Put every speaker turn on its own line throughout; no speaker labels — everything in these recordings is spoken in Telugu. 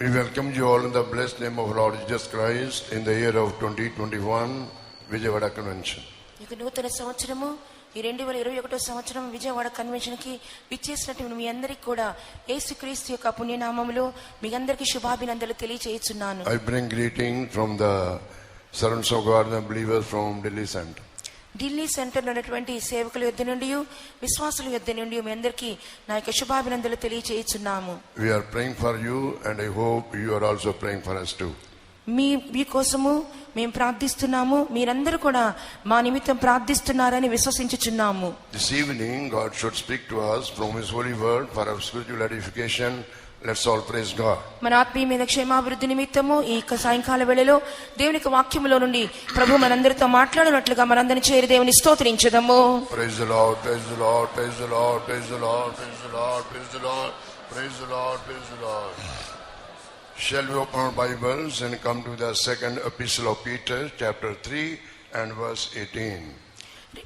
We welcome you all in the blessed name of Lord Jesus Christ in the year of 2021 Vijayawada Convention.
ఇక నూతన సంవత్సరము ఈ 2021 సంవత్సరం విజయవాడ కన్వెన్షన్ కి విచ్చేసినటువంటి మీ అందరికీ కూడా యేసుక్రీస్తు యొక్క పుణ్యనామములో మీ అందరికీ శుభాభినందనలు తెలియజేస్తున్నాను.
I bring greeting from the servants of God and believers from Delhi Center.
Delhi centre లో ఉన్నటువంటి సేవకుల యొద్ద నుండి విశ్వాసుల యొద్ద నుండి మీ అందరికీ నా యొక్క శుభాభినందనలు తెలియజేస్తున్నాము.
We are praying for you and I hope you are also praying for us too.
మీ కోసము మేము ప్రార్థిస్తున్నాము, మీరందరూ కూడా మా నిమిత్తం ప్రార్థిస్తున్నారని విశ్వసించుచున్నాము.
This evening God should speak to us from His holy word for our spiritual edification. Let's all praise God.
మన ఆత్మీయ క్షేమాభివృద్ధి నిమిత్తము ఈ సాయంకాల వేళలో దేవుని వాక్యములో నుండి ప్రభు మనందరితో మాట్లాడినట్లుగా మనందరిని చేరి దేవుని స్తోత్రించుదాము.
Praise the Lord, praise the Lord, praise the Lord, praise the Lord, praise the Lord, praise the Lord, praise the Lord, praise the Lord. Shall we open our Bibles and come to the second epistle of Peter, chapter 3 and verse 18.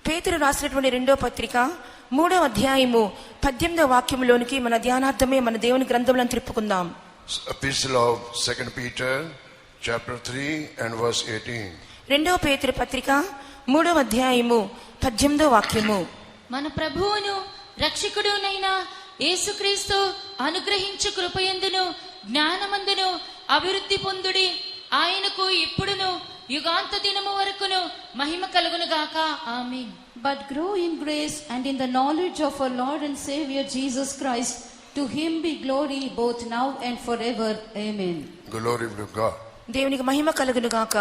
పేతురు రాసినటువంటి రెండో పత్రిక 3వ అధ్యాయము 18వ వాక్యములోనికి మన ధ్యానార్థమే మన దేవుని గ్రంథములను త్రిప్పుకుందాం.
Epistle of 2 Peter, chapter 3 and verse 18.
రెండవ పేతురు పత్రిక 3వ అధ్యాయము 18వ వాక్యము.
మన ప్రభువును రక్షకుడునైన యేసుక్రీస్తు అనుగ్రహించు కృపయందును జ్ఞానమందును అభివృద్ధి పొందుడి. ఆయనకు ఇప్పుడును యుగాంత దినము వరకును మహిమ కలుగును గాక. ఆమేన్.
But grow in grace and in the knowledge of our Lord and Savior Jesus Christ. To him be glory both now and forever. Amen.
Glory to God.
దేవునికి మహిమ కలుగును గాక.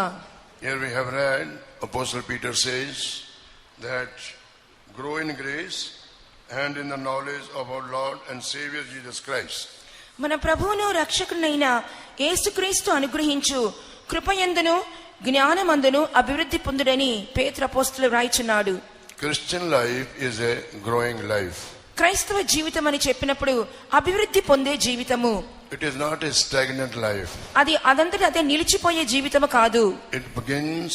Here we have read, Apostle Peter says that grow in grace and in the knowledge of our Lord and Savior Jesus Christ.
మన ప్రభువును రక్షకునైన యేసుక్రీస్తు అనుగ్రహించు కృపయందును జ్ఞానమందును అభివృద్ధి పొందుడని పేతురు అపోస్తలుడు రాయిచున్నాడు.
Christian life is a growing life.
క్రైస్తవ జీవితం అని చెప్పినప్పుడు అభివృద్ధి పొందే జీవితము.
It is not a stagnant life.
అది అదంతట అదే నిలిచిపోయే జీవితము కాదు.
It begins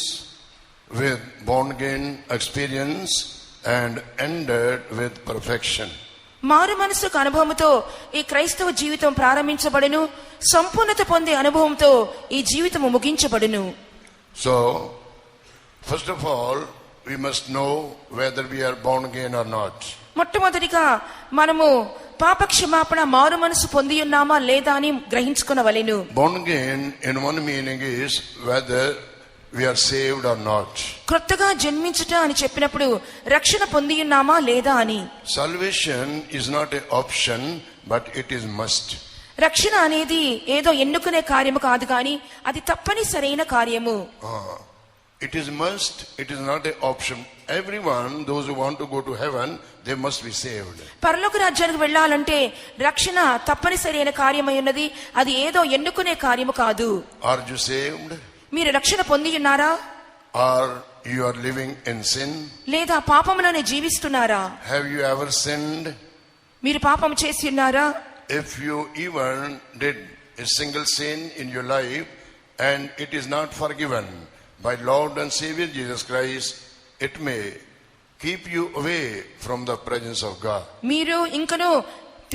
with born again experience and ended with perfection.
మారు మనసుకు అనుభవంతో ఈ క్రైస్తవ జీవితం ప్రారంభించబడును, సంపూర్ణత పొందే అనుభవంతో ఈ జీవితము ముగించబడును.
So, first of all, we must know whether we are born again or not.
మొట్టమొదటిగా మనము పాప క్షమాపణ మారు మనసు పొంది ఉన్నామా లేదా అని గ్రహించుకొనవలెను.
Born again in one meaning is whether we are saved or not.
క్రొత్తగా జన్మించుట అని చెప్పినప్పుడు రక్షణ పొంది ఉన్నామా లేదా అని.
Salvation is not an option, but it is must.
రక్షణ అనేది ఏదో ఎన్నుకునే కార్యము కాదు కానీ అది తప్పనిసరైన కార్యము.
It is must, it is not an option. Everyone, those who want to go to heaven, they must be saved.
పరలోక రాజ్యానికి వెళ్ళాలంటే రక్షణ తప్పనిసరైన కార్యమై ఉన్నది, అది ఏదో ఎన్నుకునే కార్యము కాదు.
Are you saved?
మీరు రక్షణ పొంది ఉన్నారా?
Or you are living in sin?
లేదా పాపములోనే జీవిస్తున్నారా?
Have you ever sinned?
మీరు పాపం చేసి ఉన్నారా?
If you even did a single sin in your life and it is not forgiven by Lord and Savior Jesus Christ, it may keep you away from the presence of God.
మీరు ఇంకను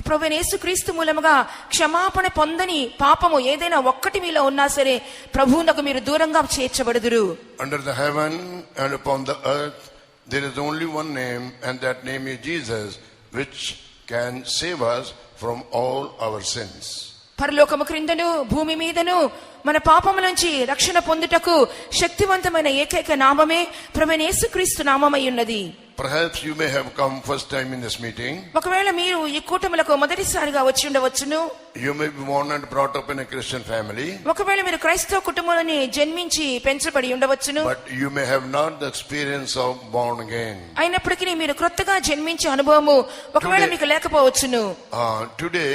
ప్రభువైన యేసుక్రీస్తు మూలముగా క్షమాపణ పొందని పాపము ఏదైనా ఒక్కటి మీలో ఉన్నా సరే ప్రభువునకు మీరు దూరంగా చేర్చబడుదురు.
Under the heaven and upon the earth there is only one name, and that name is Jesus, which can save us from all our sins.
పరలోకము క్రిందను భూమి మీదను మన పాపము నుంచి రక్షణ పొందుటకు శక్తివంతమైన ఏకైక నామమే ప్రభువైన యేసుక్రీస్తు నామమై ఉన్నది.
Perhaps you may have come first time in this meeting.
ఒకవేళ మీరు ఈ కూటములకు మొదటిసారిగా వచ్చి ఉండవచ్చును.
You may be born and brought up in a Christian family.
ఒకవేళ మీరు క్రైస్తవ కుటుంబంలోని జన్మించి పెంచబడి ఉండవచ్చును.
But you may have not the experience of born again.
అయినప్పటికీ మీరు క్రొత్తగా జన్మించే అనుభవము ఒకవేళ మీకు లేకపోవచ్చును.
Today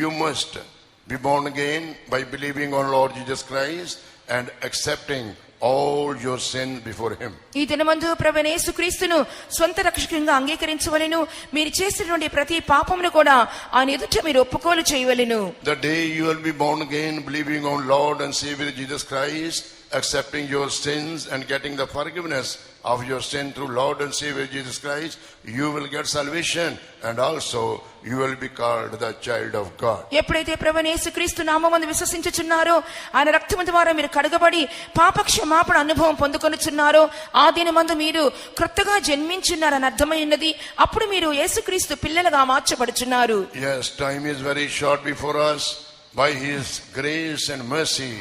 you must be born again by believing on Lord Jesus Christ and accepting all your sins before him.
ఈ దినమందు ప్రభువైన యేసుక్రీస్తును స్వంత రక్షకునిగా అంగీకరించవలెను. మీరు చేసినటువంటి ప్రతి పాపమును కూడా ఆయన ఎదుట మీరు ఒప్పుకోలు చేయవలెను.
The day you will be born again believing on Lord and Savior Jesus Christ, accepting your sins and getting the forgiveness of your sin through Lord and Savior Jesus Christ, you will get salvation and also you will be called the child of God.
ఎప్పుడైతే ప్రభువైన యేసుక్రీస్తు నామమునందు విశ్వసించుచున్నారో, ఆయన రక్తము ద్వారా మీరు కడగబడి పాప క్షమాపణ అనుభవం పొందుకొనుచున్నారో, ఆ దినమందు మీరు క్రొత్తగా జన్మించున్నారని అర్థమై ఉన్నది. అప్పుడు మీరు యేసుక్రీస్తు పిల్లలుగా మార్చబడుచున్నారు.
Yes, time is very short before us. By His grace and mercy,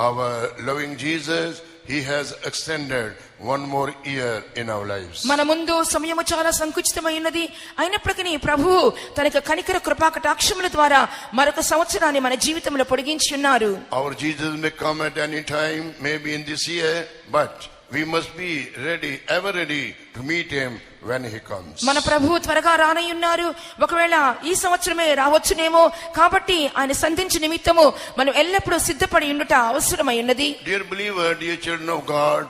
our loving Jesus, He has extended one more year in our lives.
మన ముందు సమయము చాలా సంకుచితమై ఉన్నది. అయినప్పటికీ ప్రభువు తనకు కనికర కృపా కటాక్షముల ద్వారా మరొక సంవత్సరాన్ని మన జీవితంలో పొడిగించి ఉన్నారు.
Our Jesus may come at any time, maybe in this year, but we must be ready, ever ready to meet Him when He comes.
మన ప్రభువు త్వరగా రానయ్యున్నారు. ఒకవేళ ఈ సంవత్సరమే రావచ్చునేమో. కాబట్టి ఆయన సంధించు నిమిత్తము మనం ఎల్లప్పుడూ సిద్ధపడి ఉండుట అవసరమై ఉన్నది.
Dear believer, dear children of God,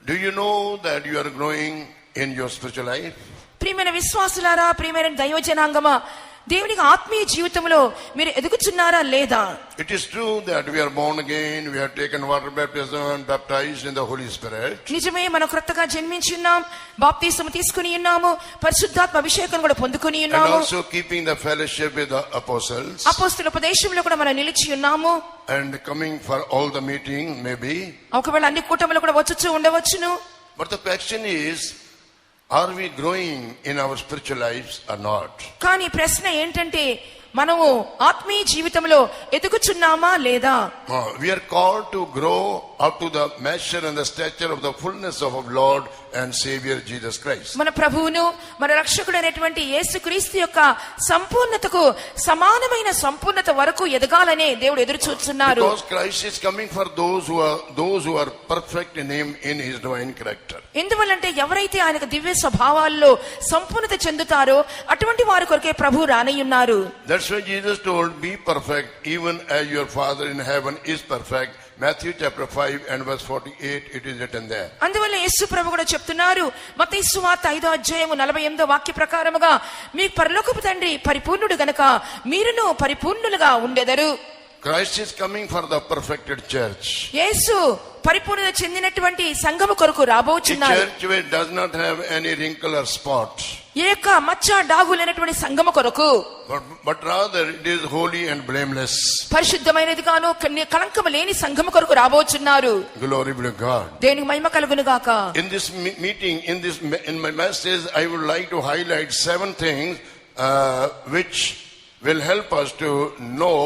do you know that you are growing in your spiritual life?
ప్రియమైన విశ్వాసులారా, ప్రియమైన దైవజనాంగమా, దేవునికి ఆత్మీయ జీవితంలో మీరు ఎదుగుచున్నారా లేదా?
It is true that we are born again, we have taken water baptism and baptized in the Holy Spirit.
నిజమే, మనం క్రొత్తగా జన్మించి ఉన్నాం, బాప్తిస్మము తీసుకుని ఉన్నాము, పరిశుద్ధాత్మ అభిషేకం కూడా పొందుకుని
And
ఉన్నాము.
also keeping the fellowship with the apostles.
అపోస్తలుల ఉపదేశంలో కూడా మనం నిలిచి ఉన్నాము.
And coming for all the meetings, maybe.
ఒకవేళ అన్ని కూటములు కూడా వచ్చుచూ ఉండవచ్చును.
But the question is, are we growing in our spiritual lives or not?
కానీ ప్రశ్న ఏంటంటే, మనము ఆత్మీయ జీవితంలో ఎదుగుచున్నామా లేదా?
We are called to grow up to the measure and the stature of the fullness of our Lord and Savior Jesus Christ.
మన ప్రభువును, మన రక్షకుడైనటువంటి యేసుక్రీస్తు యొక్క సంపూర్ణతకు సమానమైన సంపూర్ణత వరకు ఎదగాలనే దేవుడు ఎదురు చూస్తున్నారు.
Because Christ is coming for those who are perfect in Him in His divine character.
ఎందువల్లంటే ఎవరైతే ఆయనకు దివ్య స్వభావాల్లో సంపూర్ణత చెందుతారో అటువంటి వారి కొరకే ప్రభు రానయ్యున్నారు.
That's why Jesus told, be perfect even as your Father in heaven is perfect. Matthew chapter 5 and verse 48, it is written there.
అందువల్ల యేసు ప్రభు కూడా చెప్తున్నారు, మత్తయి సువార్త 5వ అధ్యాయము 48వ వాక్య ప్రకారముగా, మీ పరలోకపు తండ్రి పరిపూర్ణుడు గనుక మీరును పరిపూర్ణులుగా ఉండెదరు.
Christ is coming for the perfected church.
యేసు పరిపూర్ణత చెందినటువంటి సంఘము కొరకు
A
రాబోచున్నారు.
church which does not have any wrinkle or spot.
ఏ యొక్క మచ్చ డాగు లేనటువంటి సంఘము కొరకు,
But rather it is holy and blameless.
పరిశుద్ధమైనది గాను కళంకము లేని సంఘము కొరకు రాబోచున్నారు.
Glory be to God.
దేవునికి మహిమ కలుగును గాక.
In this meeting, in my message, I would like to highlight 7 things which will help us to know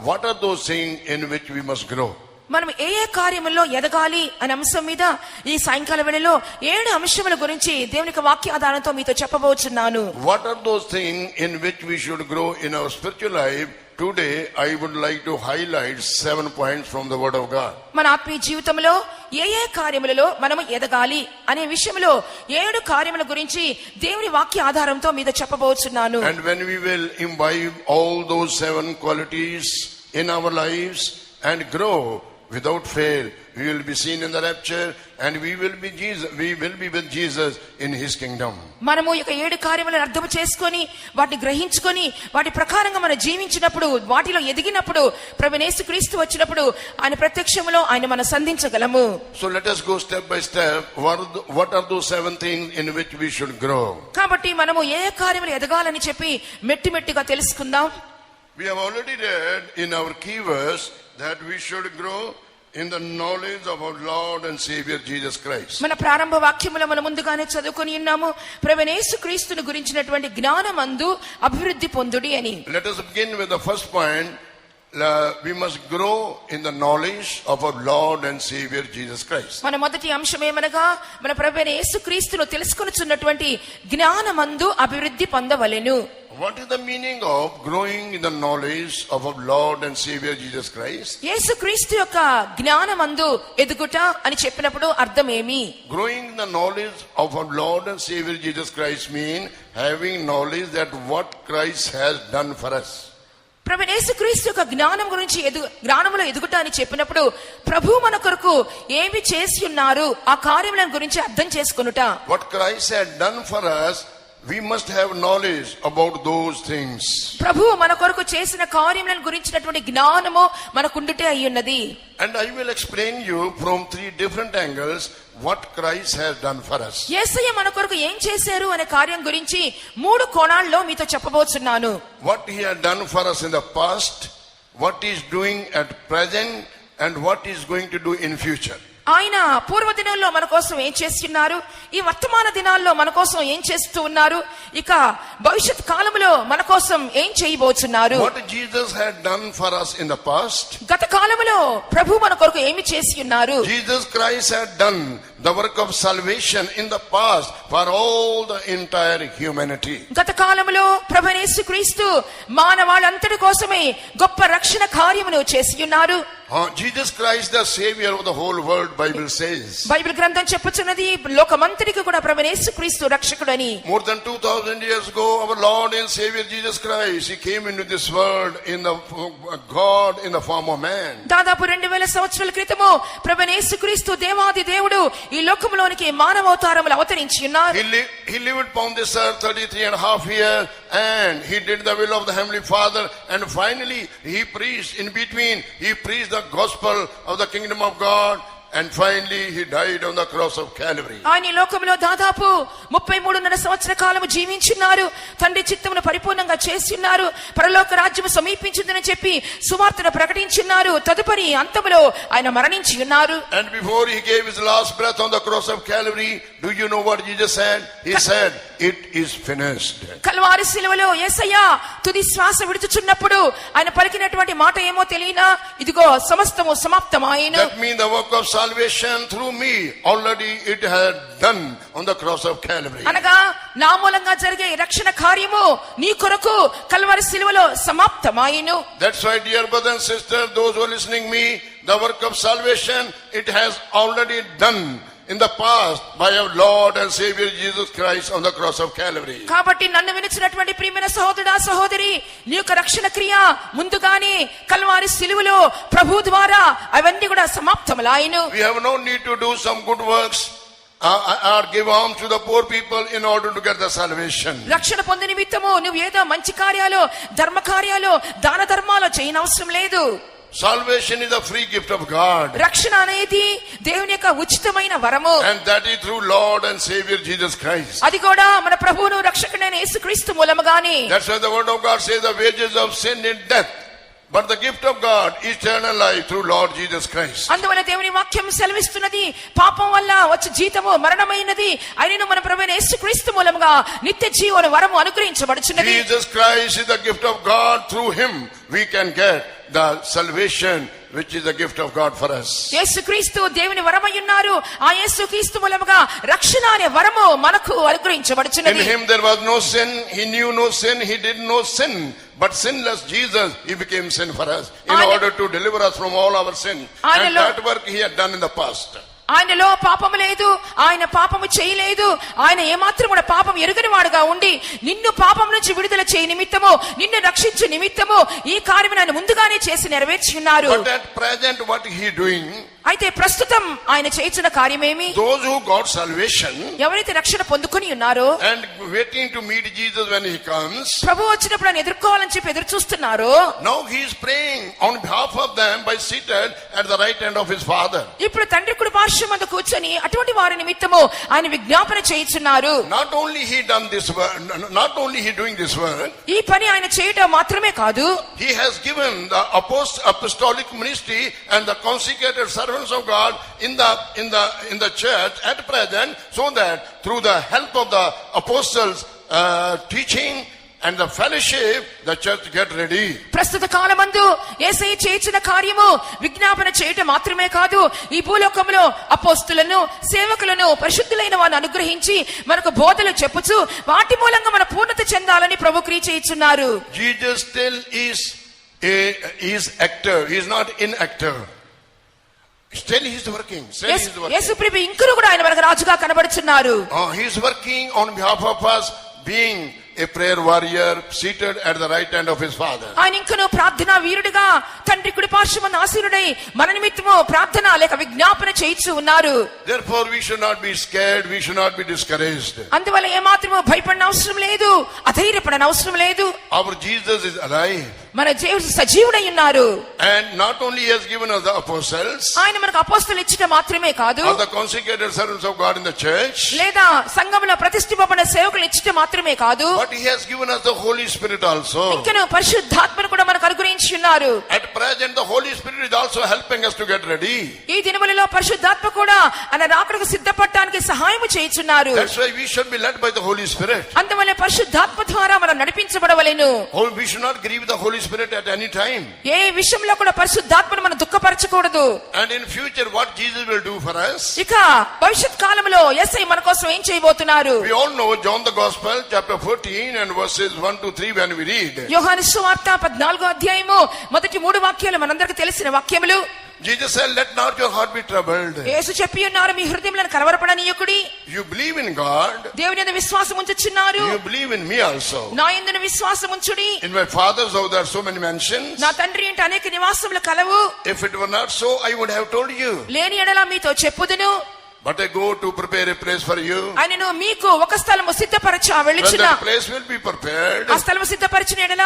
what are those things in which we must grow.
మనం ఏ ఏ కార్యముల్లో ఎదగాలి అనే అంశం మీద ఈ సాయంకాల వేళలో 7 అంశముల గురించి దేవునికి వాక్యాధారంతో మీతో చెప్పబోచున్నాను.
What are those things in which we should grow in our spiritual life? Today I would like to highlight 7 points from the Word of God.
మన ఆత్మీయ జీవితంలో ఏ ఏ కార్యములలో మనము ఎదగాలి అనే విషయంలో 7 కార్యముల గురించి దేవుని వాక్య ఆధారంతో మీతో చెప్పబోచున్నాను.
And when we will imbibe all those 7 qualities in our lives and grow without fail, we will be seen in the rapture and we will be with Jesus in His kingdom.
మనము ఈ 7 కార్యములను అర్థం చేసుకొని వాటిని గ్రహించుకొని వాటి ప్రకారంగా మనం జీవించినప్పుడు, వాటిలో ఎదిగినప్పుడు, ప్రభువైన యేసుక్రీస్తు వచ్చినప్పుడు ఆయన ప్రత్యక్షములో ఆయన మనం సంధించగలము.
So let us go step by step. What are those 7 things in which we should grow?
కాబట్టి మనము ఏ ఏ కార్యములు ఎదగాలని చెప్పి మెట్టిమెట్టిగా తెలుసుకుందాం.
We have already read in our key verse that we should grow in the knowledge of our Lord and Savior Jesus Christ.
మన ప్రారంభ వాక్యములో మనం ముందుగానే చదువుకొని ఉన్నాము, ప్రభువైన యేసుక్రీస్తును గురించినటువంటి జ్ఞానమందు అభివృద్ధి పొందుడి అని.
Let us begin with the first point. We must grow in the knowledge of our Lord and Savior Jesus Christ.
మన మొదటి అంశం ఏమనగా, మన ప్రభువైన యేసుక్రీస్తును తెలుసుకొనుచున్నటువంటి జ్ఞానమందు అభివృద్ధి పొందవలెను.
What is the meaning of growing in the knowledge of our Lord and Savior Jesus Christ?
యేసుక్రీస్తు యొక్క జ్ఞానమందు ఎదుగుట అని చెప్పినప్పుడు అర్థం ఏమి?
Growing in the knowledge of our Lord and Savior Jesus Christ mean having knowledge that what Christ has done for us.
ప్రభువైన యేసుక్రీస్తు యొక్క జ్ఞానం గురించి జ్ఞానములో ఎదుగుట అని చెప్పినప్పుడు ప్రభు మన కొరకు ఏమి చేసి ఉన్నారు ఆ కార్యముల గురించి అర్థం చేసుకొనుట.
What Christ had done for us we must have knowledge about those things.
ప్రభు మన కొరకు చేసిన కార్యములను గురించినటువంటి జ్ఞానము మనకుండుటే అయ్యున్నది.
And I will explain you from 3 different angles what Christ has done for us.
యేసయ్య మన కొరకు ఏం చేశారు అనే కార్యం గురించి 3 కోణాల్లో మీతో చెప్పబోతున్నాను.
What he had done for us in the past, what he is doing at present, and what he is going to do in future.
ఆయన పూర్వ దినాల్లో మన కోసం ఏం చేస్తున్నారు, ఈ వర్తమాన దినాల్లో మన కోసం ఏం చేస్తూ ఉన్నారు, ఇక భవిష్యత్ కాలంలో మన కోసం ఏం చేయబోతున్నారు.
What Jesus had done for us in the past,
గత కాలంలో ప్రభు మన కొరకు ఏమి చేసి ఉన్నారు.
Jesus Christ had done the work of salvation in the past for all the entire humanity.
గత కాలంలో ప్రభువైన యేసుక్రీస్తు మానవాళంతటి కోసమే గొప్ప రక్షణ కార్యమును చేసి ఉన్నారు.
Jesus Christ the Savior of the whole world, Bible says.
Bible గ్రంథం చెప్పుచున్నది లోకమంతటికి కూడా ప్రభువైన యేసుక్రీస్తు రక్షకుడని.
More than 2000 years ago, our Lord and Savior Jesus Christ, he came into this world in the God in the form of man.
దాదాపు 2000 సంవత్సరాల క్రితము ప్రభువైన యేసుక్రీస్తు దేవాది దేవుడు ఈ లోకములోనికి మానవావతారములో అవతరించి ఉన్నారు.
He lived upon this earth 33.5 years, and he did the will of the Heavenly Father, and finally he preached in between, he preached the gospel of the kingdom of God, and finally he died on the cross of Calvary.
ఆయన ఈ లోకంలో దాదాపు 33.5 సంవత్సర కాలము జీవించున్నారు. తండ్రి చిత్తమును పరిపూర్ణంగా చేస్తున్నారు. పరలోక రాజ్యము సమీపించిందని చెప్పి సువార్తను ప్రకటించున్నారు. తదుపరి అంతములో ఆయన మరణించి ఉన్నారు.
And before he gave his last breath on the cross of Calvary, do you know what Jesus said? He said, it is finished.
Calvary శిలువలో యేసయ్య తుది శ్వాస విడుచుచున్నప్పుడు ఆయన పలికినటువంటి మాట ఏమో తెలియనా, ఇదిగో సమస్తము సమాప్తమాయెను.
That means the work of salvation through me already it had done on the cross of Calvary.
అనగా నా మూలంగా జరిగే రక్షణ కార్యము నీ కొరకు కల్వారి శిలువలో సమాప్తమాయెను.
That's why, dear brothers and sisters, those who are listening me, the work of salvation, it has already done in the past by our Lord and Savior Jesus Christ on the cross of Calvary.
కాబట్టి నన్ను వినుచున్నటువంటి ప్రియమైన సహోదరుడా సహోదరి, నీ యొక్క రక్షణ క్రియ ముందుగానే కల్వారి శిలువలో ప్రభు ద్వారా అవన్నీ కూడా సమాప్తములాయెను.
We have no need to do some good works or give alms to the poor people in order to get the salvation.
రక్షణ పొందే నిమిత్తము నువ్వు ఏదో మంచి కార్యాలు, ధర్మ కార్యాలు, దాన ధర్మాలు చేయనవసరం లేదు.
Salvation is a free gift of God.
రక్షణ అనేది దేవుని యొక్క ఉచితమైన వరము.
And that is through Lord and Savior Jesus Christ.
అది కూడా మన ప్రభువును రక్షకుడైన యేసుక్రీస్తు మూలముగానే.
That's why the word of God says the wages of sin is death, but the gift of God is eternal life through Lord Jesus Christ.
అందువల్ల దేవుని వాక్యం సెలవిస్తున్నది, పాపం వల్ల వచ్చే జీతము మరణమైనది, అయినను మన ప్రభువైన యేసుక్రీస్తు మూలముగా నిత్య జీవన వరము అనుగ్రహించబడుచున్నది.
Jesus Christ is the gift of God. Through him we can get the salvation which is the gift of God for us.
యేసుక్రీస్తు దేవుని వరమై ఉన్నారు. ఆ యేసుక్రీస్తు మూలముగా రక్షణ అనే వరము మనకు
In
అనుగ్రహించబడుచున్నది.
him there was no sin, he knew no sin, he did no sin, but sinless Jesus, he became sin for us in order to deliver us from all our sin. And that work he had done in the past.
ఆయనలో పాపము లేదు, ఆయన పాపము చేయలేదు, ఆయన ఏమాత్రం కూడా పాపం ఎరుగని వాడుగా ఉండి నిన్ను పాపం నుంచి విడుదల చేయ నిమిత్తము, నిన్ను రక్షించు నిమిత్తము ఈ కార్యము ఆయన ముందుగానే చేసి నెరవేర్చి ఉన్నారు.
But at present what he doing?
అయితే ప్రస్తుతం ఆయన చేస్తున్న కార్యమేమి?
Those who got salvation
ఎవరైతే రక్షణ పొందుకొని ఉన్నారో
and waiting to meet Jesus when he comes,
ప్రభు వచ్చినప్పుడు ఆయన ఎదుర్కోవాలని చెప్పి ఎదురు చూస్తున్నారో,
now he is praying on behalf of them by seated at the right hand of his Father.
ఇప్పుడు తండ్రి కుడి పార్శ్వమందు కూర్చొని అటువంటి వారి నిమిత్తము ఆయన విజ్ఞాపన చేయుచున్నారు.
Not only he done this work, not only he doing this work,
ఈ పని ఆయన చేయటం మాత్రమే కాదు,
he has given the apostolic ministry and the consecrated servants of God in the church at present, so that through the help of the apostles teaching and the fellowship the church get ready.
ప్రస్తుత కాలమందు యేసయ్య చేసిన కార్యము విజ్ఞాపన చేయటం మాత్రమే కాదు, ఈ భూలోకంలో అపోస్తులను, సేవకులను, పరిశుద్ధులైన వారిని అనుగ్రహించి మనకు బోధలు చెప్పుచు వాటి మూలంగా మన పూర్ణత చెందాలని ప్రభు క్రియ చేయుచున్నారు.
Jesus still is active, he is not inactive. Still he is working.
యేసుప్రభు ఇంకను కూడా ఆయన మనకు రాజుగా కనబడుచున్నారు.
He is working on behalf of us, being a prayer warrior seated at the right hand of his Father.
ఆయన ఇంకను ప్రార్థనా వీరుడిగా తండ్రి కుడి పార్శ్వమందు ఆసీనుడై మన నిమిత్తము ప్రార్థన లేక విజ్ఞాపన చేయిచు ఉన్నారు.
Therefore we should not be scared, we should not be discouraged.
అందువల్ల ఏమాత్రము భయపడిన అవసరం లేదు, అధైర్యపడన అవసరం లేదు.
Our Jesus is alive.
మన దేవుడు సజీవుడై ఉన్నారు.
And not only he has given us the apostles,
ఆయన మనకు అపోస్తలులు ఇచ్చట మాత్రమే కాదు,
or the consecrated servants of God in the church,
లేదా సంఘములో ప్రతిష్ఠింపబడిన సేవకులు ఇచ్చట మాత్రమే కాదు,
but he has given us the Holy Spirit also.
ఇంకను పరిశుద్ధాత్మను కూడా మనకు అనుగ్రహించి ఉన్నారు.
At present the Holy Spirit is also helping us to get ready.
ఈ దినములలో పరిశుద్ధాత్మ కూడా ఆయన రాకడకు సిద్ధపడడానికి సహాయం చేయుచున్నారు.
That's why we should be led by the Holy Spirit.
అందువల్ల పరిశుద్ధాత్మ ద్వారా మనం నడిపించబడవలెను.
We should not grieve the Holy Spirit at any time.
ఏ విషయంలో కూడా పరిశుద్ధాత్మను మనం దుఃఖపరచకూడదు.
And in future what Jesus will do for us,
ఇక భవిష్యత్ కాలంలో యేసయ్య మన కోసం ఏం చేయబోతున్నారు?
we all know John the Gospel chapter 14 and verses 1 to 3 when we read.
యోహాను సువార్త 14వ అధ్యాయము మొదటి 3 వాక్యాలు మనందరికీ తెలిసిన వాక్యములు.
Jesus said, let not your heart be troubled.
యేసు చెప్పి ఉన్నారు, మీ హృదయములను కలవరపడనీయకుడి.
You believe in God,
దేవుని యందు విశ్వాసం ఉంచుచున్నారు,
you believe in me also.
నా యందున విశ్వాసం ఉంచుడి.
In my Father's house there are so many mansions.
నా తండ్రి ఇంట అనేక నివాసములు కలవు.
If it were not so, I would have told you.
లేని ఎడల మీతో చెప్పుదును.
But I go to prepare a place for you.
ఆయనను మీకు ఒక స్థలము సిద్ధపరచా
When
వెళ్ళుచున్న.
that place will be prepared,
ఆ స్థలము సిద్ధపరిచిన ఎడల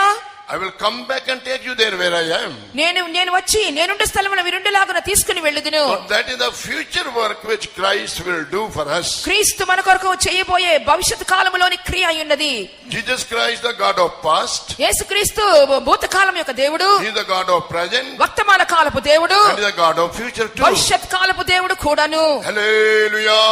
I will come back and take you there where I am.
నేను వచ్చి నేనుండే స్థలమున విరుండులాగున తీసుకుని వెళ్ళుదును.
So that is the future work which Christ will do for us.
క్రీస్తు మన కొరకు చేయబోయే భవిష్యత్ కాలములోని క్రియ అయ్యున్నది.
Jesus Christ, the God of past,
యేసుక్రీస్తు భూతకాలం యొక్క దేవుడు,
he is the God of present,
వర్తమాన కాలపు దేవుడు,
and he is the God of future too.
భవిష్యత్ కాలపు దేవుడు కూడాను.
Hallelujah.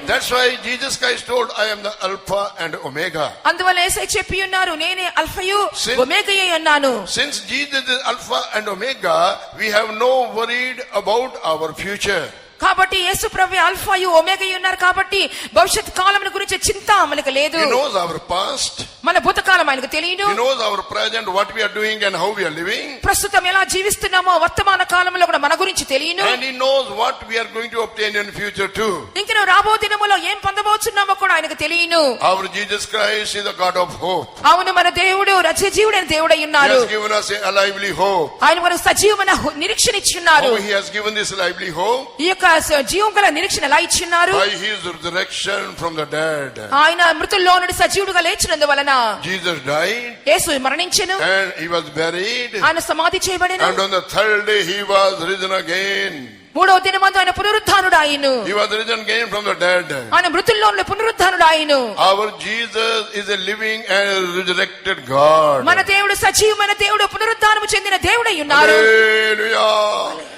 That's why Jesus Christ told, I am the Alpha and Omega.
అందువల్ల యేసయ్య చెప్పి ఉన్నారు, నేనే అల్ఫయు
Sin-
ఒమేగయే అన్నాను.
Since Jesus is Alpha and Omega, we have no worried about our future.
కాబట్టి యేసు ప్రభువే అల్ఫాయు ఒమేగయు ఉన్నారు కాబట్టి భవిష్యత్ కాలముల గురించి చింత మనకు లేదు.
He knows our past,
మన భూతకాలం ఆయనకు తెలియదు.
he knows our present, what we are doing and how we are living,
ప్రస్తుతం ఎలా జీవిస్తున్నామో వర్తమాన కాలంలో కూడా మన గురించి తెలియను.
and he knows what we are going to obtain in future too.
ఇంకా రాబో దినములో ఏం పొందబోతున్నామో కూడా ఆయనకు తెలియను.
Our Jesus Christ is the God of hope.
అవును, మన దేవుడు రజజీవుడైన దేవుడై
He
ఉన్నారు.
has given us a lively hope.
ఆయన మనకు సజీవమైన నిరీక్షణ ఇచ్చున్నారు.
How he has given this lively hope?
ఈ యొక్క జీవం గల నిరీక్షణ ఎలా ఇచ్చిన్నారు?
By his resurrection from the dead.
ఆయన మృతుల్లో నుండి సజీవుడుగా లేచినందువలన
Jesus died
Yesu మరణించెను,
and he was buried,
ఆయన సమాధి చేయబడెను.
and on the third day he was risen again.
మూడవ దినమందు ఆయన పునరుత్థానుడు అయ్యను.
He was risen again from the dead.
ఆయన మృతుల్లో నుండి పునరుత్థానుడు అయ్యను.
Our Jesus is a living and resurrected God.
మన దేవుడు సజీవమైన దేవుడు, పునరుత్థానము చెందిన దేవుడై ఉన్నారు.
Hallelujah.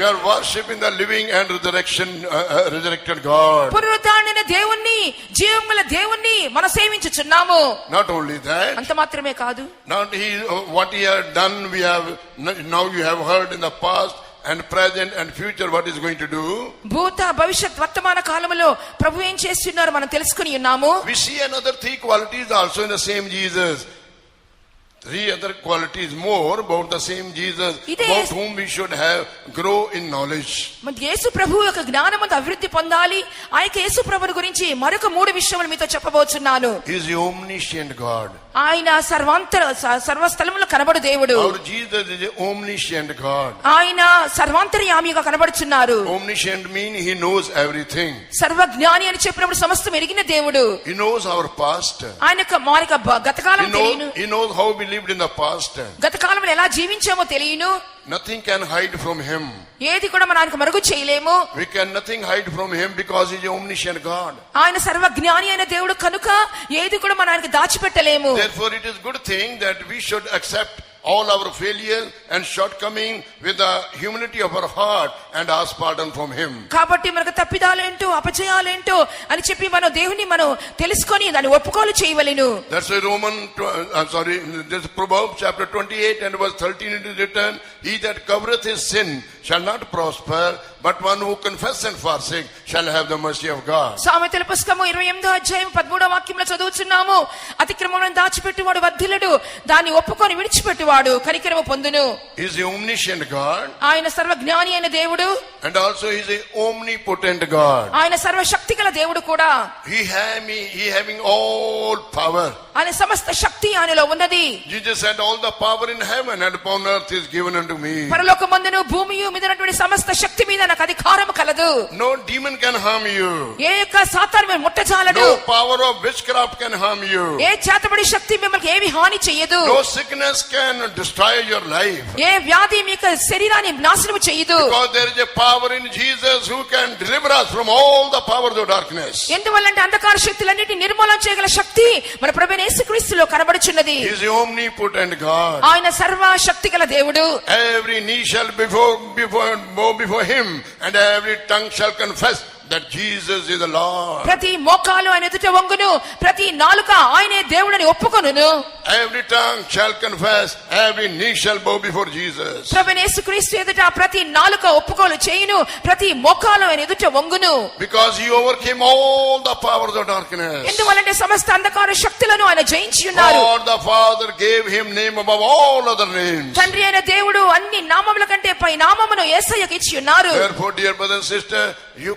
We are worshiping the living and resurrected God.
పునరుత్థానమైన దేవుణ్ణి, జీవముల దేవుణ్ణి మనం సేవించుచున్నాము.
Not only that,
అంత మాత్రమే కాదు,
not what he has done, we have now you have heard in the past and present and future what is going to do.
భూత భవిష్యత్ వర్తమాన కాలములో ప్రభు ఏం చేస్తున్నారు మనం తెలుసుకుని ఉన్నాము.
We see another three qualities also in the same Jesus. Three other qualities more about the same Jesus, about whom we should have grow in knowledge.
మన యేసు ప్రభు యొక్క జ్ఞానమందు అభివృద్ధి పొందాలి. ఆ యొక్క యేసు ప్రభుని గురించి మరొక 3 విషయములు మీతో చెప్పబోతున్నాను.
He is the omniscient God.
ఆయన సర్వస్థలములో కనబడు దేవుడు.
Our Jesus is the omniscient God.
ఆయన సర్వాంతర్యామిగా కనబడుచున్నారు.
Omniscient means he knows everything.
సర్వజ్ఞాని అని చెప్పినప్పుడు సమస్తం ఎరిగిన దేవుడు.
He knows our past.
ఆయనకు గతకాలం తెలియను.
He knows how we lived in the past.
గతకాలంలో ఎలా జీవించామో తెలియను.
Nothing can hide from him.
ఏది కూడా మనం ఆయనకు మరుగు చేయలేము.
We can nothing hide from him because he is the omniscient God.
ఆయన సర్వజ్ఞాని అయిన దేవుడు కనుక ఏది కూడా మనం ఆయనకు దాచిపెట్టలేము.
Therefore it is good thing that we should accept all our failures and shortcoming with the humility of our heart and ask pardon from him.
కాబట్టి మనకు తప్పిదాలేంటో అపజయాలేంటో అని చెప్పి మనం దేవుని మనం తెలుసుకొని దాన్ని ఒప్పుకోలు చేయవలెను.
That's why this Proverbs chapter 28 and verse 13 it is written, he that covereth his sin shall not prosper, but one who confess and forsake shall have the mercy of God.
సామెతల పుస్తకము 28వ అధ్యాయం 13వ వాక్యంలో చదువుచున్నాము, అతిక్రమములను దాచిపెట్టువాడు వర్ధిల్లడు, దాన్ని ఒప్పుకొని విడిచిపెట్టువాడు గలవాడు కనికరము పొందును.
He is the omniscient God,
ఆయన సర్వజ్ఞాని అయిన దేవుడు,
and also he is the omnipotent God.
ఆయన సర్వశక్తి గల దేవుడు కూడా.
He having all power.
ఆయన సమస్త శక్తి ఆయనలో ఉన్నది.
Jesus said, all the power in heaven and upon earth is given unto me.
పరలోకమందును భూమియు మీద ఉన్నటువంటి సమస్త శక్తి మీద నాకు అధికారం కలదు.
No demon can harm you.
ఏ యొక్క సాతాను మిమ్మల్ని ముట్టజాలడు.
No power of witchcraft can harm you.
ఏ చేతబడి శక్తి మిమ్మల్ని ఏమి హాని చేయదు.
No sickness can destroy your life.
ఏ వ్యాధి మీ శరీరాన్ని నాశనం చేయదు.
Because there is a power in Jesus who can deliver us from all the powers of darkness.
ఎందువల్లంటే అంధకార శక్తులన్నిటిని నిర్మూలన చేయగల శక్తి మన ప్రభువైన యేసుక్రీస్తులో కనబడుచున్నది.
He is the omnipotent God.
ఆయన సర్వ శక్తి గల దేవుడు.
Every knee shall bow before him, and every tongue shall confess that Jesus is the Lord.
ప్రతి మోకాలు ఆయన ఎదుట వంగును, ప్రతి నాలుక ఆయనే దేవుడని ఒప్పుకొనును.
Every tongue shall confess, every knee shall bow before Jesus.
ప్రభువైన యేసుక్రీస్తు ఎదుట ప్రతి నాలుక ఒప్పుకోలు చేయును, ప్రతి మోకాలు ఆయన ఎదుట వంగును.
Because he overcame all the powers of darkness.
ఎందువల్లంటే సమస్త అంధకార శక్తులను ఆయన జయించి ఉన్నారు.
God the Father gave him name above all other names.
తండ్రి అయిన దేవుడు అన్ని నామముల కంటే పై నామమును యేసయ్యకి ఇచ్చి ఉన్నారు.
Therefore, dear brother and sister, you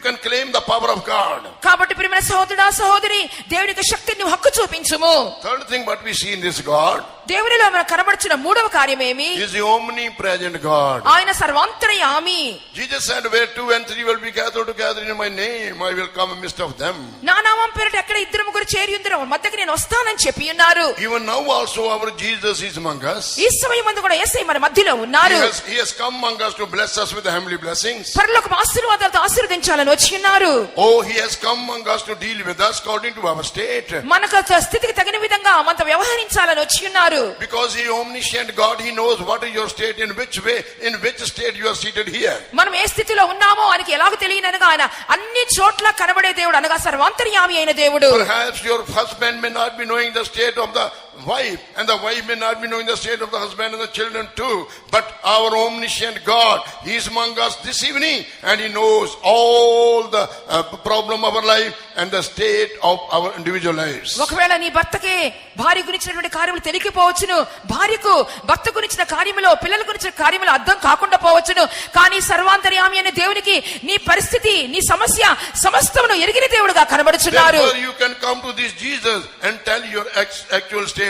can claim the power of God.
కాబట్టి ప్రియమైన సహోదరుడా సహోదరి, దేవునికి శక్తిని నువ్వు హక్కు చూపించుము.
Third thing what we see in this God,
దేవునిలో మనకు కనబడుచున్న మూడవ కార్యమేమి?
is the omnipresent God.
ఆయన సర్వాంతర్యామి.
Jesus said, where 2 and 3 will be gathered together in my name, I will come in the midst of them.
నా నామం పేరిట ఎక్కడ ఇద్దరు ముగ్గురు చేరి ఉందరో మధ్యకి నేను వస్తానని చెప్పి ఉన్నారు.
Even now also our Jesus is among us.
ఈ సమయమందు కూడా యేసయ్య మన మధ్యలో ఉన్నారు.
He has come among us to bless us with the heavenly blessings.
పరలోకపు ఆశీర్వాదాలతో ఆశీర్వదించాలని వచ్చి ఉన్నారు.
Oh, he has come among us to deal with us according to our state.
మనకు స్థితికి తగిన విధంగా మనతో వ్యవహరించాలని వచ్చి ఉన్నారు.
Because he is omniscient God, he knows what is your state, in which way, in which state you are seated here.
మనం ఏ స్థితిలో ఉన్నామో ఆయనకి ఎలాగో తెలియననగా ఆయన అన్ని చోట్ల కనబడే దేవుడు అనగా సర్వాంతర్యామి అయిన దేవుడు.
Perhaps your husband may not be knowing the state of the wife, and the wife may not be knowing the state of the husband and the children too, but our omniscient God, he is among us this evening, and he knows all the problem of our life and the state of our individual lives.
ఒకవేళ నీ భర్తకే భార్య గురించినటువంటి కార్యములు తెలియకపోవచ్చును, భార్యకు భర్త గురించిన కార్యములో పిల్లల గురించిన కార్యములు అర్థం కాకుండా పోవచ్చును, కానీ సర్వాంతర్యామి అనే దేవునికి నీ పరిస్థితి నీ సమస్య సమస్తమును ఎరిగిన దేవుడుగా కనబడుచున్నారు.
Therefore you can come to this Jesus and tell your actual state,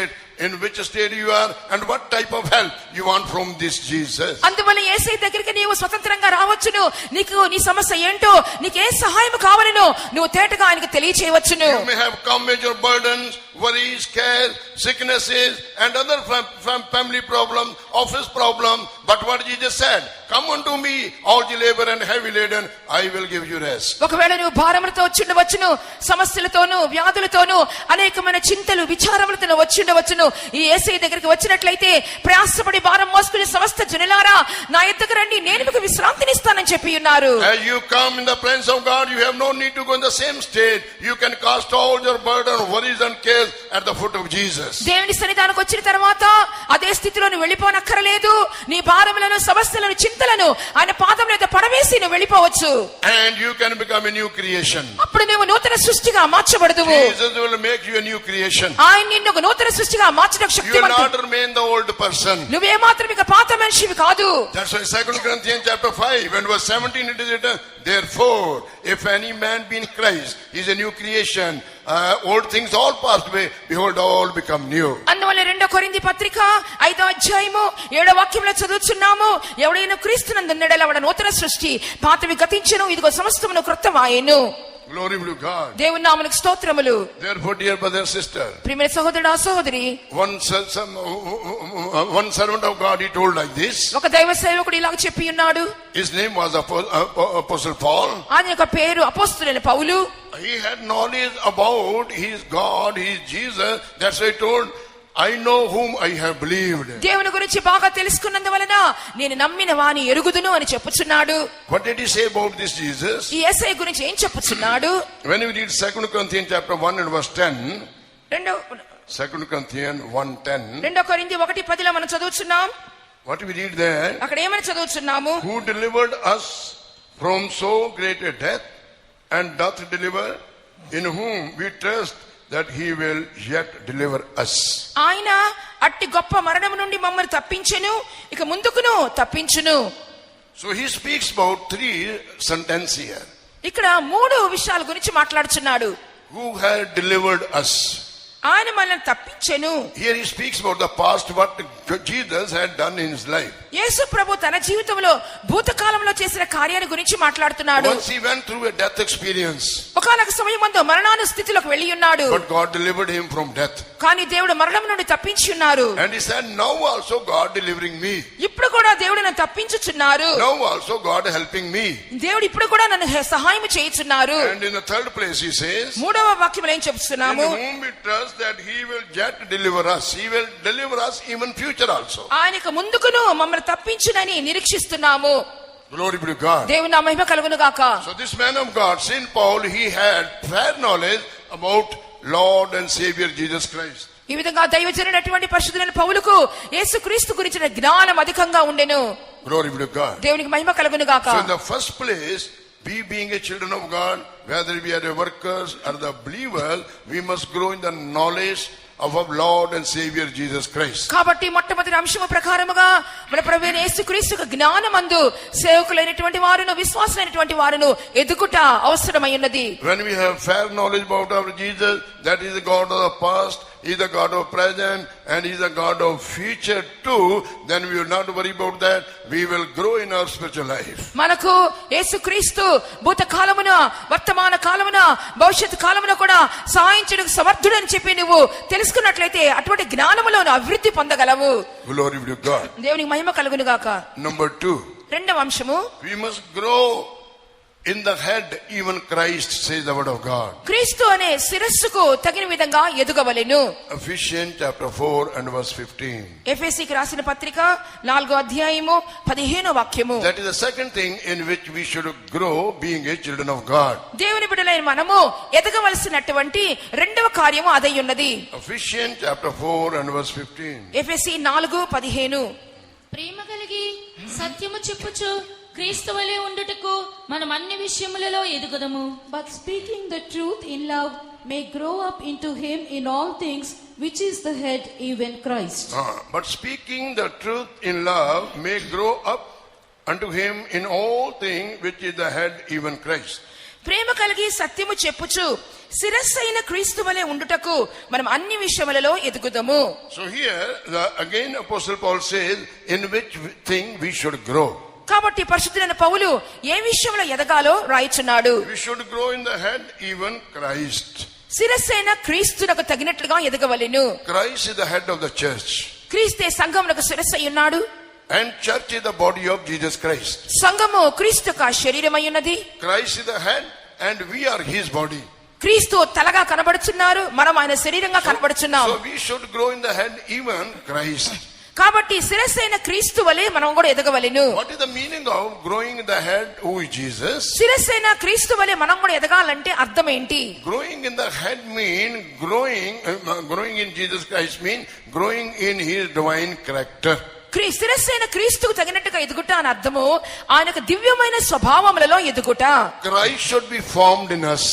in which state you are and what type of help you want from this Jesus.
అందువల్ల యేసయ్య దగ్గరికి నీవు స్వతంత్రంగా రావచ్చును. నీకు నీ సమస్య ఏంటో, నీకు ఏ సహాయం కావాలనో నువ్వు తేటగా ఆయనకు తెలియచేయవచ్చును.
You may have come with your burdens, worries, cares, sicknesses and other family problems, office problems, but what Jesus said, come unto me all ye labor and heavy laden, I will give you rest.
ఒకవేళ నువ్వు భారములతో వచ్చిండవచ్చును, సమస్యలతోనూ వ్యాధులతోనూ అనేకమైన చింతలు విచారములతో వచ్చిండవచ్చును. ఈ యేసయ్య దగ్గరికి వచ్చినట్లయితే ప్రయాసపడి భారం మోసుకునే సమస్త జనులారా నా యొద్దకు రండి, నేను మీకు విశ్రాంతినిస్తానని చెప్పి ఉన్నారు.
As you come in the presence of God, you have no need to go in the same state. You can cast all your burden, worries and cares at the foot of Jesus.
దేవుని సన్నిధానానికి వచ్చిన తర్వాత అదే స్థితిలో నువ్వు వెళ్ళిపోనక్కర్లేదు. నీ భారములను సమస్యలను చింతలను ఆయన పాదముల మీద పడవేసి నువ్వు వెళ్ళిపోవచ్చు.
And you can become a new creation.
అప్పుడు నువ్వు నూతన సృష్టిగా మార్చబడుదువు.
Jesus will make you a new creation.
ఆయన నిన్ను ఒక నూతన సృష్టిగా మార్చడానికి
You will
శక్తివంతుడు.
not remain the old person.
నువ్వే మాత్రం ఇక పాత మనిషివి కాదు.
That's why 2 Corinthians chapter 5 and verse 17 it is written, therefore if any man be in Christ, he is a new creation. Old things all passed away, behold all become new.
అందువల్ల 2 కొరింథీ పత్రిక 5వ అధ్యాయము 7వ వాక్యంలో చదువుచున్నాము, ఎవడైనా క్రీస్తునందు ఉన్నడల వాడు నూతన సృష్టి, పాతవి గతించెను, ఇదిగో సమస్తమును క్రొత్తమాయెను.
Glory be to God.
దేవుని నామమునకు స్తోత్రములు.
Therefore, dear brother and sister,
ప్రియమైన సహోదరుడా సహోదరి,
one servant of God, he told like this.
ఒక దైవ సేవకుడు ఇలాగ చెప్పి ఉన్నాడు.
His name was Apostle Paul.
ఆయన యొక్క పేరు అపోస్తలుడైన పౌలు.
He had knowledge about his God, his Jesus. That's why he told, I know whom I have believed.
దేవుని గురించి బాగా తెలుసుకున్నందువలన నేను నమ్మిన వాని ఎరుగుదును అని చెప్పుచున్నాడు.
What did he say about this Jesus?
ఈ యేసయ్య గురించి ఏం చెప్పుచున్నాడు?
When we read 2 Corinthians chapter 1 and verse 10, 2 Corinthians 1:10,
2 కొరింథీ 1:10లో మనం చదువుచున్నాం.
what we read there,
అక్కడ ఏమని చదువుచున్నాము?
who delivered us from so great a death and doth deliver, in whom we trust that he will yet deliver us.
ఆయన అట్టి గొప్ప మరణం నుండి మమ్మల్ని తప్పించెను, ఇక ముందుకును తప్పించును.
So he speaks about 3 sentences here.
ఇక్కడ 3 విషయాల గురించి మాట్లాడుచున్నాడు.
Who had delivered us?
ఆయన మనల్ని తప్పించెను.
Here he speaks about the past, what Jesus had done in his life.
యేసు ప్రభు తన జీవితంలో భూతకాలంలో చేసిన కార్యాన్ని గురించి మాట్లాడుతున్నాడు.
Once he went through a death experience,
ఒకానొక సమయమందు మరణాను స్థితిలోకి వెళ్ళి ఉన్నాడు.
but God delivered him from death.
కానీ దేవుడు మరణం నుండి తప్పించి ఉన్నారు.
And he said, now also God delivering me.
ఇప్పుడు కూడా దేవుడు నన్ను తప్పించుచున్నారు.
Now also God helping me.
దేవుడు ఇప్పుడు కూడా నన్ను సహాయం చేయుచున్నారు.
And in the third place he says,
3వ వాక్యంలో ఏం
in
చెప్తున్నాము?
whom we trust that he will yet deliver us. He will deliver us even future also.
ఆయనకు ముందుకును మమ్మల్ని తప్పించునని నిరీక్షిస్తున్నాము.
Glory be to God.
దేవుని మహిమ కలుగును గాక.
So this man of God, Saint Paul, he had fair knowledge about Lord and Savior Jesus Christ.
ఈ విధంగా దైవజనుడైనటువంటి పరిశుద్ధులైన పౌలుకు యేసుక్రీస్తు గురించిన జ్ఞానం అధికంగా ఉండెను.
Glory be to God.
దేవునికి మహిమ కలుగును గాక.
So in the first place, we being a children of God, whether we are the workers or the believers, we must grow in the knowledge of our Lord and Savior Jesus Christ.
కాబట్టి మొట్టమొదటి అంశము ప్రకారముగా మన ప్రభువైన యేసుక్రీస్తుకు జ్ఞానమందు సేవకులైనటువంటి వారును విశ్వాసులైనటువంటి వారును ఎదుగుట అవసరమై ఉన్నది.
When we have fair knowledge about our Jesus, that is the God of the past, He is the God of present, and He is the God of future too, then we will not worry about that. We will grow in our spiritual life.
మనకు యేసుక్రీస్తు భూతకాలమున వర్తమాన కాలమున భవిష్యత్తు కాలమున కూడా సహాయం చేయడానికి సమర్థుడని చెప్పి నువ్వు తెలుసుకున్నట్లయితే అటువంటి జ్ఞానములో అభివృద్ధి పొందగలవు.
Glory be to God.
దేవునికి మహిమ కలుగును గాక.
Number 2,
రెండవ అంశము,
we must grow in the head, even Christ, says the word of God.
క్రీస్తు అనే శిరస్సుకు తగిన విధంగా ఎదుగవలెను.
Ephesians chapter 4 and verse 15.
ఎఫెసీకి రాసిన పత్రిక 4వ అధ్యాయము 15వ వాక్యము.
That is the second thing in which we should grow, being a children of God.
దేవుని బిడ్డలైన మనము ఎదగవలసినటువంటి రెండవ కార్యము అదై ఉన్నది.
Ephesians chapter 4 and verse 15.
ఎఫెసీ 4:15.
ప్రేమ కలిగి సత్యము చెప్పుచు క్రీస్తు వలె ఉండుటకు మనం అన్ని విషయములలో ఎదుగుదము.
But speaking the truth in love may grow up into him in all things, which is the head, even Christ.
But speaking the truth in love may grow up unto him in all things, which is the head, even Christ.
ప్రేమ కలిగి సత్యము చెప్పుచు శిరస్సైన క్రీస్తు వలె ఉండుటకు మనం అన్ని విషయములలో ఎదుగుదము.
So here again Apostle Paul says, in which thing we should grow.
కాబట్టి పరిశుద్ధులైన పౌలు ఏ విషయంలో ఎదగాలో రాయిచున్నాడు.
We should grow in the head, even Christ.
శిరస్సైన క్రీస్తునకు తగినట్లుగా ఎదగవలెను.
Christ is the head of the church.
క్రీస్తే సంఘమునకు శిరస్సు అయి ఉన్నాడు.
And church is the body of Jesus Christ.
సంఘము క్రీస్తు యొక్క శరీరమై ఉన్నది.
Christ is the head and we are his body.
క్రీస్తు తలగా కనబడుచున్నారు, మనం ఆయన శరీరంగా కనబడుచున్నాం.
So we should grow in the head, even Christ.
కాబట్టి శిరస్సైన క్రీస్తు వలె మనం కూడా ఎదగవలెను.
What is the meaning of growing in the head, who is Jesus?
శిరస్సైన క్రీస్తు వలె మనం కూడా ఎదగాలంటే అర్థం ఏంటి?
Growing in the head mean growing in Jesus Christ mean growing in his divine character.
శిరస్సైన క్రీస్తుకు తగినట్టుగా ఎదుగుట అని అర్థము ఆయనకు దివ్యమైన స్వభావములలో ఎదుగుట.
Christ should be formed in us.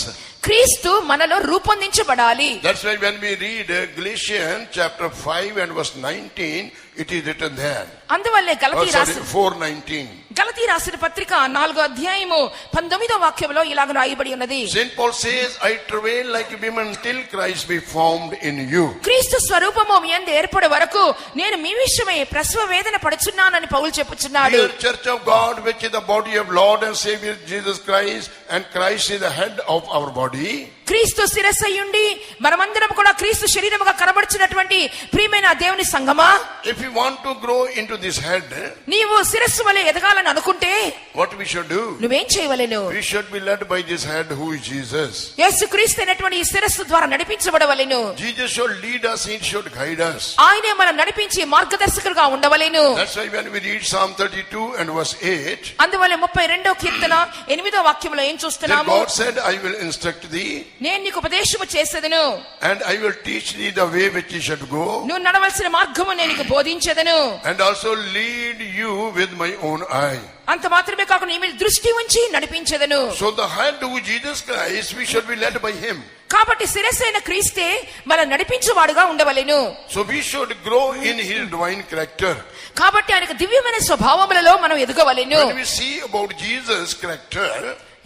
క్రీస్తు మనలో రూపొందించబడాలి.
That's why when we read Galatians chapter 5 and verse 19, it is written there.
అందువల్లే గలతీ రాసిన
4:19.
గలతీ రాసిన పత్రిక 4వ అధ్యాయము 19వ వాక్యంలో ఇలాగ రాయబడి ఉన్నది.
Saint Paul says, I travail like a woman till Christ be formed in you.
క్రీస్తు స్వరూపము మీ యందు ఏర్పడే వరకు నేను మీ విషయమై ప్రసవ వేదన పడుచున్నానని పౌలు చెప్పుచున్నాడు.
Dear church of God, which is the body of Lord and Savior Jesus Christ, and Christ is the head of our body.
క్రీస్తు శిరస్సు అయ్యుండి మనమందరం కూడా క్రీస్తు శరీరముగా కనబడుచున్నటువంటి ప్రియమైన దేవుని సంగమా,
If you want to grow into this head,
నీవు శిరస్సు వలె ఎదగాలని అనుకుంటే
what we should do?
నువ్వేం చేయవలెను?
We should be led by this head, who is Jesus.
యేసుక్రీస్తు అయినటువంటి ఈ శిరస్సు ద్వారా నడిపించబడవలెను.
Jesus should lead us, he should guide us.
ఆయనే మనం నడిపించి మార్గదర్శకులుగా ఉండవలెను.
That's why when we read Psalm 32 and verse 8,
అందువల్ల 32వ కీర్తన 8వ వాక్యంలో ఏం
that
చూస్తున్నాము?
God said, I will instruct thee,
నేను నీకు ఉపదేశము చేసేదను,
and I will teach thee the way which ye should go,
నువ్వు నడవలసిన మార్గము నేను నీకు బోధించెదను,
and also lead you with my own eye.
అంత మాత్రమే కాకుండా నీ మీద దృష్టి ఉంచి నడిపించెదను.
So the head who is Jesus Christ, we should be led by him.
కాబట్టి శిరస్సైన క్రీస్తే మన నడిపించువాడుగా ఉండవలెను.
So we should grow in his divine character.
కాబట్టి ఆయనకు దివ్యమైన స్వభావములలో మనం ఎదగవలెను.
When we see about Jesus' character,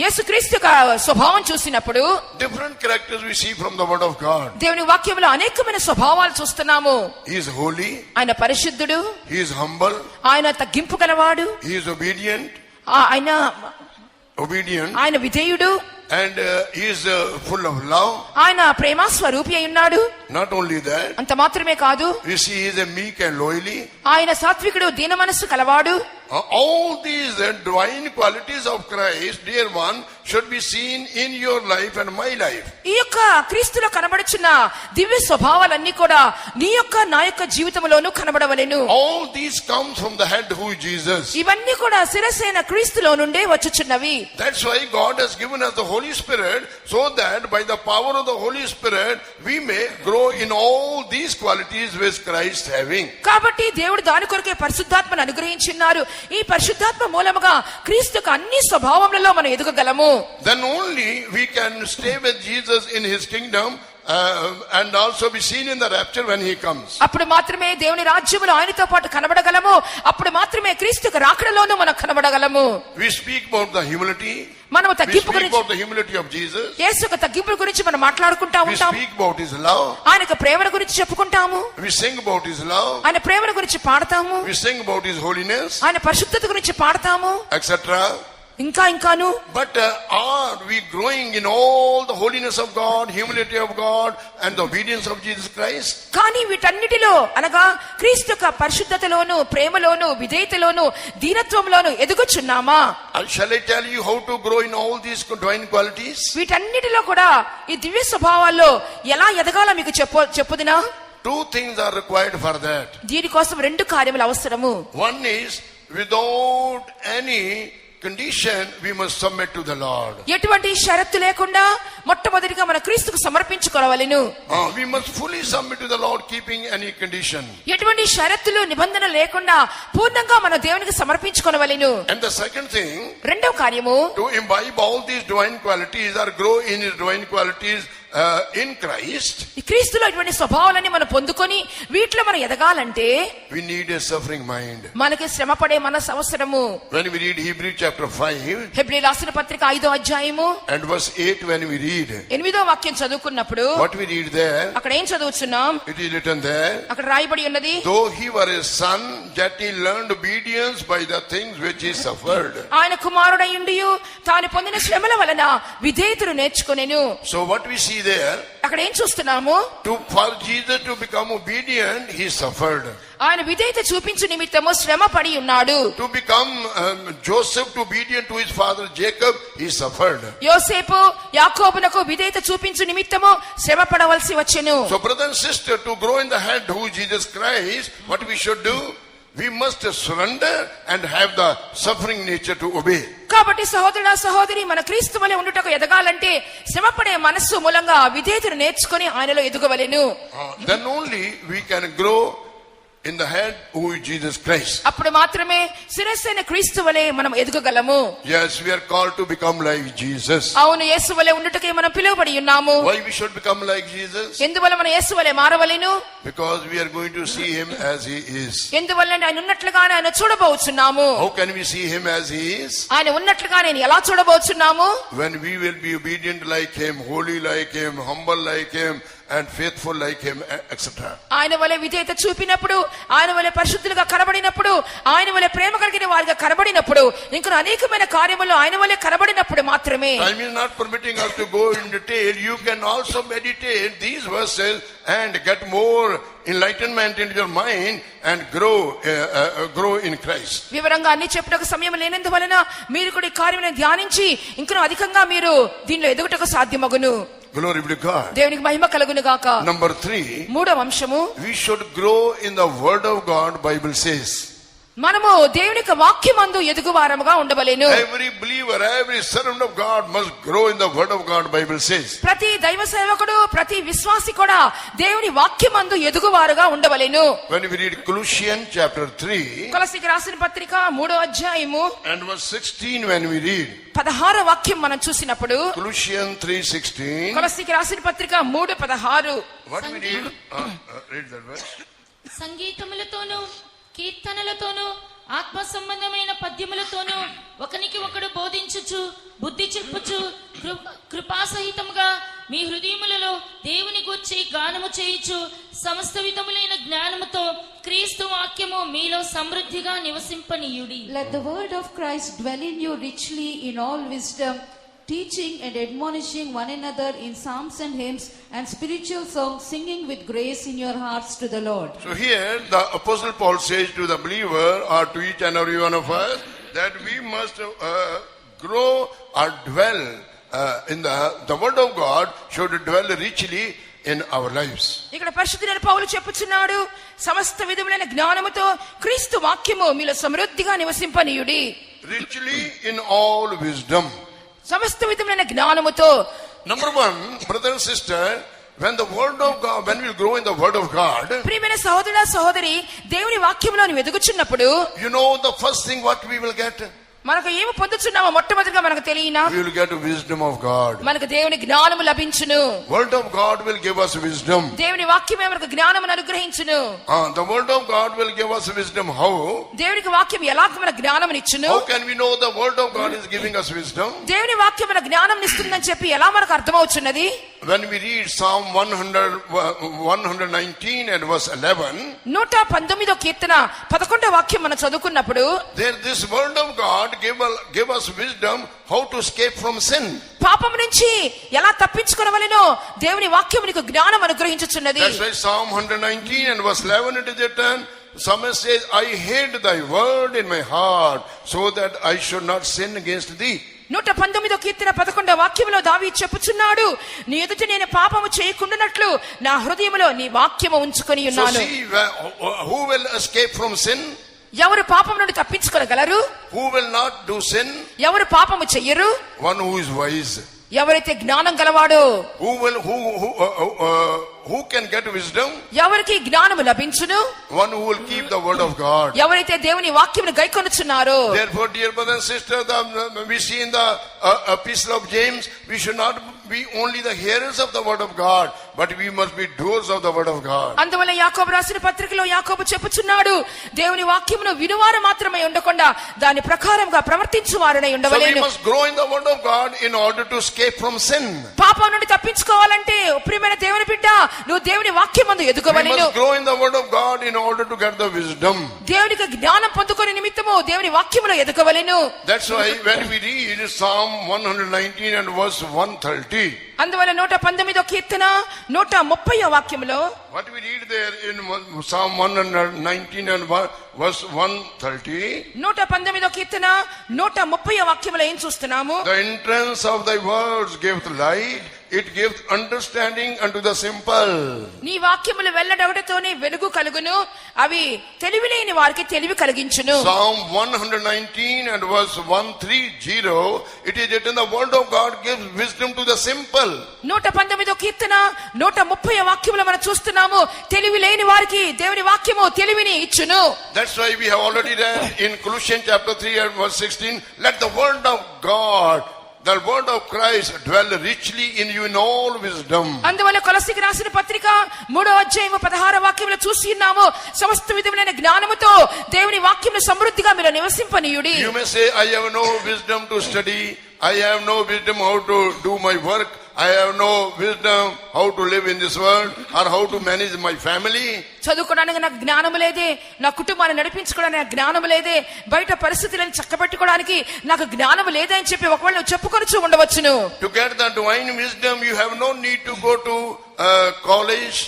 యేసుక్రీస్తు యొక్క స్వభావం చూసినప్పుడు
different characters we see from the word of God.
దేవుని వాక్యంలో అనేకమైన స్వభావాలు చూస్తున్నాము.
He is holy,
ఆయన పరిశుద్ధుడు,
he is humble,
ఆయన తగ్గింపు గలవాడు,
he is obedient,
ఆయన విధేయుడు,
and he is full of love.
ఆయన ప్రేమ స్వరూపి అయి ఉన్నాడు.
Not only that,
అంత మాత్రమే కాదు,
we see he is a meek and lowly.
ఆయన సాత్వికుడు, దీన మనస్సు కలవాడు.
All these divine qualities of Christ, dear one, should be seen in your life and my life.
ఈ యొక్క క్రీస్తులో కనబడుచున్న దివ్య స్వభావాలన్నీ కూడా నీ యొక్క నా యొక్క జీవితంలోనూ కనబడవలెను.
All these come from the head who is Jesus.
ఇవన్నీ కూడా శిరస్సైన క్రీస్తులో నుండే వచ్చుచున్నవి.
That's why God has given us the Holy Spirit, so that by the power of the Holy Spirit we may grow in all these qualities which Christ having.
కాబట్టి దేవుడు దాని కొరకే పరిశుద్ధాత్మను అనుగ్రహించున్నారు. ఈ పరిశుద్ధాత్మ మూలముగా క్రీస్తుకు అన్ని స్వభావములలో మనం ఎదగగలము.
Then only we can stay with Jesus in his kingdom and also be seen in the rapture when he comes.
అప్పుడు మాత్రమే దేవుని రాజ్యములో ఆయనతో పాటు కనబడగలము. అప్పుడు మాత్రమే క్రీస్తుకు రాకడలోనూ మనం కనబడగలము.
We speak about the humility.
మనము
We
తగ్గింపు
speak
గురించి,
about the humility of Jesus.
యేసు యొక్క తగ్గింపు గురించి మనం మాట్లాడుకుంటా
We
ఉంటాం.
speak about his love.
ఆయన ప్రేమను గురించి చెప్పుకుంటాము.
We sing about his love.
ఆయన ప్రేమను గురించి పాడతాము.
We sing about his holiness,
ఆయన పరిశుద్ధత గురించి పాడతాము.
etc.
ఇంకాను.
But are we growing in all the holiness of God, humility of God, and the obedience of Jesus Christ?
కానీ వీటన్నిటిలో అనగా క్రీస్తు యొక్క పరిశుద్ధతలోను, ప్రేమలోను, విధేయతలోను, దీనత్వంలోను ఎదుగుచున్నామా?
Shall I tell you how to grow in all these divine qualities?
వీటన్నిటిలో కూడా ఈ దివ్య స్వభావాల్లో ఎలా ఎదగాలో మీకు చెప్పుదినా?
Two things are required for that.
దీనికోసం రెండు కార్యములు అవసరము.
One is, without any condition, we must submit to the Lord.
ఎటువంటి షరతు లేకుండా మొట్టమొదటిగా మన క్రీస్తుకు సమర్పించుకోవాలను.
We must fully submit to the Lord, keeping any condition.
ఎటువంటి షరతులు నిబంధన లేకుండా పూర్ణంగా మన దేవునికి సమర్పించుకోవాలను.
And the second thing,
రెండవ కార్యము,
to imbibe all these divine qualities or grow in his divine qualities in Christ,
ఈ క్రీస్తులో ఇటువంటి స్వభావాలని మనం పొందుకొని వీటిలో మనం ఎదగాలంటే
we need a suffering mind.
మనకి శ్రమ పడే మనసు అవసరము.
When we read Hebrews chapter 5
హెబ్రీయుల రాసిన పత్రిక 5వ అధ్యాయము
and verse 8, when we read,
8వ వాక్యం చదువుకున్నప్పుడు
what we read there,
అక్కడ ఏం చదువుతున్నాం?
it is written there,
అక్కడ రాయబడి ఉన్నది,
though he were a son, yet he learned obedience by the things which he suffered.
ఆయన కుమారుడయ్యుండియు తాను పొందిన శ్రమల వలన విధేయతను నేర్చుకొనెను.
So what we see there,
అక్కడ ఏం చూస్తున్నాము?
for Jesus to become obedient, he suffered.
ఆయన విధేయత చూపించు నిమిత్తము శ్రమ పడి ఉన్నాడు.
To become Joseph to obedient to his father Jacob, he suffered.
యోసేపు యాకోబునకు విధేయత చూపించు నిమిత్తము శ్రమ పడవలసి వచ్చెను.
So brother and sister, to grow in the head who is Jesus Christ, what we should do, we must surrender and have the suffering nature to obey.
కాబట్టి సహోదరుడా సహోదరి, మన క్రీస్తు వలె ఉండుటకు ఎదగాలంటే శ్రమపడే మనస్సు మూలంగా విధేయతను నేర్చుకొని ఆయనలో ఎదుగవలెను.
Then only we can grow in the head who is Jesus Christ.
అప్పుడు మాత్రమే శిరస్సైన క్రీస్తు వలె మనం ఎదుగగలము.
Yes, we are called to become like Jesus.
అవును, యేసు వలె ఉండుటకే మనం పిలువబడి ఉన్నాము.
Why we should become like Jesus?
ఎందువల్ల మనం యేసు వలె మారవలెను?
Because we are going to see him as he is.
ఎందువల్ల ఆయన ఉన్నట్లుగానే ఆయన చూడబోచున్నాము.
How can we see him as he is?
ఆయన ఉన్నట్లుగా నేను ఎలా చూడబోచున్నాము?
When we will be obedient like him, holy like him, humble like him, and faithful like him, etc.
ఆయన వలె విధేయత చూపినప్పుడు, ఆయన వలె పరిశుద్ధులుగా కనబడినప్పుడు, ఆయన వలె ప్రేమ కలిగిన వారిగా కనబడినప్పుడు, ఇంకా అనేకమైన కార్యములు ఆయన వలె కనబడినప్పుడు మాత్రమే.
Time is not permitting us to go in detail. You can also meditate these verses and get more enlightenment into your mind and grow in Christ.
వివరంగా అన్ని చెప్పుటకు సమయం లేనందువలన మీరు కూడా ఈ కార్యములను ధ్యానించి ఇంకా అధికంగా మీరు దీనిలో ఎదుగుటకు సాధ్యమగును.
Glory be to God.
దేవునికి మహిమ కలుగును గాక.
Number 3,
మూడవ అంశము,
we should grow in the word of God. Bible says,
మనము దేవుని యొక్క వాక్యమందు ఎదుగువారముగా ఉండవలెను.
Every believer, every servant of God must grow in the word of God, Bible says.
ప్రతి దైవ సేవకుడు, ప్రతి విశ్వాసి కూడా దేవుని వాక్యమందు ఎదుగువారుగా ఉండవలెను.
When we read Colossians chapter 3
కొలస్సీకి రాసిన పత్రిక 3వ అధ్యాయము
and verse 16, when we read
16వ వాక్యం మనం చూసినప్పుడు,
Colossians 3:16,
కొలస్సీకి రాసిన పత్రిక 3:16,
what we read? Read that verse.
సంగీతములతోనూ కీర్తనలతోనూ ఆత్మ సంబంధమైన పద్యములతోనూ ఒకనికి ఒకడు బోధించుచు బుద్ధి చెప్పుచు కృపాసహితముగా మీ హృదయములలో దేవుని గూర్చి గానము చేయుచు సమస్త విధములైన జ్ఞానముతో క్రీస్తు వాక్యము మీలో సమృద్ధిగా నివసింపనీయుడి.
Let the word of Christ dwell in you richly in all wisdom, teaching and admonishing one another in psalms and hymns and spiritual songs, singing with grace in your hearts to the Lord.
So here the Apostle Paul says to the believer, or to each and every one of us, that we must grow or dwell in the word of God should dwell richly in our lives.
ఇక్కడ పరిశుద్ధుడైన పౌలు చెప్పుచున్నాడు, సమస్త విధములైన జ్ఞానముతో క్రీస్తు వాక్యము మీలో సమృద్ధిగా నివసింపనీయుడి.
Richly in all wisdom.
సమస్త విధములైన జ్ఞానముతో.
Number one, brother and sister, when the word of God, when we grow in the word of God,
ప్రియమైన సహోదరుడా సహోదరి, దేవుని వాక్యములో నువ్వు ఎదుగుచున్నప్పుడు,
you know the first thing what we will get?
మనకు ఏమి పొందుచున్నామో మొట్టమొదటిగా మనకు తెలియనా?
We will get wisdom of God.
మనకు దేవుని జ్ఞానము లభించును.
Word of God will give us wisdom.
దేవుని వాక్యమే మనకు జ్ఞానమును అనుగ్రహించును.
The word of God will give us wisdom. How?
దేవునికి వాక్యం ఎలాగ మన జ్ఞానమునిచ్చును?
How can we know the word of God is giving us wisdom?
దేవుని వాక్యం మన జ్ఞానం ఇస్తుందని చెప్పి ఎలా మనకు అర్థమవుతున్నది?
When we read Psalm 119 and verse 11,
119వ కీర్తన 11వ వాక్యం మనం చదువుకున్నప్పుడు,
there this word of God give us wisdom how to escape from sin.
పాపం నుంచి ఎలా తప్పించుకొనవలెనో దేవుని వాక్యం నీకు జ్ఞానం అనుగ్రహించుచున్నది.
That's why Psalm 119 and verse 11 it is written, psalmist says, I hid thy word in my heart so that I should not sin against thee.
119వ కీర్తన 11వ వాక్యములో దావీదు చెప్పుచున్నాడు, నీ ఎదుట నేను పాపము చేయకుండానట్లు నా హృదయములో నీ వాక్యము ఉంచుకొని
So
ఉన్నాను.
see, who will escape from sin?
ఎవరు పాపం నుండి తప్పించుకోగలరు?
Who will not do sin?
ఎవరు పాపము చెయ్యరు?
One who is wise.
ఎవరైతే జ్ఞానం గలవాడో.
Who can get wisdom?
ఎవరికి జ్ఞానము లభించును?
One who will keep the word of God.
ఎవరైతే దేవుని వాక్యమును గైకొనుచున్నారో.
Therefore, dear brothers and sisters, we see in the epistle of James, we should not be only the hearers of the word of God, but we must be doers of the word of God.
అందువల్ల యాకోబు రాసిన పత్రికలో యాకోబు చెప్పుచున్నాడు, దేవుని వాక్యమును వినువారు మాత్రమే ఉండకుండా దాని ప్రకారంగా ప్రవర్తించువారనై
So we
ఉండవలెను.
must grow in the word of God in order to escape from sin.
పాపం నుండి తప్పించుకోవాలంటే ప్రియమైన దేవుని బిడ్డ, నువ్వు దేవుని వాక్యమందు
We
ఎదుగవలెను.
must grow in the word of God in order to get the wisdom.
దేవునికి జ్ఞానం పొందుకొని నిమిత్తము దేవుని వాక్యములో ఎదుగవలెను.
That's why when we read Psalm 119 and verse 130,
అందువల్ల 119వ కీర్తన 130వ వాక్యములో,
what we read there in Psalm 119 and verse 130,
119వ కీర్తన 130వ వాక్యములో ఏం చూస్తున్నాము?
the entrance of thy words giveth light, it gives understanding unto the simple.
నీ వాక్యములు వెల్లడవటతోనే వెలుగు కలుగును, అవి తెలివిలేని వారికి తెలివి కలిగించును.
Psalm 119 and verse 130, it is written, the word of God gives wisdom to the simple.
119వ కీర్తన 130వ వాక్యములో మనం చూస్తున్నాము, తెలివి లేని వారికి దేవుని వాక్యము తెలివిని ఇచ్చును.
That's why we have already read in Colossians chapter 3 and verse 16, let the word of God, the word of Christ dwell richly in you in all wisdom.
అందువల్ల కొలస్సీకి రాసిన పత్రిక 3వ అధ్యాయము 16వ వాక్యములో చూసి ఉన్నాము, సమస్త విధములైన జ్ఞానముతో దేవుని వాక్యమును సమృద్ధిగా మీరు నివసింపనీయుడి.
You may say, I have no wisdom to study, I have no wisdom how to do my work, I have no wisdom how to live in this world or how to manage my family.
చదువుకోవడానికి నాకు జ్ఞానం లేదే, నా కుటుంబాన్ని నడిపించుకోవడానికి నాకు జ్ఞానం లేదే, బయట పరిస్థితులను చక్కబెట్టుకోవడానికి నాకు జ్ఞానం లేదే అని చెప్పి ఒకవేళ నువ్వు చెప్పుకొనొచ్చు ఉండవచ్చును.
To get the divine wisdom, you have no need to go to college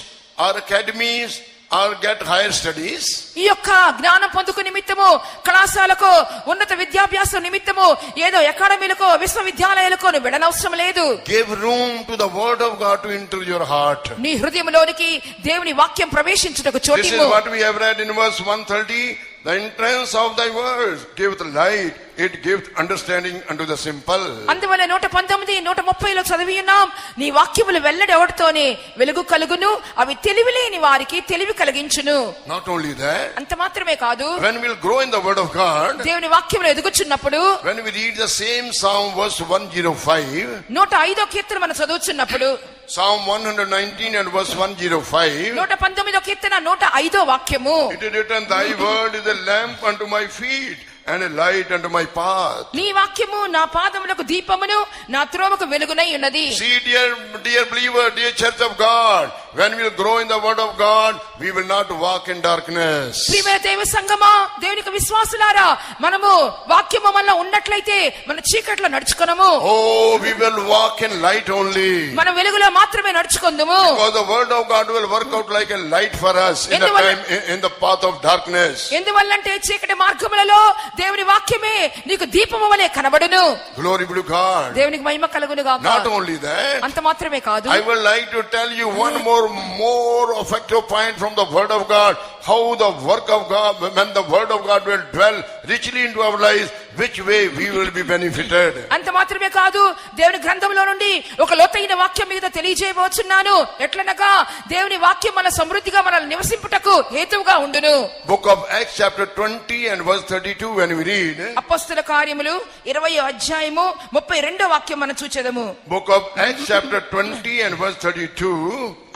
or academies or get higher studies.
ఈ యొక్క జ్ఞానం పొందుకు నిమిత్తము కళాశాలకు ఉన్నత విద్యాభ్యాసం నిమిత్తము ఏదో అకాడమీలకు విశ్వవిద్యాలయాలకు వెళ్ళనవసరం లేదు.
Give room to the word of God to enter your heart.
నీ హృదయంలోనికి దేవుని వాక్యం ప్రవేశించుటకు
This is
చోటివ్వు.
what we have read in verse 130. The entrance of thy words giveth light, it giveth understanding unto the simple.
అందువల్ల 119 130లో చదివి ఉన్నాం, నీ వాక్యములు వెల్లడి అవటతోనే వెలుగు కలుగును, అవి తెలివిలేని వారికి తెలివి కలిగించును.
Not only that,
అంత మాత్రమే కాదు,
when we'll grow in the word of God,
దేవుని వాక్యములు ఎదుగుచున్నప్పుడు,
when we read the same Psalm verse 105,
105వ కీర్తన మనం చదువుచున్నప్పుడు,
Psalm 119 and verse 105,
119వ కీర్తన 105వ వాక్యము,
it is written, thy word is a lamp unto my feet and a light unto my path.
నీ వాక్యము నా పాదములకు దీపమును నా త్రోవకు వెలుగునై ఉన్నది.
See, dear believer, dear church of God, when we will grow in the word of God, we will not walk in darkness.
ప్రియమైన దేవ సంగమా, దేవునికి విశ్వాసులారా, మనము వాక్యము మనలో ఉన్నట్లయితే మన చీకట్లో నడుచుకొనము.
Oh, we will walk in light only.
మనం వెలుగులో మాత్రమే నడుచుకొందుము.
Because the word of God will work out like a light for us in the time, in the path of darkness.
ఎందువల్లంటే చీకటి మార్గములలో దేవుని వాక్యమే నీకు దీపము వలె కనబడును.
Glory be to God.
దేవునికి మహిమ కలుగును గాక.
Not only that,
అంత మాత్రమే కాదు,
I would like to tell you one more effective point from the word of God, how the work of God, when the word of God will dwell richly into our lives, which way we will be benefited.
అంత మాత్రమే కాదు, దేవుని గ్రంథంలో నుండి ఒక లోతైన వాక్యం మీద తెలియజేయబోచున్నాను. ఎట్లనగా దేవుని వాక్యం మన సమృద్ధిగా మనల్ని నివసింపుటకు హేతువుగా ఉండును.
Book of Acts chapter 20 and verse 32, when we read,
అపొస్తలుల కార్యములు 20వ అధ్యాయము 32వ వాక్యం మనం చూచెదము.
Book of Acts chapter 20 and verse 32,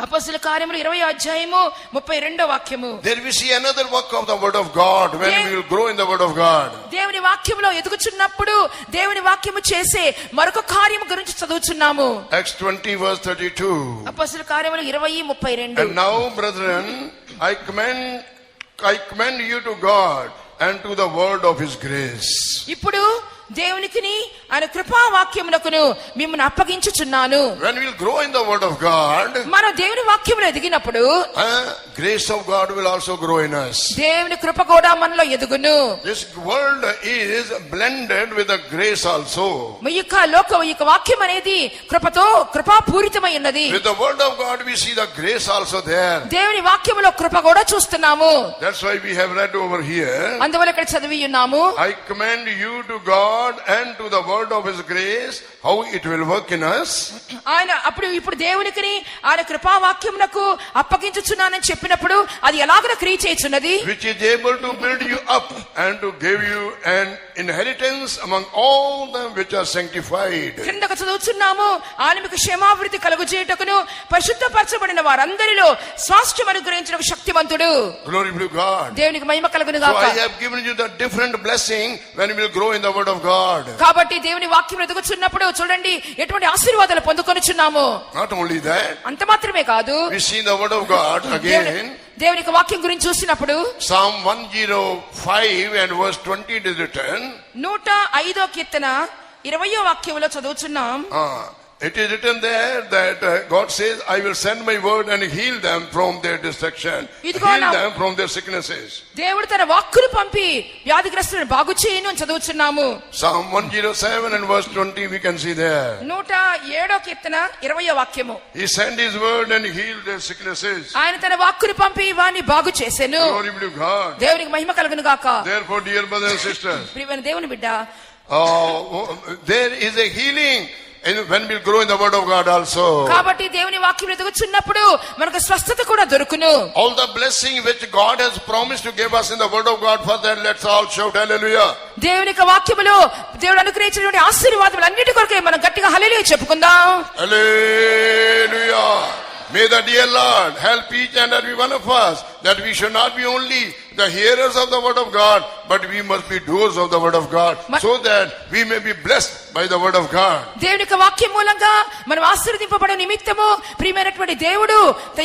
అపొస్తలుల కార్యములు 20వ అధ్యాయము 32వ వాక్యము.
there we see another work of the word of God when we will grow in the word of God.
దేవుని వాక్యములో ఎదుగుచున్నప్పుడు దేవుని వాక్యము చేసే మరొక కార్యము గురించి చదువుచున్నాము.
Acts 20 verse 32.
అపొస్తలుల కార్యములు 20:32.
And now, brethren, I commend you to God and to the word of his grace.
ఇప్పుడు దేవునికిని ఆయన కృపా వాక్యమునకును మిమ్మల్ని అప్పగించుచున్నాను.
When we will grow in the word of God,
మనం దేవుని వాక్యములో ఎదిగినప్పుడు
grace of God will also grow in us.
దేవుని కృప కూడా మనలో ఎదుగును.
This world is blended with the grace also.
ఈ యొక్క వాక్యం అనేది కృపతో కృపాపూరితమై ఉన్నది.
With the word of God we see the grace also there.
దేవుని వాక్యములో కృప కూడా చూస్తున్నాము.
That's why we have read over here,
అందువల్ల ఇక్కడ చదివి ఉన్నాము,
I commend you to God and to the word of his grace, how it will work in us.
ఆయన ఇప్పుడు దేవునికిని ఆయన కృపా వాక్యమునకు అప్పగించుచున్నానని చెప్పినప్పుడు అది ఎలాగ క్రియ చేయుచున్నది,
which is able to build you up and to give you an inheritance among all them which are sanctified.
కిందకు చదువుచున్నాము, ఆయన మీకు క్షేమాభివృద్ధి కలుగజేయుటకును పరిశుద్ధపరచబడిన వారందరిలో స్వాస్థ్యం అనుగ్రహించుటకు శక్తివంతుడు.
Glory be to God.
దేవునికి మహిమ కలుగును
So
గాక.
I have given you the different blessing when we will grow in the word of God.
కాబట్టి దేవుని వాక్యం ఎదుగుచున్నప్పుడు చూడండి ఎటువంటి ఆశీర్వాదాలు పొందుకొనుచున్నాము.
Not only that,
అంత మాత్రమే కాదు,
we see the word of God again.
దేవుని యొక్క వాక్యం గురించి చూసినప్పుడు
Psalm 105 and verse 20 it is written.
105వ కీర్తన 20వ వాక్యములో చదువుచున్నాం.
It is written there that God says, I will send my word and heal them from their destruction.
ఇదిగో
Heal them from their sicknesses.
దేవుడు తన వాక్కును పంపి వ్యాధిగ్రస్తులను బాగు చేయును అని చదువుచున్నాము.
Psalm 107 and verse 20 we can see there.
107వ కీర్తన 20వ వాక్యము.
He sent his word and healed their sicknesses.
ఆయన తన వాక్కును పంపి వారిని బాగు చేసెను.
Glory be to God.
దేవునికి మహిమ కలుగును గాక.
Therefore, dear brothers and sisters,
ప్రియమైన దేవుని బిడ్డ,
there is a healing when we grow in the word of God also.
కాబట్టి దేవుని వాక్యం ఎదుగుచున్నప్పుడు మనకు స్వస్థత కూడా దొరుకును.
All the blessing which God has promised to give us in the word of God, for that let's all shout hallelujah.
దేవుని యొక్క వాక్యములో దేవుడు అనుగ్రహించినటువంటి ఆశీర్వాదములు అన్నిటి కొరకే మనం గట్టిగా హల్లెలూయా చెప్పుకుందాం.
Hallelujah. May the dear Lord help each and every one of us that we should not be only the hearers of the word of God, but we must be doers of the word of God, so that we may be blessed by the word of God.
దేవుని యొక్క వాక్యం మూలంగా మనం ఆశీర్వదింపబడే నిమిత్తము ప్రియమైనటువంటి దేవుడు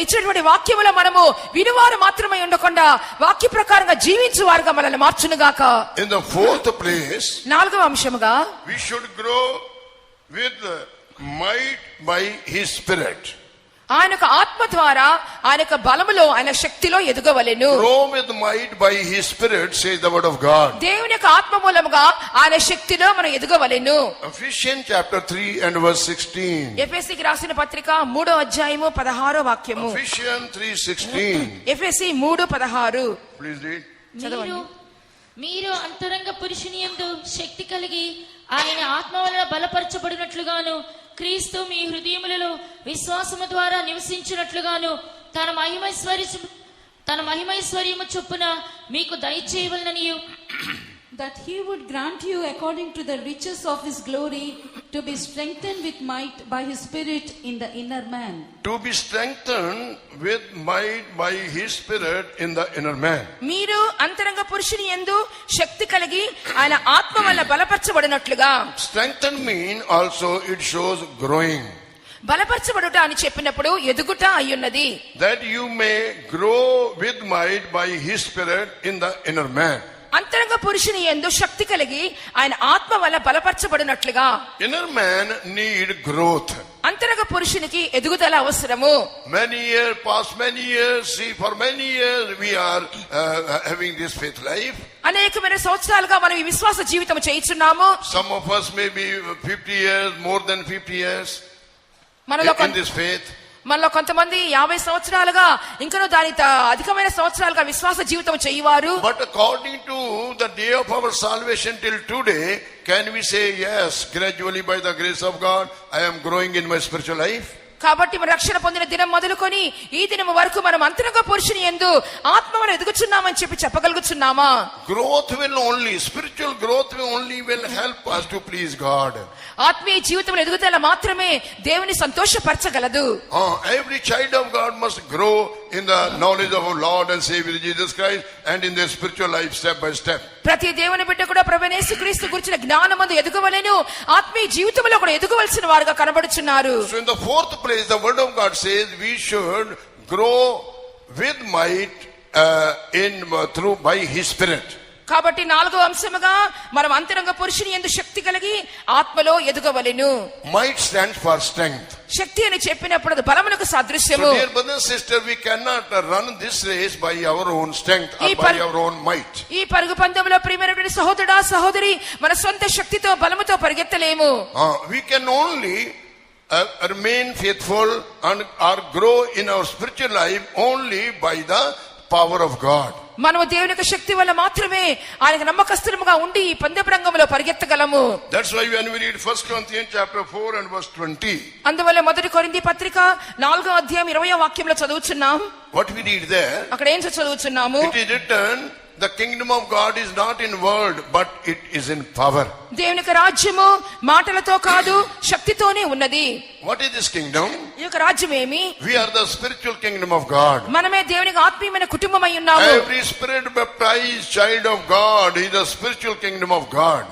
ఇచ్చినటువంటి వాక్యములో మనము వినువారు మాత్రమే ఉండకుండా వాక్య ప్రకారంగా జీవించు వారుగా మనల్ని మార్చును గాక.
In the fourth place,
4వ అంశముగా
we should grow with might by his spirit.
ఆయన యొక్క ఆత్మ ద్వారా ఆయన యొక్క బలములో ఆయన శక్తిలో ఎదగవలెను.
Grow with might by his spirit, says the word of God.
దేవుని యొక్క ఆత్మ మూలముగా ఆయన శక్తిలో మనం ఎదగవలెను.
Ephesians chapter 3 and verse 16.
ఎఫెసీకి రాసిన పత్రిక 3వ అధ్యాయము 16వ వాక్యము.
Ephesians 3:16.
ఎఫెసీ 3:16.
Please read.
మీరు మీరు అంతరంగ పురుషుని యందు శక్తి కలిగి ఆయన ఆత్మ వలన బలపరచబడినట్లుగాను క్రీస్తు మీ హృదయములలో విశ్వాసము ద్వారా నివసించినట్లుగాను తన మహిమైశ్వర్యము చొప్పున మీకు దయచేయవలననియు,
that he would grant you according to the riches of his glory to be strengthened with might by his spirit in the inner man.
To be strengthened with might by his spirit in the inner man.
మీరు అంతరంగ పురుషుని యందు శక్తి కలిగి ఆయన ఆత్మ వల్ల బలపరచబడినట్లుగా.
Strengthen mean also it shows growing.
బలపరచబడుట అని చెప్పినప్పుడు ఎదుగుట అయ్యున్నది.
That you may grow with might by his spirit in the inner man.
అంతరంగ పురుషుని యందు శక్తి కలిగి ఆయన ఆత్మ వల్ల బలపరచబడినట్లుగా.
Inner man need growth.
అంతరంగ పురుషునికి ఎదుగుదల అవసరము.
Past many years, see, for many years we are having this faith life.
అనేకమైన సంవత్సరాలుగా మనం ఈ విశ్వాస జీవితం చేయుచున్నాము.
Some of us may be 50 years, more than 50 years in this faith.
మనలో కొంతమంది 50 సంవత్సరాలుగా ఇంకనూ దాని అధికమైన సంవత్సరాలుగా విశ్వాస జీవితం చేయవారు.
But according to the day of our salvation till today, can we say yes, gradually by the grace of God, I am growing in my spiritual life?
కాబట్టి మన రక్షణ పొందిన దినం మొదలుకొని ఈ దినం వరకు మనం అంతరంగ పురుషుని యందు ఆత్మను ఎదుగుచున్నామని చెప్పగలుగుచున్నామా?
Growth will only, spiritual growth will help us to please God.
ఆత్మీయ జీవితంలో ఎదుగుదల మాత్రమే దేవుని సంతోషపరచగలదు.
Every child of God must grow in the knowledge of our Lord and Savior Jesus Christ and in their spiritual life step by step.
ప్రతి దేవుని బిడ్డ కూడా ప్రభువైన యేసుక్రీస్తు గురించిన జ్ఞానమందు ఎదుగవలెను, ఆత్మీయ జీవితంలో కూడా ఎదుగవలసిన వారుగా కనబడుచున్నారు.
So in the fourth place, the word of God says we should grow with might by his spirit.
కాబట్టి నాలుగో అంశముగా మనం అంతరంగ పురుషుని యందు శక్తి కలిగి ఆత్మలో ఎదుగవలెను.
Might stands for strength.
శక్తి అని చెప్పినప్పుడు అది బలమునకు సాదృశ్యము.
So dear brother and sister, we cannot run this race by our own strength or by our own might.
ఈ పరుగు పందెంలో ప్రియమైనటువంటి సహోదరుడా సహోదరి మన సొంత శక్తితో బలముతో పరిగెత్తలేము.
We can only remain faithful and or grow in our spiritual life only by the power of God.
మనము దేవుని యొక్క శక్తి వల్ల మాత్రమే ఆయనకు నమ్మకస్తులుగా ఉండి ఈ పందెపు రంగంలో పరిగెత్తగలము.
That's why when we read 1 Corinthians chapter 4 and verse 20.
అందువల్ల మొదటి కొరింథీ పత్రిక 4వ అధ్యాయం 20వ వాక్యంలో చదువుచున్నాం.
What we read there?
అక్కడ ఏం చదువుచున్నాము?
It is written, the kingdom of God is not in word but it is in power.
దేవుని యొక్క రాజ్యము మాటలతో కాదు శక్తితోనే ఉన్నది.
What is this kingdom?
ఈ యొక్క రాజ్యం ఏమి?
We are the spiritual kingdom of God.
మనమే దేవునికి ఆత్మీయమైన కుటుంబమై ఉన్నాము.
Every spirit baptized child of God is the spiritual kingdom of God.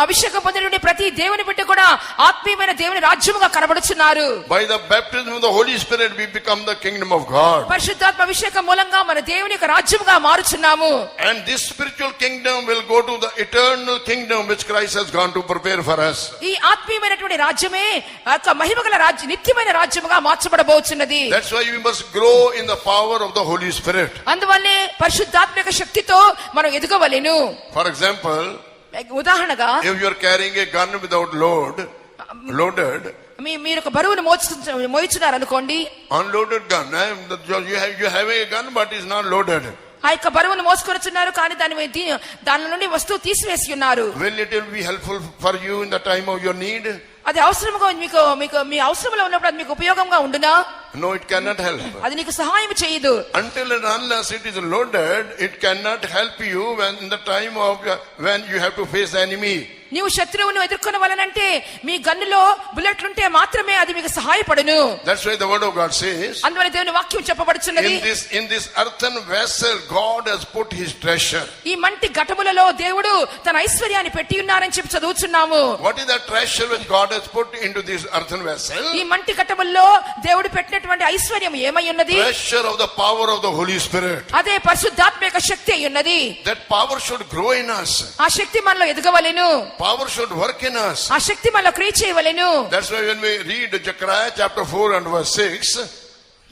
అభిషేకం పొందిన ప్రతి దేవుని బిడ్డ కూడా ఆత్మీయమైన దేవుని రాజ్యముగా కనబడుచున్నారు.
By the baptism of the Holy Spirit we become the kingdom of God.
పరిశుద్ధాత్మ అభిషేకం మూలంగా మన దేవుని యొక్క రాజ్యముగా మారుచున్నాము.
And this spiritual kingdom will go to the eternal kingdom which Christ has gone to prepare for us.
ఈ ఆత్మీయమైనటువంటి రాజ్యమే మహిమగల రాజ్యం, నిత్యమైన రాజ్యముగా మార్చబడబోచున్నది.
That's why we must grow in the power of the Holy Spirit.
అందువల్లే పరిశుద్ధాత్మ యొక్క శక్తితో మనం ఎదగవలెను.
For example,
ఉదాహరణగా
if you are carrying a gun without loaded,
మీరు ఒక బరువును మోయించున్నారు అనుకోండి.
Unloaded gun, you have a gun but it's not loaded.
ఆ యొక్క బరువును మోసుకొచ్చున్నారు కానీ దాని నుండి వస్తువు తీసివేసి ఉన్నారు.
Will it be helpful for you in the time of your need?
అది అవసరంగా మీకు మీ అవసరంలో ఉన్నప్పుడు అది మీకు ఉపయోగంగా ఉండునా?
No, it cannot help.
అది నీకు సహాయం చేయదు.
Until and unless it is loaded, it cannot help you in the time of when you have to face the enemy.
నీవు శత్రువును ఎదుర్కొనవలనంటే మీ గన్నులో బుల్లెట్లుంటే మాత్రమే అది మీకు సహాయపడును.
That's why the word of God says,
అందువల్ల దేవుని వాక్యం చెప్పబడుచున్నది,
in this earthen vessel God has put his treasure.
ఈ మంటి ఘటములలో దేవుడు తన ఐశ్వర్యాన్ని పెట్టి ఉన్నారని చెప్పి చదువుచున్నాము.
What is the treasure which God has put into this earthen vessel?
ఈ మంటి ఘటముల్లో దేవుడు పెట్టినటువంటి ఐశ్వర్యం ఏమై ఉన్నది?
Treasure of the power of the Holy Spirit.
అదే పరిశుద్ధాత్మ యొక్క శక్తి అయి ఉన్నది.
That power should grow in us.
ఆ శక్తి మనలో ఎదగవలెను.
Power should work in us.
ఆ శక్తి మనలో క్రియ చేయవలెను.
That's why when we read Zechariah chapter 4 and verse 6,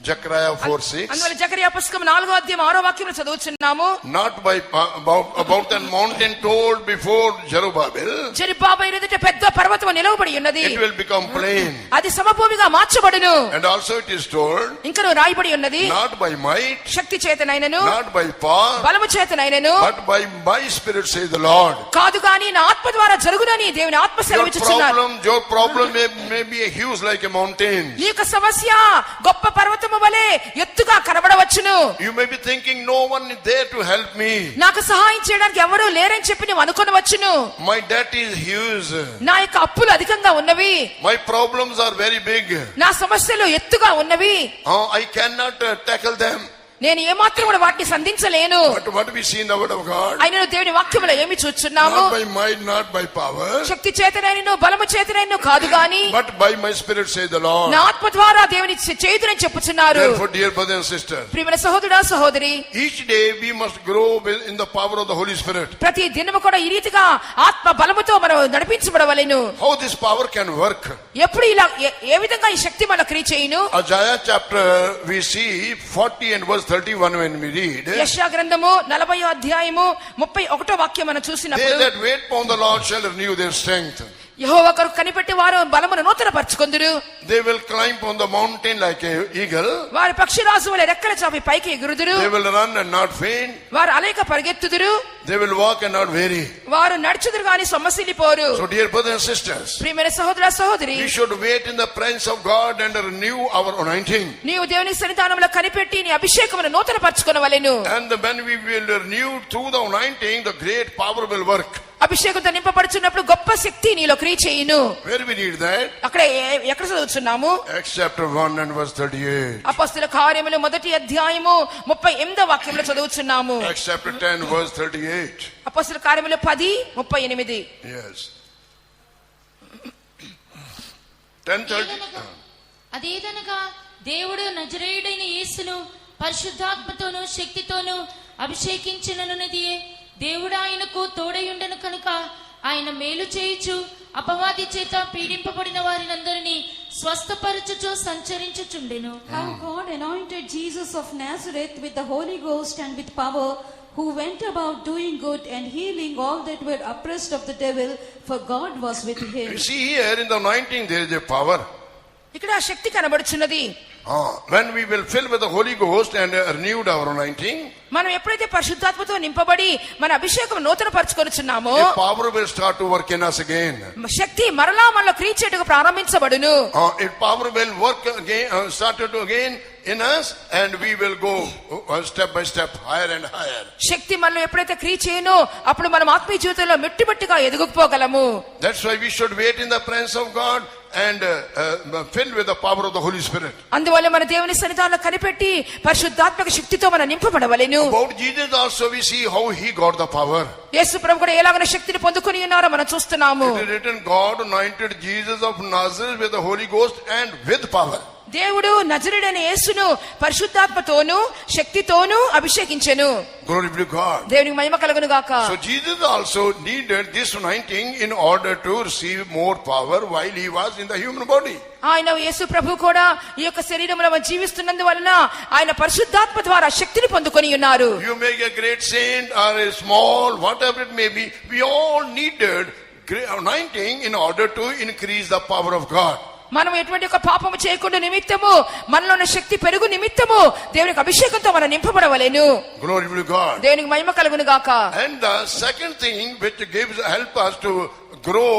Zechariah 4:6.
అందువల్ల జకరియా పుస్తకం 4వ అధ్యాయం 6వ వాక్యంలో చదువుచున్నాము.
Not by about that mountain told before Zerubbabel.
జెరుబ్బాబెలు ఎదుట పెద్ద పర్వతము నిలవబడి ఉన్నది.
It will become plain.
అది సమభూమిగా మార్చబడును.
And also it is told.
ఇంకను రాయబడి ఉన్నది.
Not by might.
Shakti చేతనైనను.
Not by power.
బలము చేతనైనను.
But by my spirit says the Lord.
కాదు గాని నా ఆత్మ ద్వారా జరుగునని దేవుని ఆత్మ సెలవిచ్చుచున్నాడు.
Your problem may be a huge like a mountain.
ఈ యొక్క సమస్య గొప్ప పర్వతము వలె ఎత్తుగా కనబడవచ్చును.
You may be thinking no one is there to help me.
నాకు సహాయం చేయడానికి ఎవరు లేరని చెప్పి నువ్వు అనుకొనవచ్చును.
My debt is huge.
నా యొక్క అప్పులు అధికంగా ఉన్నవి.
My problems are very big.
నా సమస్యలు ఎత్తుగా ఉన్నవి.
I cannot tackle them.
నేను ఏమాత్రం కూడా వాటిని సంధించలేను.
But what we see in the word of God.
అయినను దేవుని వాక్యములో ఏమి చూస్తున్నాము?
Not by might, not by power.
శక్తి చేతనైనను బలము చేతనైనను కాదు గాని
But by my spirit says the Lord.
నా ఆత్మ ద్వారా దేవుని చేయుదునని చెప్పుచున్నారు.
Therefore, dear brothers and sisters,
ప్రియమైన సహోదరుడా సహోదరి,
each day we must grow in the power of the Holy Spirit.
ప్రతి దినము కూడా ఈ రీతిగా ఆత్మ బలముతో మనం నడిపించబడవలెను.
How this power can work?
ఎప్పుడు ఇలా ఏ విధంగా ఈ శక్తి మన క్రియ చేయును?
Isaiah chapter we see 40 and verse 31 when we read.
యెషయా గ్రంథము 40వ అధ్యాయము 31వ వాక్యం మనం
They
చూసినప్పుడు,
that wait upon the Lord shall renew their strength.
యెహోవా కొరకు కనిపెట్టి వారు బలమును నూతనపరచుకొందురు.
They will climb on the mountain like an eagle.
వారు పక్షిరాజు వలె రెక్కలు చాపి పైకి ఎగురుదురు.
They will run and not faint.
వారు అలేక పరిగెత్తుదురు.
They will walk and not weary.
వారు నడుచుదురు గాని సొమ్మసిల్లిపోరు.
So dear brothers and sisters,
ప్రియమైన సహోదర సహోదరి,
we should wait in the presence of God and renew our anointing.
నీవు దేవుని సన్నిధానంలో కనిపెట్టి నీ అభిషేకమును నూతనపరచుకొనవలెను.
And when we will renew through the anointing, the great power will work.
అభిషేకంతో నింపబడుచున్నప్పుడు గొప్ప శక్తి నీలో క్రియ చేయును.
Where we read that?
అక్కడ ఎక్కడ చదువుతున్నాము?
Acts chapter 1 and verse 38.
అపొస్తలుల కార్యములు 1వ అధ్యాయము 38వ వాక్యంలో చదువుతున్నాము.
Acts chapter 10 verse 38.
అపొస్తలుల కార్యములు 10:38.
Yes. 10:30.
అదేదనగా దేవుడు నజరేయుడైన యేసును పరిశుద్ధాత్మతోను శక్తితోను అభిషేకించిననున్నది దేవుడు ఆయనకు తోడయుండెను కనుక ఆయన మేలు చేయుచు అపవాది చేత పీడింపబడిన వారినందరినీ స్వస్థపరచుచు సంచరించుచుండెను.
How God anointed Jesus of Nazareth with the Holy Ghost and with power, who went about doing good and healing all that were oppressed of the devil, for God was with him.
You see here in the anointing there is a power.
ఇక్కడ ఆ శక్తి కనబడుచున్నది.
When we will fill with the Holy Ghost and renewed our anointing,
మనం ఎప్పుడైతే పరిశుద్ధాత్మతో నింపబడి మన అభిషేకం నూతన పరచుకొనుచున్నామో,
the power will start to work in us again.
శక్తి మరలా మనలో క్రియ చేయుటకు ప్రారంభించబడును.
Power will work again, started again in us, and we will go step by step higher and higher.
శక్తి మనలో ఎప్పుడైతే క్రియ చేయనో అప్పుడు మనం ఆత్మీయ జీవితంలో మెట్టుమెట్టుగా ఎదుగుపోగలము.
That's why we should wait in the presence of God and filled with the power of the Holy Spirit.
అందువల్ల మన దేవుని సన్నిధానంలో కనిపెట్టి పరిశుద్ధాత్మక శక్తితో మనం నింపబడవలెను.
About Jesus also we see how he got the power.
యేసు ప్రభు కూడా ఎలాగైనా శక్తిని పొందుకొని ఉన్నారో మనం చూస్తున్నాము.
It is written, God anointed Jesus of Nazareth with the Holy Ghost and with power.
దేవుడు నజరేయుడైన యేసును పరిశుద్ధాత్మతోను శక్తితోను అభిషేకించెను.
Glory be to God.
దేవునికి మహిమ కలుగును గాక.
So Jesus also needed this anointing in order to receive more power while he was in the human body.
ఆయన యేసు ప్రభు కూడా ఈ యొక్క శరీరంలో జీవిస్తున్నందువలన ఆయన పరిశుద్ధాత్మ ద్వారా శక్తిని పొందుకొని ఉన్నారు.
You make a great saint or a small, whatever it may be, we all needed great anointing in order to increase the power of God.
మనం ఎటువంటి ఒక పాపము చేయకుండా నిమిత్తము మనలో ఉన్న శక్తి పెరుగు నిమిత్తము దేవునికి అభిషేకంతో మనం నింపబడవలెను.
Glory be to God.
దేవునికి మహిమ కలుగును గాక.
And the second thing which help us to grow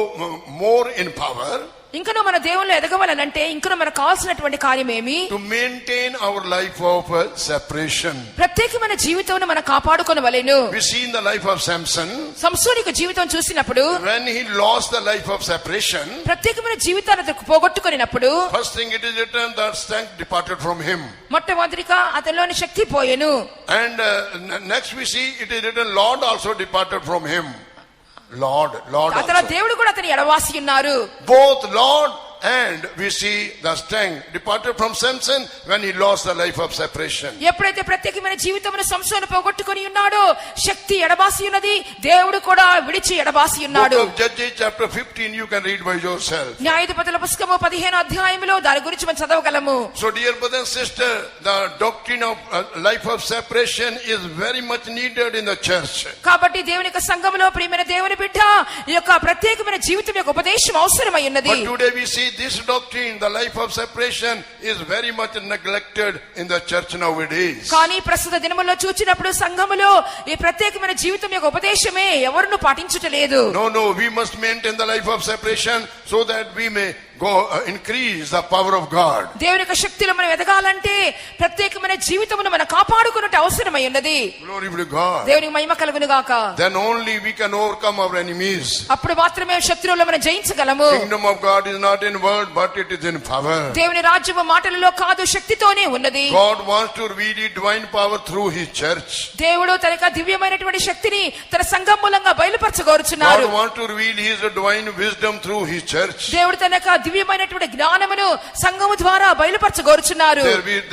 more in power,
ఇంకనూ మన దేవుళ్ళు ఎదగవలనంటే ఇంకనూ మనకు కావాల్సినటువంటి కార్యం ఏమి?
to maintain our life of separation.
ప్రత్యేకమైన జీవితం మనం కాపాడుకొనవలెను.
We see in the life of Samson,
సంసోనికు జీవితం చూసినప్పుడు
when he lost the life of separation,
ప్రత్యేకమైన జీవితాన్ని పోగొట్టుకున్నప్పుడు
first thing it is written that strength departed from him.
మొట్టమొదటిగా అతనిలోని శక్తి పోయెను.
And next we see it is written Lord also departed from him. Lord
అతని
also.
దేవుడు కూడా అతని ఎడవాసి ఉన్నారు.
Both Lord And we see the strength departed from Samson when he lost the life of separation.
ఎప్పుడైతే ప్రత్యేకమైన జీవితమును సంసోను పోగొట్టుకొని ఉన్నాడో శక్తి ఎడబాసి ఉన్నది, దేవుడు కూడా విడిచి ఎడబాసి ఉన్నాడు.
Book of Judges chapter 15 you can read by yourself.
న్యాయాధిపతుల పుస్తకము 15వ అధ్యాయములో దాని గురించి మనం చదవగలము.
So dear brother and sister, the doctrine of life of separation is very much needed in the church.
కాబట్టి దేవుని యొక్క సంఘములో ప్రియమైన దేవుని బిడ్డ ఈ యొక్క ప్రత్యేకమైన జీవితం యొక్క ఉపదేశం అవసరమై ఉన్నది.
But today we see this doctrine, the life of separation, is very much neglected in the church nowadays.
కానీ ప్రస్తుత దినముల్లో చూచినప్పుడు సంఘములో ఈ ప్రత్యేకమైన జీవితం యొక్క ఉపదేశమే ఎవరును పాటించుటలేదు.
No, we must maintain the life of separation so that we may go increase the power of God.
దేవుని యొక్క శక్తిలో మనం ఎదగాలంటే ప్రత్యేకమైన జీవితమును మనం కాపాడుకున్నట్టు అవసరమై ఉన్నది.
Glory be to God.
దేవునికి మహిమ కలుగును గాక.
Then only we can overcome our enemies.
అప్పుడు మాత్రమే శత్రువులను మనం జయించగలము.
Kingdom of God is not in word but it is in power.
దేవుని రాజ్యము మాటలలో కాదు, శక్తితోనే ఉన్నది.
God wants to reveal His divine power through His church.
దేవుడు తన యొక్క దివ్యమైనటువంటి శక్తిని తన సంఘం మూలంగా బయలుపరచగోరుచున్నారు.
God wants to reveal His divine wisdom through His church.
దేవుడు తన యొక్క దివ్యమైనటువంటి జ్ఞానమును సంఘము ద్వారా బయలుపరచగోరుచున్నారు.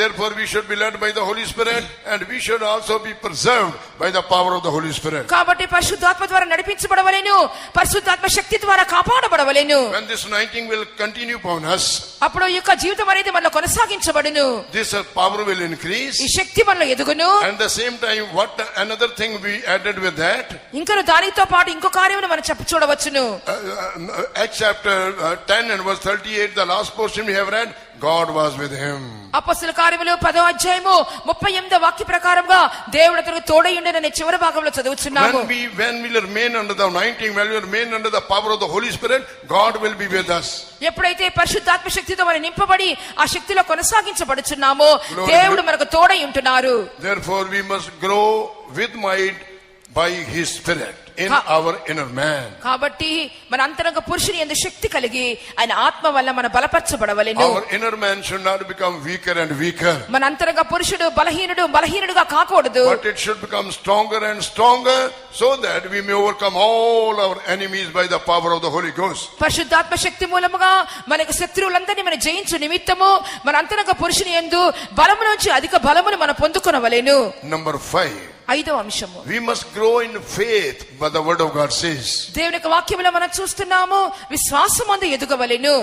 Therefore we should be led by the Holy Spirit and we should also be preserved by the power of the Holy Spirit.
కాబట్టి పరిశుద్ధాత్మ ద్వారా నడిపించబడవలెను, పరిశుద్ధాత్మ శక్తి ద్వారా కాపాడబడవలెను.
When this anointing will continue upon us,
అప్పుడు ఈ యొక్క జీవితం అనేది మనలో కొనసాగించబడును.
this power will increase.
ఈ శక్తి మనలో ఎదుగును.
And the same time, what another thing we added with that?
ఇంకా దానితో పాటు ఇంకో కార్యమును మనం చూడవచ్చును.
Acts chapter 10 and verse 38, the last portion we have read, God was with him.
అపొస్తలుల కార్యములు 10వ అధ్యాయము 38వ వాక్య ప్రకారంగా దేవుడు అతనికి తోడై ఉండెనని చివరి భాగంలో చదువుచున్నాము.
When we remain under the anointing, when we remain under the power of the Holy Spirit, God will be with us.
ఎప్పుడైతే పరిశుద్ధాత్మ శక్తితో మనం నింపబడి ఆ శక్తిలో కొనసాగించబడుచున్నామో దేవుడు మనకు తోడై ఉంటున్నారు.
Therefore we must grow with might by His Spirit in our inner man.
కాబట్టి మన అంతరంగ పురుషుని యందు శక్తి కలిగి ఆయన ఆత్మ వల్ల మన బలపరచబడవలెను.
Our inner man should not become weaker and weaker,
మన అంతరంగ పురుషుడు బలహీనుడుగా కాకూడదు.
but it should become stronger and stronger so that we may overcome all our enemies by the power of the Holy Ghost.
పరిశుద్ధాత్మ శక్తి మూలముగా మనకు శత్రువులందరినీ మనం జయించు నిమిత్తము మన అంతరంగ పురుషుని యందు బలము నుంచి అధిక బలమును మనం పొందుకొనవలెను.
Number 5,
5వ అంశము,
we must grow in faith, but the word of God says.
దేవుని యొక్క వాక్యములో మనం చూస్తున్నాము విశ్వాసమందు ఎదుగవలెను.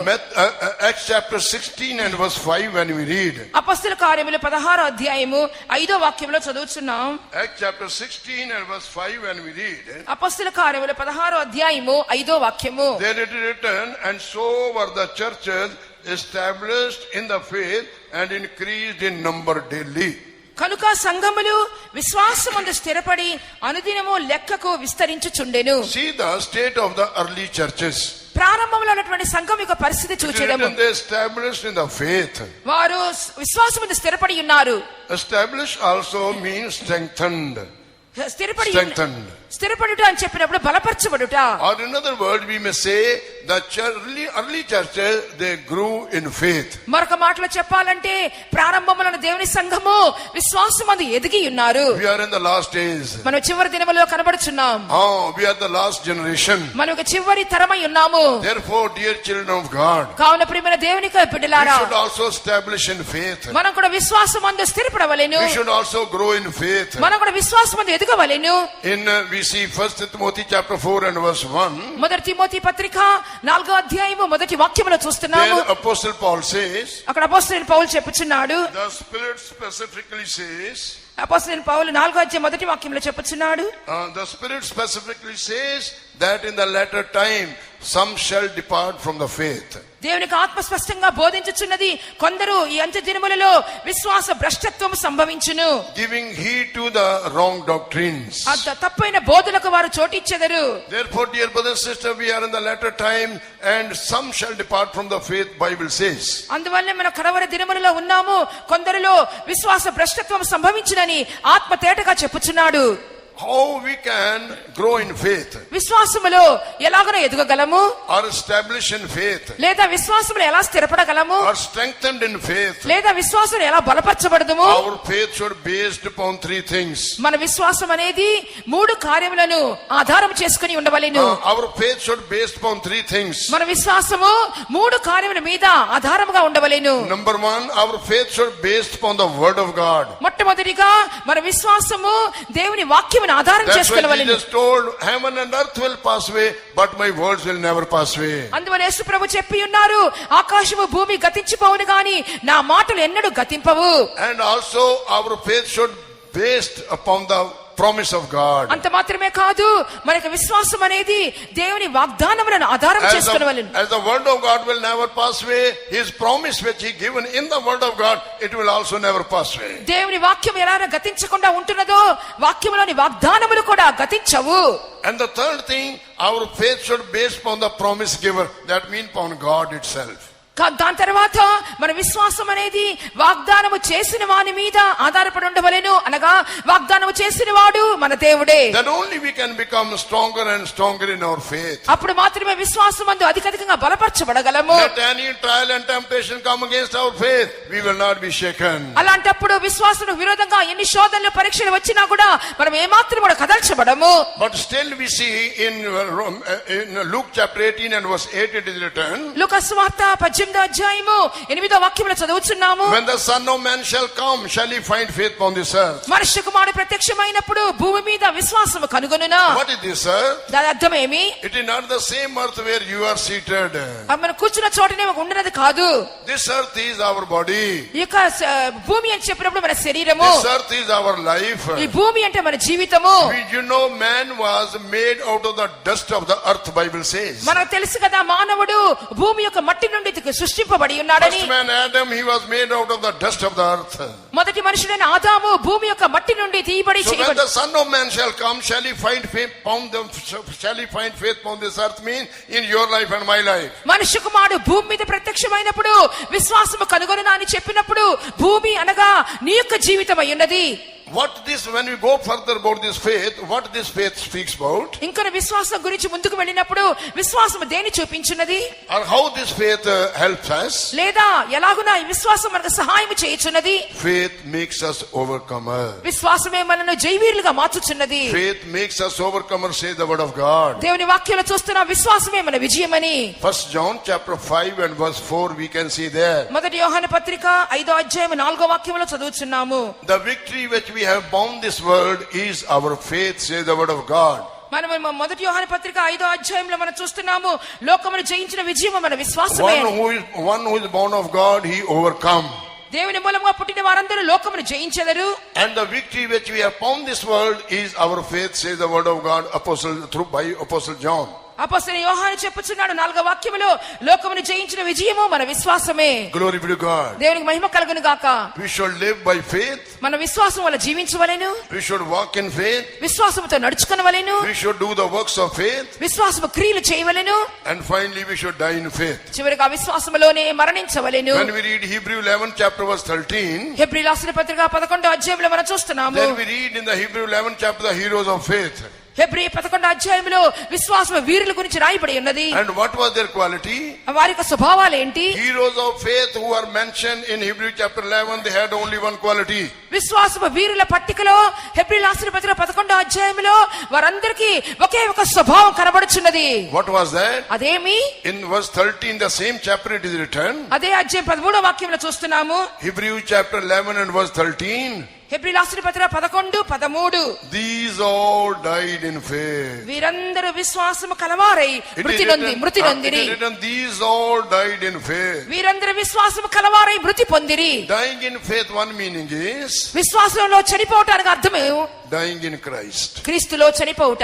Acts chapter 16 and verse 5 when we read.
అపొస్తలుల కార్యములు 16వ అధ్యాయము 5వ వాక్యములో చదువుచున్నాం.
Acts chapter 16 and verse 5 when we read.
అపొస్తలుల కార్యములు 16వ అధ్యాయము 5వ వాక్యము,
There it is written, and so were the churches established in the faith and increased in number daily.
కనుక సంఘములు విశ్వాసమందు స్థిరపడి అనుదినము లెక్కకు విస్తరించుచుండెను.
See the state of the early churches.
ప్రారంభంలో ఉన్నటువంటి సంఘం యొక్క పరిస్థితి
It is
చూచెదము.
written they established in the faith.
వారు విశ్వాసమందు స్థిరపడి ఉన్నారు.
Established also means strengthened.
స్థిరపడుట అని చెప్పినప్పుడు బలపరచబడుట.
Or in other words, we may say the early churches, they grew in faith.
మరొక మాటలో చెప్పాలంటే ప్రారంభంలో దేవుని సంఘము విశ్వాసమందు ఎదిగి ఉన్నారు.
We are in the last days.
మనం చివరి దినములో కనబడుచున్నాం.
We are the last generation.
మనం ఒక చివరి తరమై ఉన్నాము.
Therefore, dear children of God,
కావున ప్రియమైన దేవుని బిడ్డలారా,
we should also establish in faith.
మనం కూడా విశ్వాసమందు స్థిరపడవలెను.
We should also grow in faith.
మనం కూడా విశ్వాసమందు ఎదగవలెను.
We see 1 Timothy chapter 4 and verse 1.
మొదటి తిమోతి పత్రిక 4వ అధ్యాయము మొదటి వాక్యములో చూస్తున్నాము.
There Apostle Paul says,
అక్కడ అపోస్తలుడైన పౌలు చెప్పుచున్నాడు.
the Spirit specifically says,
అపోస్తలుడైన పౌలు 4వ అధ్యాయం మొదటి వాక్యంలో చెప్పుచున్నాడు.
the Spirit specifically says that in the latter time some shall depart from the faith.
దేవునికి ఆత్మ స్పష్టంగా బోధించుచున్నది, కొందరు ఈ అంత్య దినములలో విశ్వాస భ్రష్టత్వము సంభవించును.
Giving heed to the wrong doctrines.
తప్పైన బోధలకు వారు చోటిచ్చెదరు.
Therefore, dear brother and sister, we are in the latter time and some shall depart from the faith, Bible says.
అందువల్ల మనం కడవరి దినములలో ఉన్నాము. కొందరిలో విశ్వాస భ్రష్టత్వం సంభవించునని ఆత్మ తేటగా చెప్పుచున్నాడు.
how we can grow in faith
విశ్వాసములో ఎలాగనో ఎదగగలము,
or establish in faith
లేదా విశ్వాసములో ఎలా స్థిరపడగలము,
or strengthened in faith.
లేదా విశ్వాసం ఎలా బలపరచబడదుము.
Our faith should be based upon three things.
మన విశ్వాసం అనేది 3 కార్యములను ఆధారం చేసుకుని ఉండవలెను.
Our faith should be based upon three things.
మన విశ్వాసము 3 కార్యముల మీద ఆధారముగా ఉండవలెను.
Number one, our faith should be based upon the word of God.
మొట్టమొదటిగా మన విశ్వాసము దేవుని వాక్యమును ఆధారం
That's why
చేసుకునవలెను.
Jesus told, heaven and earth will pass away, but my words will never pass away.
అందువల్ల యేసు ప్రభు చెప్పి ఉన్నారు, ఆకాశము భూమి గతించిపోవును గాని నా మాటలు ఎన్నడూ గతింపవు.
And also our faith should be based upon the promise of God.
అంత మాత్రమే కాదు, మనకు విశ్వాసం అనేది దేవుని వాగ్దానములను ఆధారం చేసుకునవలెను.
As the word of God will never pass away, his promise which he given in the word of God, it will also never pass away.
దేవుని వాక్యం ఎలా గతించకుండా ఉంటున్నదో వాక్యములోని వాగ్దానములు కూడా గతించవు.
And the third thing, our faith should be based upon the promise giver, that means upon God itself.
దాని తర్వాత మన విశ్వాసం అనేది వాగ్దానము చేసిన వాని మీద ఆధారపడి ఉండవలెను. అనగా వాగ్దానము చేసిన వాడు మన దేవుడే.
Then only we can become stronger and stronger in our faith.
అప్పుడు మాత్రమే విశ్వాసమందు అధికంగా బలపరచబడగలము.
Let any trial and temptation come against our faith, we will not be shaken.
అలాంటప్పుడు విశ్వాసము విరోధంగా ఎన్ని శోధనలు పరీక్షలు వచ్చినా కూడా మనం ఏమాత్రం కూడా కదల్చబడము.
But still we see in Luke chapter 18 and verse 8 it is written,
లూకా సువార్త 18వ అధ్యాయము 8వ వాక్యములో చదువుచున్నాము.
when the Son of Man shall come, shall he find faith upon this earth?
మనుష్య కుమారుడు ప్రత్యక్షమైనప్పుడు భూమి మీద విశ్వాసము కనుగొనునా?
What is this earth?
దాని అర్థం ఏమి?
It is not the same earth where you are seated.
మనం కూర్చున్న చోటనే ఉండనది కాదు.
This earth is our body.
ఈ యొక్క భూమి అని చెప్పినప్పుడు మన శరీరము,
This earth is our life.
ఈ భూమి అంటే మన జీవితము.
You know, man was made out of the dust of the earth, Bible says.
మనకు తెలుసు కదా, మానవుడు భూమి యొక్క మట్టి నుండి సృష్టింపబడి ఉన్నాడని.
First man Adam, he was made out of the dust of the earth.
మొదటి మనుషుడైన ఆదాము భూమి యొక్క మట్టి నుండి తీయబడి
So when
చేయబడి.
the Son of Man shall come, shall he find faith upon this earth, means in your life and my life.
మనుష్య కుమారుడు భూమి మీద ప్రత్యక్షమైనప్పుడు విశ్వాసము కనుగొనునా అని చెప్పినప్పుడు భూమి అనగా నీ యొక్క జీవితం అయి ఉన్నది.
When we go further about this faith, what this faith speaks about,
ఇంకా విశ్వాసం గురించి ముందుకు వెళ్ళినప్పుడు విశ్వాసం దేని చూపించున్నది,
or how this faith helps us.
లేదా ఎలాగునా ఈ విశ్వాసం మనకు సహాయం చేయుచున్నది.
Faith makes us overcomer.
విశ్వాసమే మనల్ని జయవీరులుగా మార్చుచున్నది.
Faith makes us overcomer, says the word of God.
దేవుని వాక్యంలో చూస్తున్న విశ్వాసమే మన విజయమని.
1 John chapter 5 and verse 4 we can see there.
మొదటి యోహాను పత్రిక 5వ అధ్యాయం 4వ వాక్యంలో చదువుచున్నాము.
The victory which we have bound this world is our faith, says the word of God.
మనం మొదటి యోహాను పత్రిక 5వ అధ్యాయంలో మనం చూస్తున్నాము, లోకమును జయించిన విజయం మన విశ్వాసమే.
One who is born of God, he overcome.
దేవుని మూలంగా పుట్టిన వారందరూ లోకమును జయించెదరు.
And the victory which we have bound this world is our faith, says the word of God, by Apostle John.
అపొస్తలుడైన యోహాను చెప్పుచున్నాడు 4వ వాక్యములో, లోకమును జయించిన విజయము మన విశ్వాసమే.
Glory be to God.
దేవునికి మహిమ కలుగును గాక.
We should live by faith.
మన విశ్వాసం వల్ల జీవించవలెను.
We should walk in faith.
విశ్వాసముతో నడుచుకొనవలెను.
We should do the works of faith.
విశ్వాసము క్రియలు చేయవలెను.
And finally we should die in faith.
చివరిగా విశ్వాసములోనే మరణించవలెను.
When we read Hebrew 11 chapter verse 13,
Hebrew రాసిన పత్రిక 11వ అధ్యాయంలో మనం చూస్తున్నాము.
then we read in the Hebrew 11 chapter the heroes of faith.
హెబ్రీ 11వ అధ్యాయంలో విశ్వాస వీరుల గురించి రాయబడి ఉన్నది.
And what was their quality?
వారి యొక్క స్వభావాలు ఏంటి?
Heroes of faith who are mentioned in Hebrew chapter 11, they had only one quality.
విశ్వాస వీరుల పట్టికలో హెబ్రీ రాసిన పత్రిక 11వ అధ్యాయంలో వారందరికీ ఒకే ఒక స్వభావం కనబడుచున్నది.
What was that?
అదేమి?
In verse 13, the same chapter it is written.
అదే అధ్యాయం 13వ వాక్యంలో చూస్తున్నాము.
Hebrew chapter 11 and verse 13.
Hebrew రాసిన పత్రిక 11, 13.
These all died in faith.
వీరందరూ విశ్వాసము కలవారై మృతి నొందిరి.
These all died in faith.
వీరందరూ విశ్వాసము కలవారై మృతి పొందిరి.
Dying in faith, one meaning is
విశ్వాసంలో చనిపోవటానికి అర్థమే
dying in Christ.
క్రీస్తులో చనిపోవుట.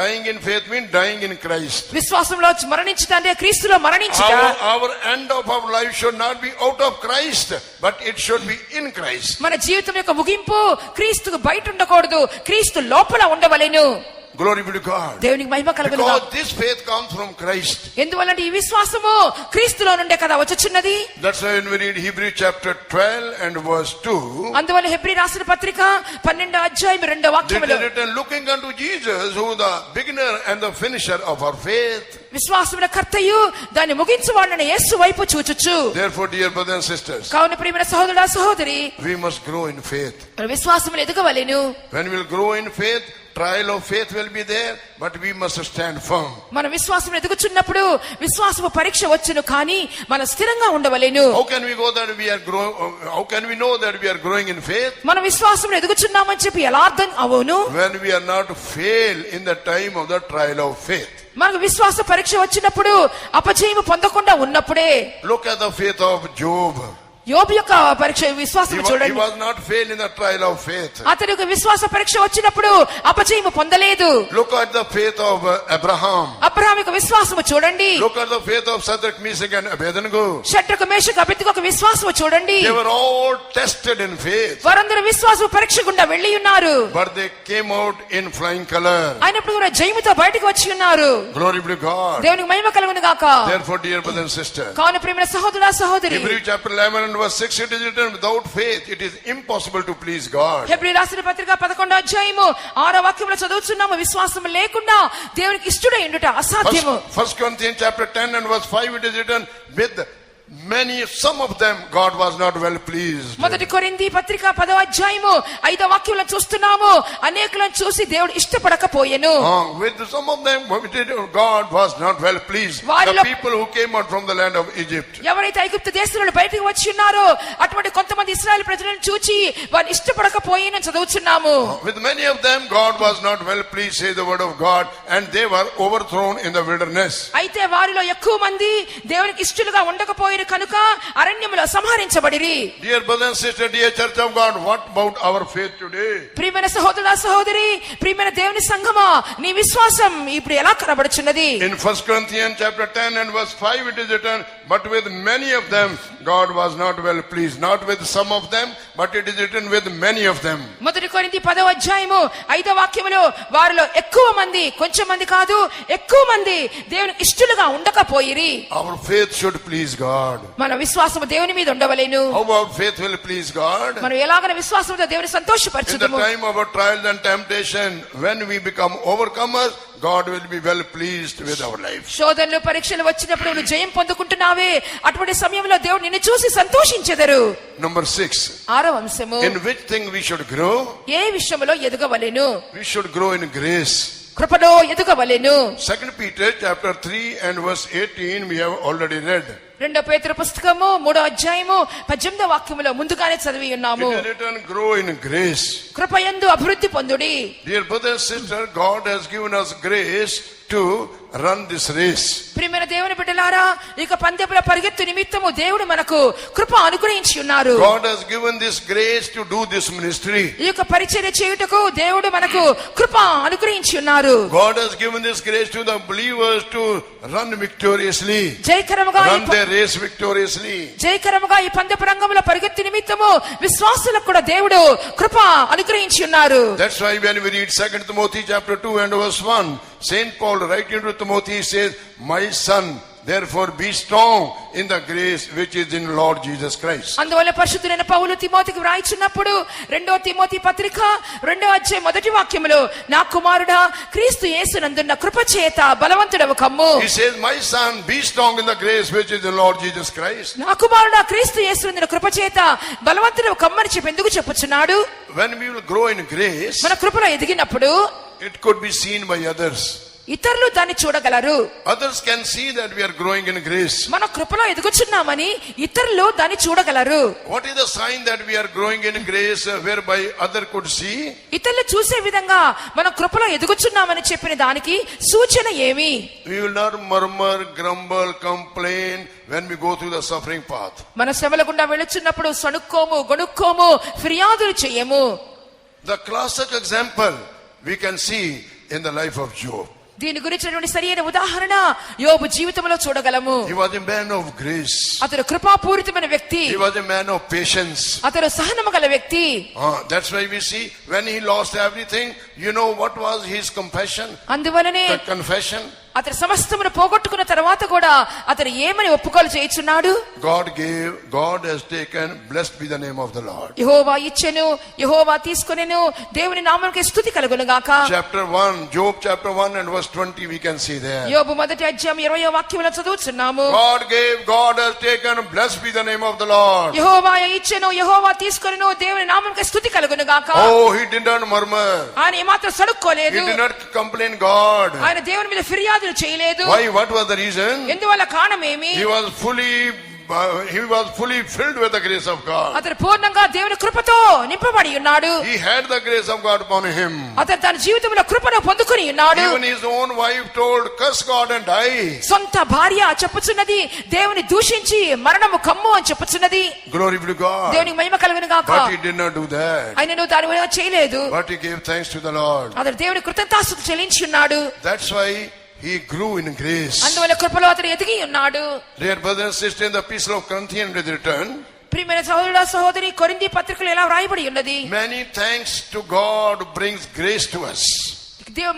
Dying in faith means dying in Christ.
విశ్వాసంలో మరణించుట అంటే క్రీస్తులో మరణించుట.
Our end of our life should not be out of Christ, but it should be in Christ.
మన జీవితం యొక్క ముగింపు క్రీస్తుకు బయట ఉండకూడదు, క్రీస్తు లోపల ఉండవలెను.
Glory be to God.
దేవునికి మహిమ కలుగును గాక.
Because this faith comes from Christ.
ఎందువల్లంటే ఈ విశ్వాసము క్రీస్తులో నుండే కదా వచ్చుచున్నది.
That's why when we read Hebrews chapter 12 and verse 2,
అందువల్ల హెబ్రీ రాసిన పత్రిక 12వ అధ్యాయం 2వ వాక్యములో
it is written, looking unto Jesus, who the beginner and the finisher of our faith.
విశ్వాసమున కర్తయు దాన్ని ముగించువాడైన యేసు వైపు చూచుచు.
Therefore, dear brothers and sisters,
కావున ప్రియమైన సహోదరుడా సహోదరి,
we must grow in faith.
విశ్వాసములో ఎదగవలెను.
When we will grow in faith, trial of faith will be there, but we must stand firm.
మన విశ్వాసం ఎదుగుచున్నప్పుడు విశ్వాసపు పరీక్ష వచ్చును, కానీ మన స్థిరంగా ఉండవలెను.
How can we go that we are growing? How can we know that we are growing in faith?
మన విశ్వాసం ఎదుగుచున్నామని చెప్పి ఎలా అర్థం అవును?
When we are not fail in the time of the trial of faith.
మనకు విశ్వాస పరీక్ష వచ్చినప్పుడు అపజయము పొందకుండా ఉన్నప్పుడే.
Look at the faith of Job.
యోబు యొక్క పరీక్ష విశ్వాసం
He
చూడండి.
was not fail in the trial of faith.
అతనికి విశ్వాస పరీక్ష వచ్చినప్పుడు అపజయము పొందలేదు.
Look at the faith of Abraham.
Abraham యొక్క విశ్వాసము చూడండి.
Look at the faith of Shadrach, Meshach and Abednego.
షడ్రకు మేషకు అబేద్నెగో విశ్వాసము చూడండి.
They were all tested in faith,
వారందరూ విశ్వాస పరీక్ష గుండా వెళ్ళి ఉన్నారు.
but they came out in flying color.
అయినప్పుడు కూడా జయముతో బయటకు వచ్చి ఉన్నారు.
Glory be to God.
దేవునికి మహిమ కలుగును గాక.
Therefore, dear brothers and sisters,
కావున ప్రియమైన సహోదరుడా సహోదరి,
Hebrews chapter 11 and verse 6, it is written, without faith it is impossible to please God.
Hebrew రాసిన పత్రిక 11వ అధ్యాయము 6వ వాక్యములో చదువుచున్నాము, విశ్వాసం లేకుండా దేవునికి ఇష్టడై ఉండుట అసాధ్యము.
1 Corinthians chapter 10 and verse 5, it is written, with many, some of them God was not well pleased.
మొదటి కొరింథీ పత్రిక 10వ అధ్యాయము 5వ వాక్యంలో చూస్తున్నాము, అనేకులను చూసి దేవుడు ఇష్టపడకపోయెను.
With some of them God was not well pleased. The people who came out from the land of Egypt.
ఎవరైతే ఐగుప్తు దేశం నుండి బయటికి వచ్చి ఉన్నారో అటువంటి కొంతమంది ఇశ్రాయేలు ప్రజలను చూచి వారు ఇష్టపడకపోయినని చదువుచున్నాము.
With many of them God was not well pleased, says the word of God, and they were overthrown in the wilderness.
అయితే వారిలో ఎక్కువ మంది దేవునికి ఇష్టలుగా ఉండకపోయి కనుక అరణ్యములో సంహరించబడిరి.
Dear brothers and sisters, dear church of God, what about our faith today?
ప్రియమైన సహోదరుడా సహోదరి, ప్రియమైన దేవుని సంఘమా, నీ విశ్వాసం ఇప్పుడు ఎలా కనబడుచున్నది?
In 1 Corinthians chapter 10 and verse 5, it is written, but with many of them God was not well pleased. Not with some of them, but it is written with many of them.
మొదటి కొరింథీ 10వ అధ్యాయము 5వ వాక్యములో వారిలో ఎక్కువ మంది, కొంచెం మంది కాదు, ఎక్కువ మంది దేవునికి ఇష్టలుగా ఉండకపోయిరి.
Our faith should please God.
మన విశ్వాసము దేవుని మీద ఉండవలెను.
How our faith will please God?
మనం ఎలాగన విశ్వాసంతో దేవుని
In the
సంతోషపరచుదుము?
time of our trials and temptation, when we become overcomers, God will be well pleased with our life.
శోధనలు పరీక్షలు వచ్చినప్పుడు నువ్వు జయం పొందుకుంటున్నావే, అటువంటి సమయంలో దేవుడు నిన్ను చూసి సంతోషించెదరు.
Number 6.
6వ అంశము,
In which thing we should grow?
ఏ విషయములో ఎదగవలెను?
We should grow in grace.
కృపలో ఎదగవలెను.
2 Peter chapter 3 and verse 18 we have already read.
2 పేతురు పుస్తకము 3వ అధ్యాయము 18వ వాక్యములో ముందుగానే చదివి ఉన్నాము.
It is written, grow in grace.
కృపయందు అభివృద్ధి పొందుడి.
Dear brother and sister, God has given us grace to run this race.
ప్రియమైన దేవుని బిడ్డలారా, ఇక పందెముల పరిగెత్తు నిమిత్తము దేవుడు మనకు కృప అనుగ్రహించి ఉన్నారు.
God has given this grace to do this ministry.
ఈ యొక్క పరిచర్య చేయుటకు దేవుడు మనకు కృప అనుగ్రహించి ఉన్నారు.
God has given this grace to the believers to run victoriously.
జయకరముగా
Run their race victoriously.
జయకరముగా ఈ పందెపు రంగముల పరిగెత్తు నిమిత్తము విశ్వాసులకు కూడా దేవుడు కృప అనుగ్రహించి ఉన్నారు.
That's why when we read 2 Timothy chapter 2 and verse 1, Saint Paul writing to Timothy says, my son, therefore be strong in the grace which is in Lord Jesus Christ.
అందువల్ల పరిశుద్ధుడైన పౌలు తిమోతికి వ్రాయిచున్నప్పుడు 2వ తిమోతి పత్రిక 2వ అధ్యాయం 1వ వాక్యములో, నా కుమారుడా క్రీస్తు యేసునందున్న కృప చేత బలవంతుడవు కమ్ము.
He says, my son, be strong in the grace which is in Lord Jesus Christ.
నా కుమారుడా క్రీస్తు యేసునందున్న కృప చేత బలవంతుడవు కమ్మని చెప్పి ఎందుకు చెప్పుచున్నాడు?
When we will grow in grace,
మన కృపలో ఎదిగినప్పుడు
it could be seen by others.
ఇతరులు దాన్ని చూడగలరు.
Others can see that we are growing in grace.
మన కృపలో ఎదుగుచున్నామని ఇతరులు దాన్ని చూడగలరు.
What is the sign that we are growing in grace whereby other could see?
ఇతరులు చూసే విధంగా మన కృపలో ఎదుగుచున్నామని చెప్పిన దానికి సూచన ఏమి?
We will not murmur, grumble, complain when we go through the suffering path.
మన శ్రమల గుండా వెళుచున్నప్పుడు సణుక్కోము, గొణుక్కోము, ఫిర్యాదులు చేయము.
The classic example we can see in the life of Job.
దీని గురించినటువంటి సరైన ఉదాహరణ యోబు జీవితంలో చూడగలము.
He was a man of grace.
అతడు కృపాపూరితమైన వ్యక్తి.
He was a man of patience.
అతడు సహనము గల వ్యక్తి.
That's why we see when he lost everything, you know what was his compassion?
అందువలనే
The confession.
అతడు సమస్తమును పోగొట్టుకున్న తర్వాత కూడా అతడు ఏమని ఒప్పుకోలు చేయుచున్నాడు?
God has taken, blessed be the name of the Lord.
యెహోవా ఇచ్చెను, యెహోవా తీసుకొనెను, దేవుని నామమునకు స్తుతి కలుగును గాక.
Chapter 1, Job chapter 1 and verse 20 we can see there.
యోబు మొదటి అధ్యాయం 20వ వాక్యములో చదువుచున్నాము.
God has taken, blessed be the name of the Lord.
యెహోవా ఇచ్చెను, యెహోవా తీసుకొనెను, దేవుని నామమునకు స్తుతి కలుగును గాక.
Oh, he did not murmur.
ఆయన ఏమాత్రం సడుక్కోలేదు.
He did not complain God.
ఆయన దేవుని మీద ఫిర్యాదు చేయలేదు.
Why? What was the reason?
ఎందువల్ల కారణమేమి?
He was fully filled with the grace of God.
అతడు పూర్ణంగా దేవుని కృపతో నింపబడి ఉన్నాడు.
He had the grace of God upon him.
అతడు తన జీవితంలో కృపను పొందుకొని ఉన్నాడు.
Even his own wife told, curse God and die.
సొంత భార్య చెప్పుచున్నది, దేవుని దూషించి మరణము కమ్ము అని చెప్పుచున్నది.
Glory be to God.
దేవునికి మహిమ కలుగును గాక.
But he did not do that.
ఆయనను దాని వల్ల చేయలేదు.
But he gave thanks to the Lord.
అతడు దేవుని కృతజ్ఞతాస్తుతి చెల్లించి ఉన్నాడు.
That's why he grew in grace.
అందువల్ల కృపలో అతడు ఎదిగి ఉన్నాడు.
Dear brothers and sisters, in the epistle of Corinthians with return,
ప్రియమైన సహోదరుడా సహోదరి, కొరింథీ పత్రికలో ఎలా వ్రాయబడి ఉన్నది?
many thanks to God brings grace to us.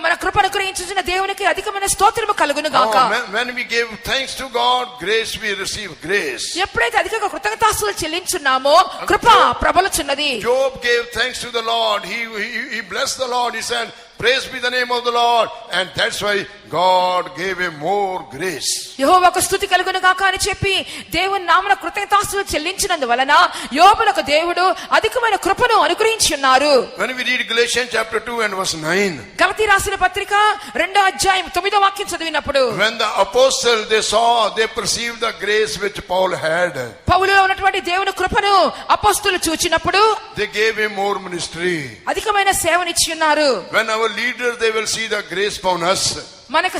మన కృపను అనుగ్రహించిన దేవునికి అధికమైన స్తోత్రము కలుగును గాక.
When we give thanks to God, grace, we receive grace.
ఎప్పుడైతే అధికంగా కృతజ్ఞతాస్తుతులు చెల్లించున్నామో కృప ప్రబలుచున్నది.
Job gave thanks to the Lord. He blessed the Lord. He said, praise be the name of the Lord. And that's why God gave him more grace.
యెహోవాకు స్తుతి కలుగును గాక అని చెప్పి దేవుని నామమున కృతజ్ఞతాస్తుతులు చెల్లించినందువలన యోబునకు దేవుడు అధికమైన కృపను అనుగ్రహించి ఉన్నారు.
When we read Galatians chapter 2 and verse 9,
గలతీ రాసిన పత్రిక 2వ అధ్యాయం 9వ వాక్యం చదివినప్పుడు,
when the apostle they perceived the grace which Paul had,
పౌలులో ఉన్నటువంటి దేవుని కృపను అపోస్తలులు చూచినప్పుడు
they gave him more ministry.
అధికమైన సేవనిచ్చి ఉన్నారు.
When our leaders, they will see the grace upon us.
మనకు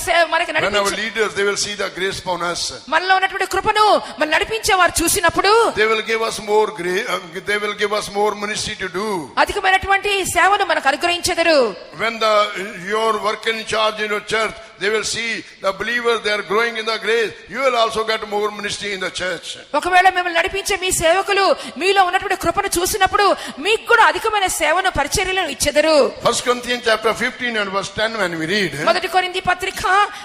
When our leaders, they will see the grace upon us.
మనలో ఉన్నటువంటి కృపను మన నడిపించే వారు చూసినప్పుడు
they will give us more grace. They will give us more ministry to do.
అధికమైనటువంటి సేవను మనకు అనుగ్రహించెదరు.
When your work in charge in your church, they will see the believers, they are growing in the grace. You will also get more ministry in the church.
ఒకవేళ మిమ్మల్ని నడిపించే మీ సేవకులు మీలో ఉన్నటువంటి కృపను చూసినప్పుడు మీకు కూడా అధికమైన సేవను పరిచర్యలను ఇచ్చెదరు.
1 Corinthians chapter 15 and verse 10 when we read,
మొదటి కొరింథీ పత్రిక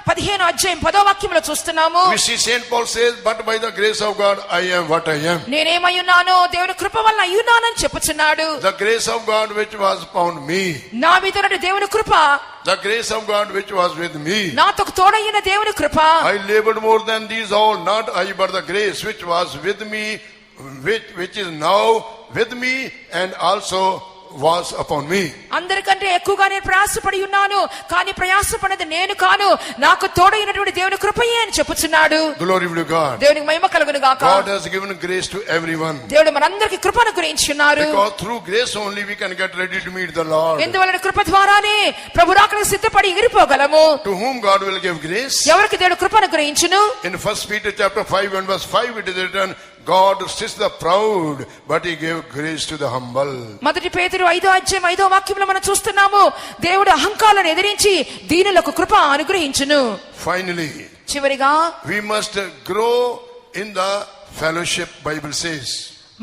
15వ అధ్యాయం 10వ వాక్యంలో చూస్తున్నాము.
we see Saint Paul says, but by the grace of God I am what I am.
నేనేమై ఉన్నానో దేవుని కృప వల్ల అయ్యున్నానని చెప్పుచున్నాడు.
The grace of God which was upon me.
నా మీద ఉన్న దేవుని కృప,
the grace of God which was with me.
నాతో తోడైన దేవుని కృప.
I labored more than these all, not I but the grace which was with me, which is now with me and also was upon me.
అందరికంటే ఎక్కువగా నేను ప్రయాసపడి ఉన్నాను, కానీ ప్రయాసపడినది నేను కాను, నాకు తోడైనటువంటి దేవుని కృపయే అని చెప్పుచున్నాడు.
Glory be to God.
దేవునికి మహిమ కలుగును గాక.
God has given grace to everyone.
దేవుడు మనందరికీ కృపను గురించున్నారు.
Because through grace only we can get ready to meet the Lord.
ఎందువలన కృప ద్వారానే ప్రభు రాకడకు సిద్ధపడి ఎగిరిపోగలము.
To whom God will give grace?
ఎవరికి దేవుడు కృపను గురించును?
In 1 Peter chapter 5 and verse 5 it is written, God resists the proud, but he gave grace to the humble.
మొదటి పేతురు 5వ అధ్యాయం 5వ వాక్యంలో మనం చూస్తున్నాము, దేవుడు అహంకారాలను ఎదిరించి దీనులకు కృప అనుగ్రహించును.
Finally,
చివరిగా
we must grow in the fellowship, Bible says.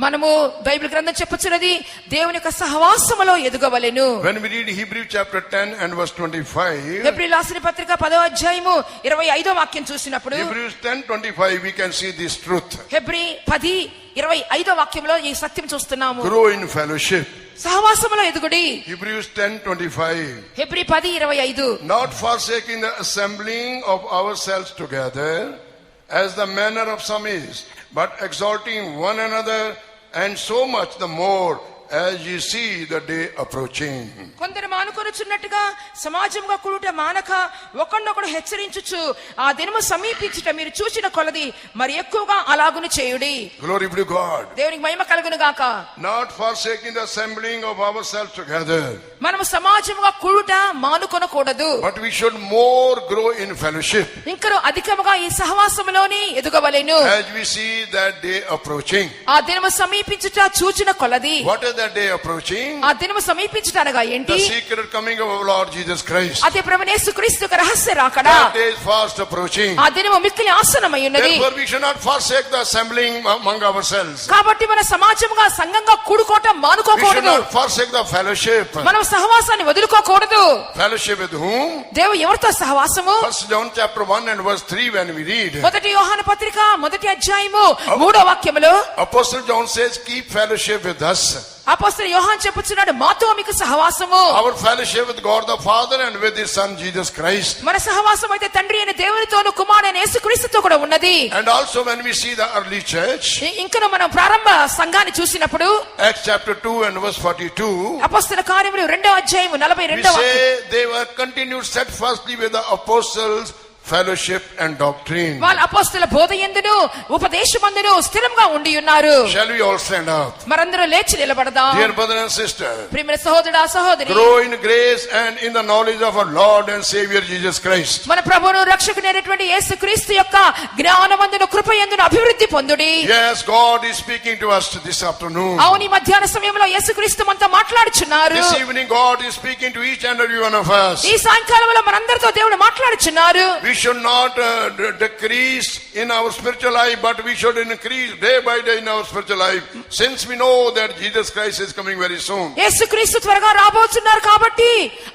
మనము బైబిల్ గ్రంథం చెప్పుచున్నది దేవుని యొక్క సహవాసములో ఎదుగవలెను.
When we read Hebrews chapter 10 and verse 25,
హెబ్రీయుల రాసిన పత్రిక 10వ అధ్యాయము 25వ వాక్యం చూసినప్పుడు,
Hebrews 10:25 we can see this truth.
హెబ్రీ 10:25వ వాక్యంలో ఈ సత్యం చూస్తున్నాము.
Grow in fellowship.
సహవాసములో ఎదుగుడి.
Hebrews 10:25.
హెబ్రీ 10:25.
Not forsaking the assembling of ourselves together, as the manner of some is, but exalting one another, and so much the more as ye see the day approaching.
కొందరు మానుకొనుచున్నట్టుగా సమాజంగా కూడుట మానక ఒకరినొకడు హెచ్చరించుచు ఆ దినము సమీపించుట మీరు చూచిన కొలది మరి ఎక్కువగా అలాగును చేయుడి.
Glory be to God.
దేవునికి మహిమ కలుగును గాక.
Not forsaking the assembling of ourselves together.
మనము సమాజముగా కూడుట మానుకొనకూడదు.
But we should more grow in fellowship.
ఇంకా అధికముగా ఈ సహవాసములోని ఎదుగవలెను.
As we see that day approaching.
ఆ దినము సమీపించుట చూచిన కొలది.
What is that day approaching?
ఆ దినము సమీపించుట అనగా ఏంటి?
The secret coming of our Lord Jesus Christ.
అదే ప్రభువైన యేసుక్రీస్తు యొక్క రహస్య రాకడా.
That day is fast approaching.
ఆ దినము మిక్కిలి ఆసన్నమై ఉన్నది.
Therefore we should not forsake the assembling among ourselves.
కాబట్టి మన సమాజముగా సంఘంగా కూడుకోవటం
We should
మానుకోకూడదు.
not forsake the fellowship.
మనం సహవాసాన్ని వదులుకోకూడదు.
Fellowship with whom?
దేవుడు ఎవరితో సహవాసము?
1 John chapter 1 and verse 3 when we read.
మొదటి యోహాను పత్రిక మొదటి అధ్యాయము 3వ వాక్యములో
Apostle John says, keep fellowship with us.
అపోస్తలుడు యోహాను చెప్పుచున్నాడు, మాతో మీకు సహవాసము.
Our fellowship with God the Father and with His Son Jesus Christ.
మన సహవాసం అయితే తండ్రి అయిన దేవునితోను కుమారుడైన యేసుక్రీస్తుతో కూడా ఉన్నది.
And also when we see the early church,
ఇంకా మనం ప్రారంభ సంఘాన్ని చూసినప్పుడు
Acts chapter 2 and verse 42,
అపోస్తల కార్యములు 2వ అధ్యాయము
we
42వ వాక్యం.
say they were continued steadfastly with the apostles, fellowship and doctrine.
వాళ్ళ అపోస్తల బోధయందును ఉపదేశమందును స్థిరంగా ఉండి ఉన్నారు.
Shall we all stand up?
మనందరం లేచి నిలబడదాం.
Dear brother and sister,
ప్రియమైన సహోదరుడా సహోదరి,
grow in grace and in the knowledge of our Lord and Savior Jesus Christ.
మన ప్రభువును రక్షకుడైనటువంటి యేసుక్రీస్తు యొక్క జ్ఞానమందును కృపయందును అభివృద్ధి పొందుడి.
Yes, God is speaking to us this afternoon.
అవును, ఈ మధ్యాహ్న సమయంలో యేసుక్రీస్తు మనతో మాట్లాడుచున్నారు.
This evening God is speaking to each and every one of us.
ఈ సాయంకాలంలో మనందరితో దేవుడు మాట్లాడుచున్నారు.
We should not decrease in our spiritual life, but we should increase day by day in our spiritual life, since we know that Jesus Christ is coming very soon.
యేసుక్రీస్తు త్వరగా రాబోతున్నారు కాబట్టి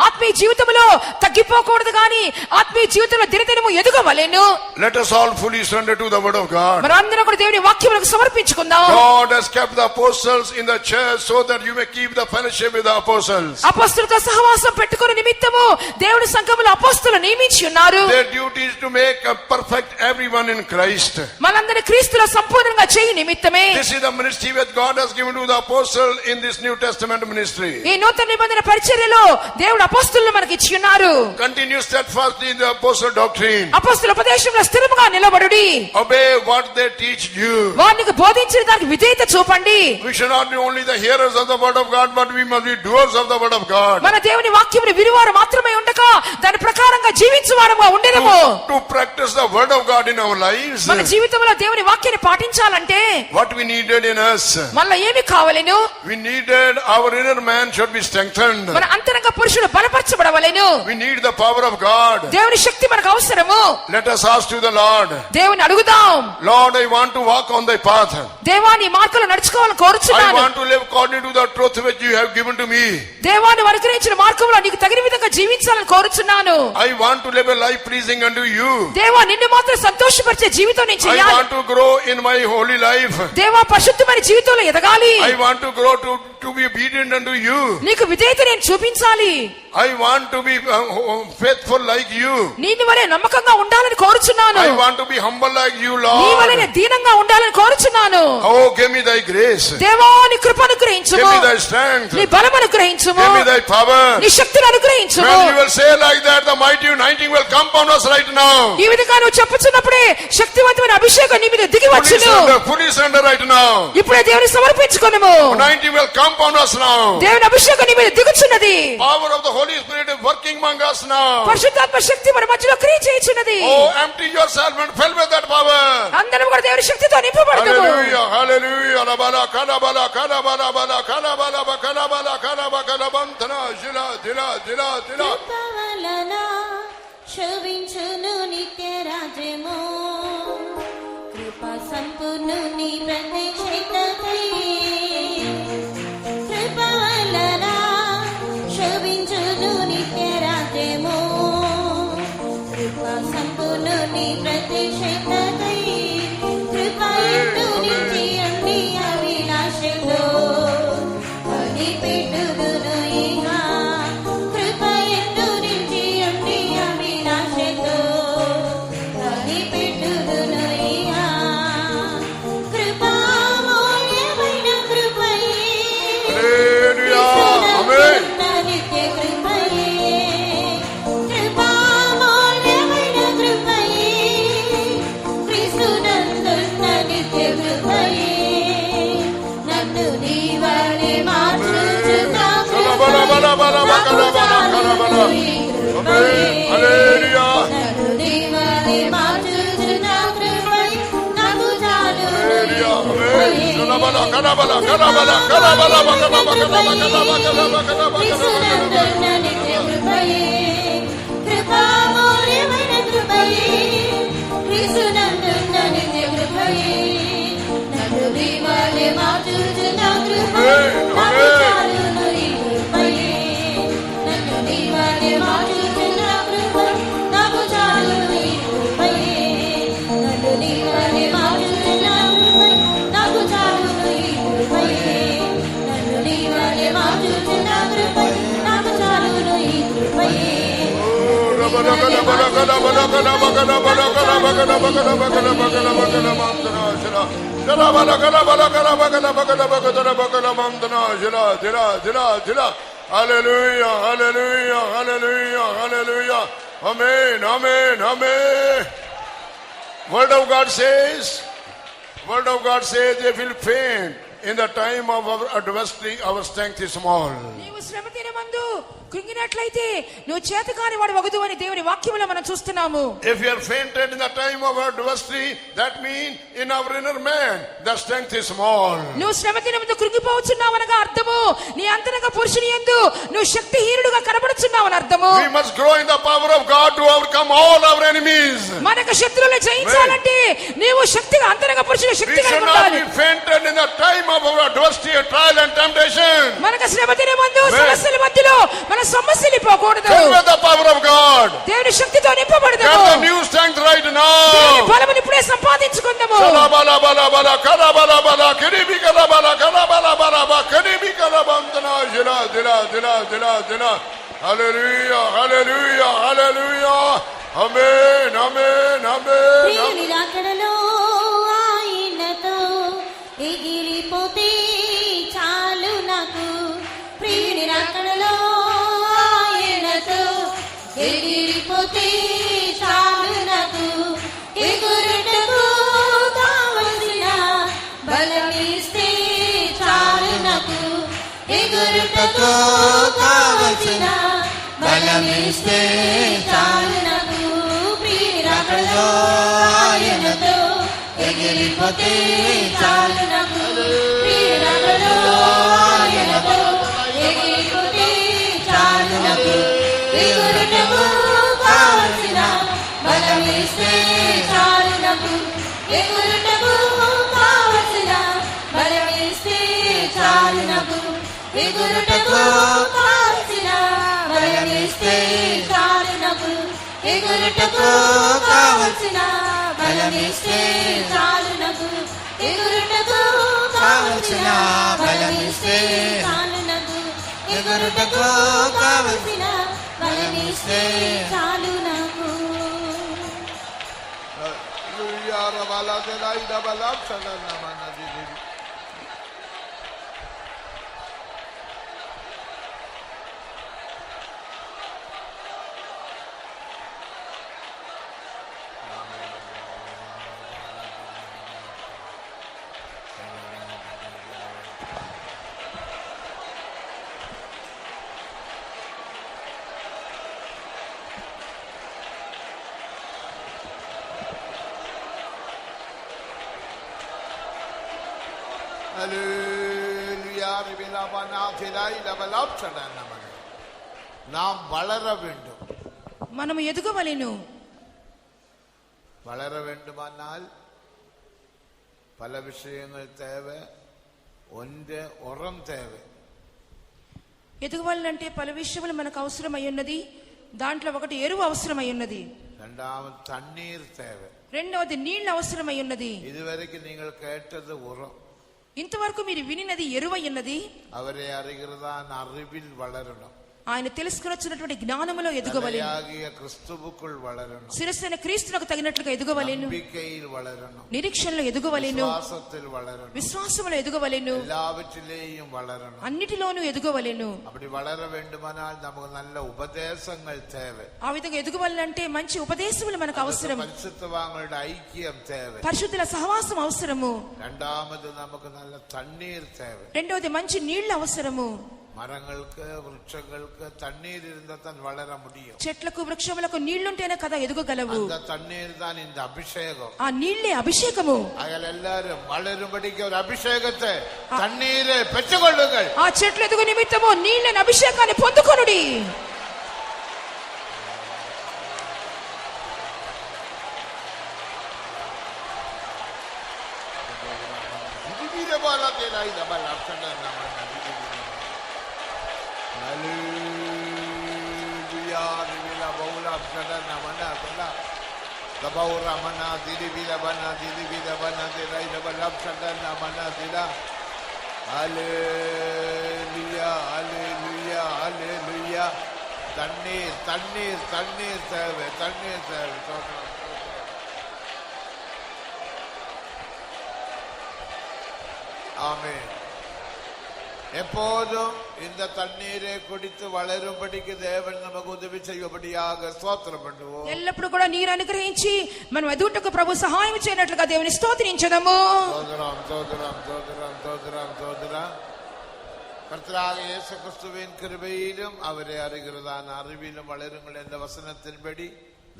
ఆత్మీయ జీవితంలో తగ్గిపోకూడదు గాని ఆత్మీయ జీవితంలో దినదినము ఎదుగవలెను.
Let us all fully surrender to the word of God.
మనందరం కూడా దేవుని వాక్యములకు సమర్పించుకుందాం.
God has kept the apostles in the church so that you may keep the fellowship with the apostles.
అపోస్తలులతో సహవాసం పెట్టుకునే నిమిత్తము దేవుని సంఘములో అపోస్తలులు నియమించి ఉన్నారు.
Their duty is to make perfect everyone in Christ.
మనందరిని క్రీస్తులో సంపూర్ణంగా చేయి నిమిత్తమే.
This is the ministry that God has given to the apostle in this New Testament ministry.
ఈ నూతన నిబంధన పరిచర్యలో దేవుడు అపోస్తలులను మనకి ఇచ్చి ఉన్నారు.
Continue steadfastly in the apostle doctrine.
అపోస్తల ఉపదేశంలో స్థిరముగా నిలబడుడి.
Obey what they teach you.
వారికి బోధించిన దానికి విధేయత చూపండి.
We should not be only the hearers of the word of God, but we must be doers of the word of God.
మన దేవుని వాక్యమును వినువారు మాత్రమే ఉండక దాని ప్రకారంగా జీవించువారుగా ఉండెదము.
To practice the word of God in our lives.
మన జీవితంలో దేవుని వాక్యాన్ని పాటించాలంటే
What we needed in us.
మళ్ళీ ఏమి కావాలను?
We needed our inner man should be strengthened.
మన అంతరంగ పురుషుడు బలపరచబడవలెను.
We need the power of God.
దేవుని శక్తి మనకు అవసరము.
Let us ask to the Lord.
దేవుని అడుగుదాం.
Lord, I want to walk on thy path.
దేవా నీ మార్గంలో నడుచుకోవాలని
I
కోరుచున్నాను.
want to live according to the truth which you have given to me.
దేవా నువ్వు అనుగ్రహించిన మార్గంలో నీకు తగిన విధంగా జీవించాలని కోరుచున్నాను.
I want to live a life pleasing unto you.
దేవా నిన్ను మాత్రం సంతోషపరిచే జీవితం నేను
I
చేయాలి.
want to grow in my holy life.
దేవా పరిశుద్ధమైన జీవితంలో ఎదగాలి.
I want to grow to be obedient unto you.
నీకు విధేయత నేను చూపించాలి.
I want to be faithful like you.
నీని వలె నమ్మకంగా ఉండాలని కోరుచున్నాను.
I want to be humble like you,
నీ వలె
Lord.
నేను దీనంగా ఉండాలని కోరుచున్నాను.
Oh, give me thy grace.
దేవా నీ కృప
Give
అనుగ్రహించుము.
me thy strength.
నీ బలం అనుగ్రహించుము.
Give me thy power.
నీ శక్తిని అనుగ్రహించుము.
When you will say like that, the mighty anointing will come upon us right now.
ఈ విధంగా నువ్వు చెప్పుచున్నప్పుడే శక్తివంతమైన అభిషేకం నీ మీద దిగి వచ్చును.
Fully surrender right now.
ఇప్పుడే దేవుని సమర్పించుకొనుము.
Anointing will come upon us now.
దేవుని అభిషేకం నీ మీద దిగుచున్నది.
Power of the Holy Spirit is working among us now.
పరిశుద్ధాత్మ శక్తి మన మధ్యలో క్రియ చేయుచున్నది.
Oh, empty yourself and fill with that power.
అందరం కూడా దేవుని శక్తితో నింపబడతాము.
Hallelujah, hallelujah. Labala, kalabala, kalabala, bala, kalabala, kalabala, kalabala, kalabantana, jila, jila, jila, jila.
కృపవలన శోభించును నిత్య రాజ్యము కృపా సంపూర్ణుని ప్రత్యక్షతకై కృపవలన శోభించును నిత్య రాజ్యము కృపా సంపూర్ణుని ప్రత్యక్షతకై కృపయందు నిలిచి ఉండి అవినాశంలో కనిపెట్టుదును ఇహ కృపయందు నిలిచి ఉండి అవినాశంలో కనిపెట్టుదును ఇహ కృపామూల్యమైన కృపయే
Hallelujah. Amen.
నిత్య కృపయే కృపామూల్యమైన కృపయే క్రీస్తునందున్న నిత్య కృపయే కృపామూల్యమైన కృపయే క్రీస్తునందున్న నిత్య కృపయే నన్ను దీవాలే మార్చుచున్న కృపయే నాకు చాలును ఈ కృపయే నన్ను దీవాలే మార్చుచున్న కృపయే నాకు చాలును ఈ కృపయే నన్ను దీవాలే మార్చుచున్న కృపయే నాకు చాలును ఈ కృపయే నన్ను దీవాలే మార్చుచున్న కృపయే నాకు చాలును ఈ కృపయే
Hallelujah, hallelujah, hallelujah, hallelujah. Amen, amen, amen. Word of God says, if you'll faint in the time of our adversity, our strength is small.
నీవు శ్రమ దినమందు కృంగినట్లయితే నువ్వు చేతకాని వాడు వగదు అని దేవుని వాక్యములో మనం చూస్తున్నాము.
If you are fainted in the time of adversity, that means in our inner man, the strength is small.
నువ్వు శ్రమ దినమందు కృంగిపోవచ్చున్నావనగా అర్థము నీ అంతరంగ పురుషుని యందు నువ్వు శక్తిహీనుడుగా కనబడుచున్నావని అర్థము.
We must grow in the power of God to overcome all our enemies.
మనకు శత్రువులను జయించాలంటే నీవు శక్తిగా అంతరంగ పురుషుని
We
శక్తిగా
should not
ఉండాలి.
be fainted in the time of our adversity, trial and temptation.
మనకు శ్రమ దినమందు సమస్యల మధ్యలో మన సమస్యలు పోకూడదు.
Fill with the power of God.
దేవుని శక్తితో నింపబడదాము.
Get the new strength right now.
దేవుని బలమును ఇప్పుడే సంపాదించుకుందాము.
Hallelujah, hallelujah, hallelujah. Amen, amen, amen.
ప్రియుని రాకడలో ఆయనతో ఎగిరిపోతే చాలు నాకు ప్రియుని రాకడలో ఆయనతో ఎగిరిపోతే చాలు నాకు ఎగురుటకు కావలసిన బలమిస్తే చాలు నాకు ఎగురుటకు కావలసిన బలమిస్తే చాలు నాకు ప్రియుని రాకడలో ఆయనతో ఎగిరిపోతే చాలు నాకు ప్రియుని రాకడలో ఆయనతో ఎగిరిపోతే చాలు నాకు ఎగురుటకు కావలసిన బలమిస్తే చాలు నాకు ఎగురుటకు కావలసిన బలమిస్తే చాలు నాకు ఎగురుటకు కావలసిన బలమిస్తే చాలు నాకు ఎగురుటకు కావలసిన బలమిస్తే చాలు నాకు ఎగురుటకు కావలసిన బలమిస్తే చాలు నాకు ఎగురుటకు కావలసిన బలమిస్తే చాలు నాకు
நாம் வளர வேண்டும்.
మనము ఎదుగవలెను.
வளர வேண்டுமானால் பல விஷயங்கள் தேவை. ஒன்று உரம் தேவை.
ఎదుగవాలంటే పలు విషయములు మనకు అవసరమై ఉన్నది. దాంట్లో ఒకటి ఎరువు అవసరమై ఉన్నది.
இரண்டாவது தண்ணீர் தேவை.
రెండవది నీళ్లు అవసరమై ఉన్నది.
இதுவரைக்கும் நீங்கள் கேட்டது உரம்.
ఇంతవరకు మీరు వినినది ఎరువై ఉన్నది.
அவரை அறிகிறதான் அறிவில் வளரணும்.
ఆయన తెలుసుకొనొచ్చినటువంటి జ్ఞానములో ఎదుగవలెను.
క్రీస్తువుకుల్ వళరను.
శిరస్సున క్రీస్తునకు తగినట్లుగా ఎదుగవలెను.
నమ్మికയിൽ వళరను.
నిరీక్షణలో ఎదుగవలెను.
విశ్వాసத்தில் వళరను.
విశ్వాసములో ఎదుగవలెను.
எல்லாவற்றிலேயும் வளரணும்.
అన్నిటిలోనూ ఎదుగవలెను.
அப்படி வளர வேண்டுமானால் நமக்கு நல்ல உபதேசங்கள் தேவை.
ఆ విధంగా ఎదుగవలనంటే మంచి ఉపదేశములు మనకు అవసరం.
పరిశుద్ధవాన్களுடைய ఐక్యం தேவை.
పరిశుద్ధుల సహవాసం అవసరము.
இரண்டாவது நமக்கு நல்ல தண்ணீர் தேவை.
రెండవది మంచి నీళ్లు అవసరము.
மரங்களுக்கு விருட்சங்களுக்கு தண்ணீர் இருந்தா தான் வளர முடியும்.
చెట్లకు వృక్షములకు నీళ్లుంటేనే కదా ఎదుగగలవు.
அந்த தண்ணீர் தான் இந்த அபிஷேகம்.
ఆ నీళ్లే అభిషేకము.
அயல் எல்லாரும் வளரும்படிக்கு ஒரு அபிஷேகத்தை தண்ணீரை பெற்றுக்கொள்ளுங்கள்.
ఆ చెట్లు ఎదుగు నిమిత్తము నీళ్లను అభిషేకాన్ని పొందుకొనుడి.
தண்ணீர் தண்ணீர் தண்ணீர் தேவை, தண்ணீர் தேவை. ஆமென். எப்போதும் இந்த தண்ணீரை குடித்து வளரும்படிக்கு தேவன் நமக்கு உதவி செய்யும்படியாக ஸ்தோத்திரம் பண்ணுவோம்.
ఎల్లప్పుడు కూడా నీరు అనుగ్రహించి మనం ఎదుటకు ప్రభు సహాయం చేయనట్లుగా దేవుని స్తోత్రించదము.
சோதரம் சோதரம் சோதரம் சோதரம் சோதரம். கர்த்தராக இயேசு கிறிஸ்துவின் கிருபையிலும் அவரை அறிகிறதான அறிவிலும் வளருங்கள் என்ற வசனத்தின்படி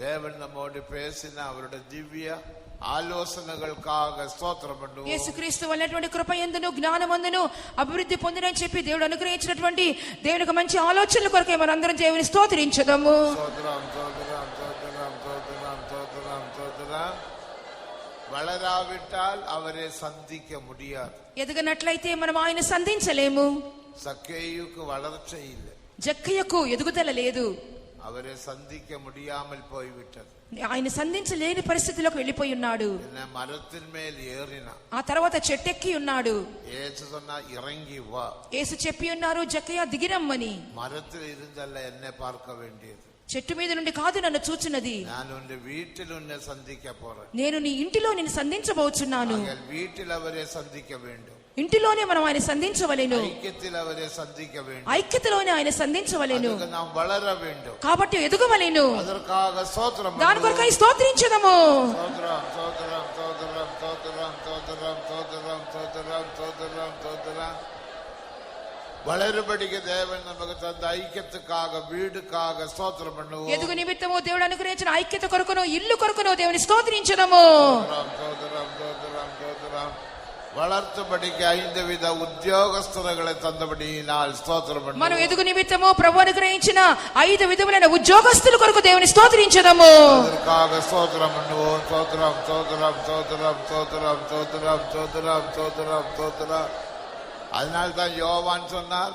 தேவன் நம்மோடு பேசின அவருடைய திவ்ய ఆలోచనగల్కాగ స్తోత్రం பண்ணுவோம்.
యేసుక్రీస్తు వల్లటువంటి కృప యందును జ్ఞానమందును అభివృద్ధి పొందినని చెప్పి దేవుడు అనుగ్రహించినటువంటి దేవునికి మంచి ఆలోచనల కొరకే మనందరం దేవుని స్తోత్రించుదాము.
స్తోత్రం స్తోత్రం స్తోత్రం స్తోత్రం స్తోత్రం స్తోత్రం. வளராவிட்டால் அவரை சந்திக்க முடியாது.
ఎదగనట్లయితే మనం ఆయన సంధించలేము.
சக்கேயுக்கு வளர்ச்சி இல்லை,
జక్కయ్యకు ఎదుగుదల లేదు.
அவரை சந்திக்க முடியாமல் போய்விட்டது.
ఆయన సంధించలేని పరిస్థితిలోకి వెళ్ళిపోయి ఉన్నాడు.
மரத்தின் மேல் ஏறினா,
ఆ తర్వాత చెట్టెక్కి ఉన్నాడు.
యేసు சொன்னா இறங்கி வா.
యేసు చెప్పి ఉన్నారు జక్కయ్య దిగిరమ్మని.
மரத்தில் இருந்தல்ல என்னை பார்க்க வேண்டியது,
చెట్టు మీద నుండి కాదు నన్ను చూచున్నది.
நான் உன் வீட்டில் உன்னை சந்திக்க போறேன்.
నేను నీ ఇంటిలో నిన్ను సంధించబోచున్నాను.
வீட்டில் அவரை சந்திக்க வேண்டும்,
ఇంటిలోనే మనం ఆయన సంధించవలెను.
ஐக்கியத்தில் அவரை சந்திக்க வேண்டும்,
ఐక్యతలోనే ఆయన సంధించవలెను.
நாம் வளர வேண்டும்.
కాబట్టి ఎదుగవలెను.
அதற்காக ஸ்தோத்திரம்,
దాని కొరకై స్తోత్రించదము.
ஸ்தோத்திரம் ஸ்தோத்திரம் ஸ்தோத்திரம் ஸ்தோத்திரம் ஸ்தோத்திரம் ஸ்தோத்திரம் ஸ்தோத்திரம் ஸ்தோத்திரம் ஸ்தோத்திரம். வளரும்படிக்கு தேவன் நமக்கு தந்த ஐக்கியத்துக்காக வீடுக்காக ஸ்தோத்திரம் பண்ணுவோம்.
ఎదుగు నిమిత్తము దేవుడు అనుగ్రహించిన ఐక్యత కొరకును ఇల్లు కొరకును దేవుని స్తోత్రించదము.
ஸ்தோத்திரம் ஸ்தோத்திரம் ஸ்தோத்திரம். வளர்த்துபடிக்கு 5 வித ఉద్యోగస్తులను தந்தபடியினால் ஸ்தோத்திரம் பண்ணுவோம்.
మనం ఎదుగు నిమిత్తము ప్రభు అనుగ్రహించిన 5 విధములైన ఉద్యోగస్తుల కొరకు దేవుని స్తోత్రించదము.
அதற்காக ஸ்தோத்திரம் பண்ணுவோம். ஸ்தோத்திரம் ஸ்தோத்திரம் ஸ்தோத்திரம் ஸ்தோத்திரம் ஸ்தோத்திரம் ஸ்தோத்திரம் ஸ்தோத்திரம் ஸ்தோத்திரம். அதனால தான் யோவான் சொன்னார்,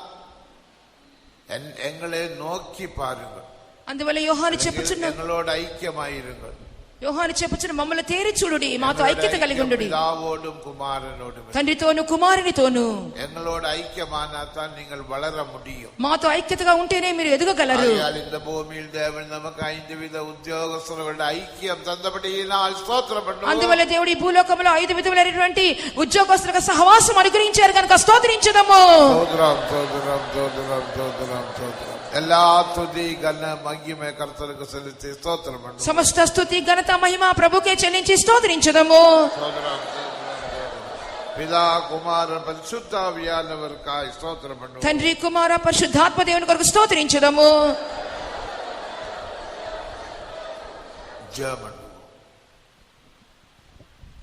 எங்களை நோக்கி பாருங்கள்,
అందువల్ల యోహాను చెప్పుచున్నాడు,
எங்களோட ஐக்கியமாயிருங்கள்.
యోహాను చెప్పుచున్న మమ్మల్ని తేరి చూడుడి, మాతో ఐక్యత కలిగి ఉండుడి.
பிதாவோடும் குமாரனோடும்
తండ్రితోను కుమారునితోను
எங்களோட ஐக்கியமானாதான் நீங்கள் வளர முடியும்.
మాతో ఐక్యతగా ఉంటేనే మీరు ఎదగగలరు.
இந்த பூமியில் தேவன் நமக்கு 5 வித உத்தியோகஸ்தர்களுடைய ஐக்கியம் தந்தபடியினால் ஸ்தோத்திரம் பண்ணுவோம்.
అందువల్ల దేవుడు ఈ భూలోకంలో 5 విధములైనటువంటి ఉద్యోగస్తులకు సహవాసం అనుగ్రహించారు కనుక స్తోత్రించదము.
ஸ்தோத்திரம் ஸ்தோத்திரம் ஸ்தோத்திரம் ஸ்தோத்திரம் ஸ்தோத்திரம். எல்லா துதி கன மகிமை கர்த்தருக்கு செலுத்தி ஸ்தோத்திரம் பண்ணுவோம்.
సమస్త స్తుతి ఘనత మహిమ ప్రభుకే చెల్లించి స్తోత్రించదము.
ஸ்தோத்திரம் பிதா குமாரன் பரிசுத்தாவியானவருக்காய் ஸ்தோத்திரம் பண்ணுவோம்.
తండ్రి కుమార పరిశుద్ధాత్మ దేవుని కొరకు స్తోత్రించదము.
ஜெபம்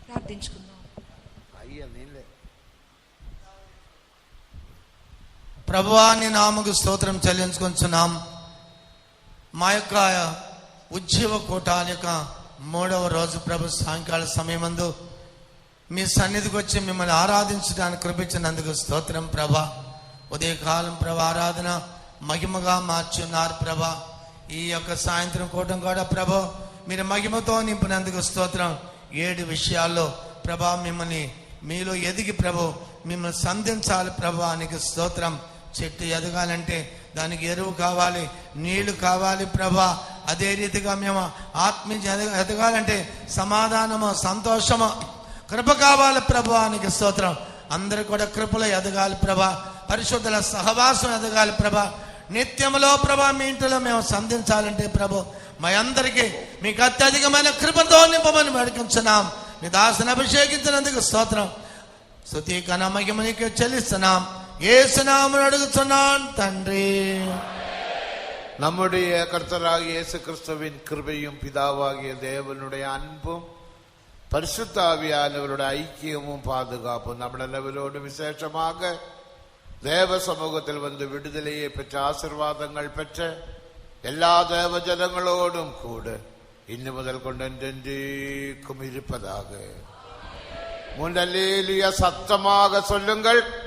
ప్రార్థించుకుందాం.
ஐயா நீங்களே.
ప్రభువా నీ నామకు స్తోత్రం చెల్లించుకొంచున్నాం. మా యొక్క ఉజ్జీవ కూటాల యొక్క 3వ రోజు ప్రభు సాయంకాల సమయమందు మీ సన్నిధికి వచ్చి మిమ్మల్ని ఆరాధించడానికి కృపించినందుకు స్తోత్రం ప్రభా. ఉదయకాలం ప్రభా ఆరాధన మహిమగా మార్చున్నారు ప్రభా. ఈ యొక్క సాయంత్రం కూటం కూడా ప్రభు మీరు మహిమతో నింపినందుకు స్తోత్రం. 7 విషయాల్లో ప్రభా మిమ్మల్ని మీలో ఎదిగి ప్రభు మిమ్మల్ని సంధించాలి ప్రభా నీకు స్తోత్రం. చెట్టు ఎదగాలంటే దానికి ఎరువు కావాలి, నీళ్లు కావాలి ప్రభా. అదే రీతిగా మేము ఆత్మీయ ఎదగాలంటే సమాధానము సంతోషము కృప కావాలి ప్రభా నీకు స్తోత్రం. అందరూ కూడా కృపలో ఎదగాలి ప్రభా. పరిశుద్ధుల సహవాసం ఎదగాలి ప్రభా. నిత్యములో ప్రభా మీ ఇంటిలో మేము సంధించాలంటే ప్రభు మా అందరికీ మీకు అత్యధికమైన కృపతో నింపమని వేడుకుంటున్నాం. మీ దాసుని అభిషేకించినందుకు స్తోత్రం. స్తుతి ఘన మహిమ నీకు చెల్లిస్తున్నాం. ஏசுநாமம் அడుగుతున్నాன் తండ్రి.
நம்முடைய கர்த்தராகிய இயேசு கிறிஸ்துவின் கிருபையும் பிதாவாகிய தேவனுடைய அன்பும் பரிசுத்த ஆவியானவருடைய ஐக்கியமும் பாதுகாப்பும் നമ്മളെല്ലാവരോടും விசேஷமாக தேவ சமூகத்தில் வந்து விடுதலையை பெற்ற ஆசீர்வாதங்கள் பெற்ற எல்லா தேவஜனங்களோடும் கூட இன்று முதல் கொண்டு என்றென்றைக்கும் இருப்பதாக. முன்னல்லேலூயா சத்தமாக சொல்லுங்கள்.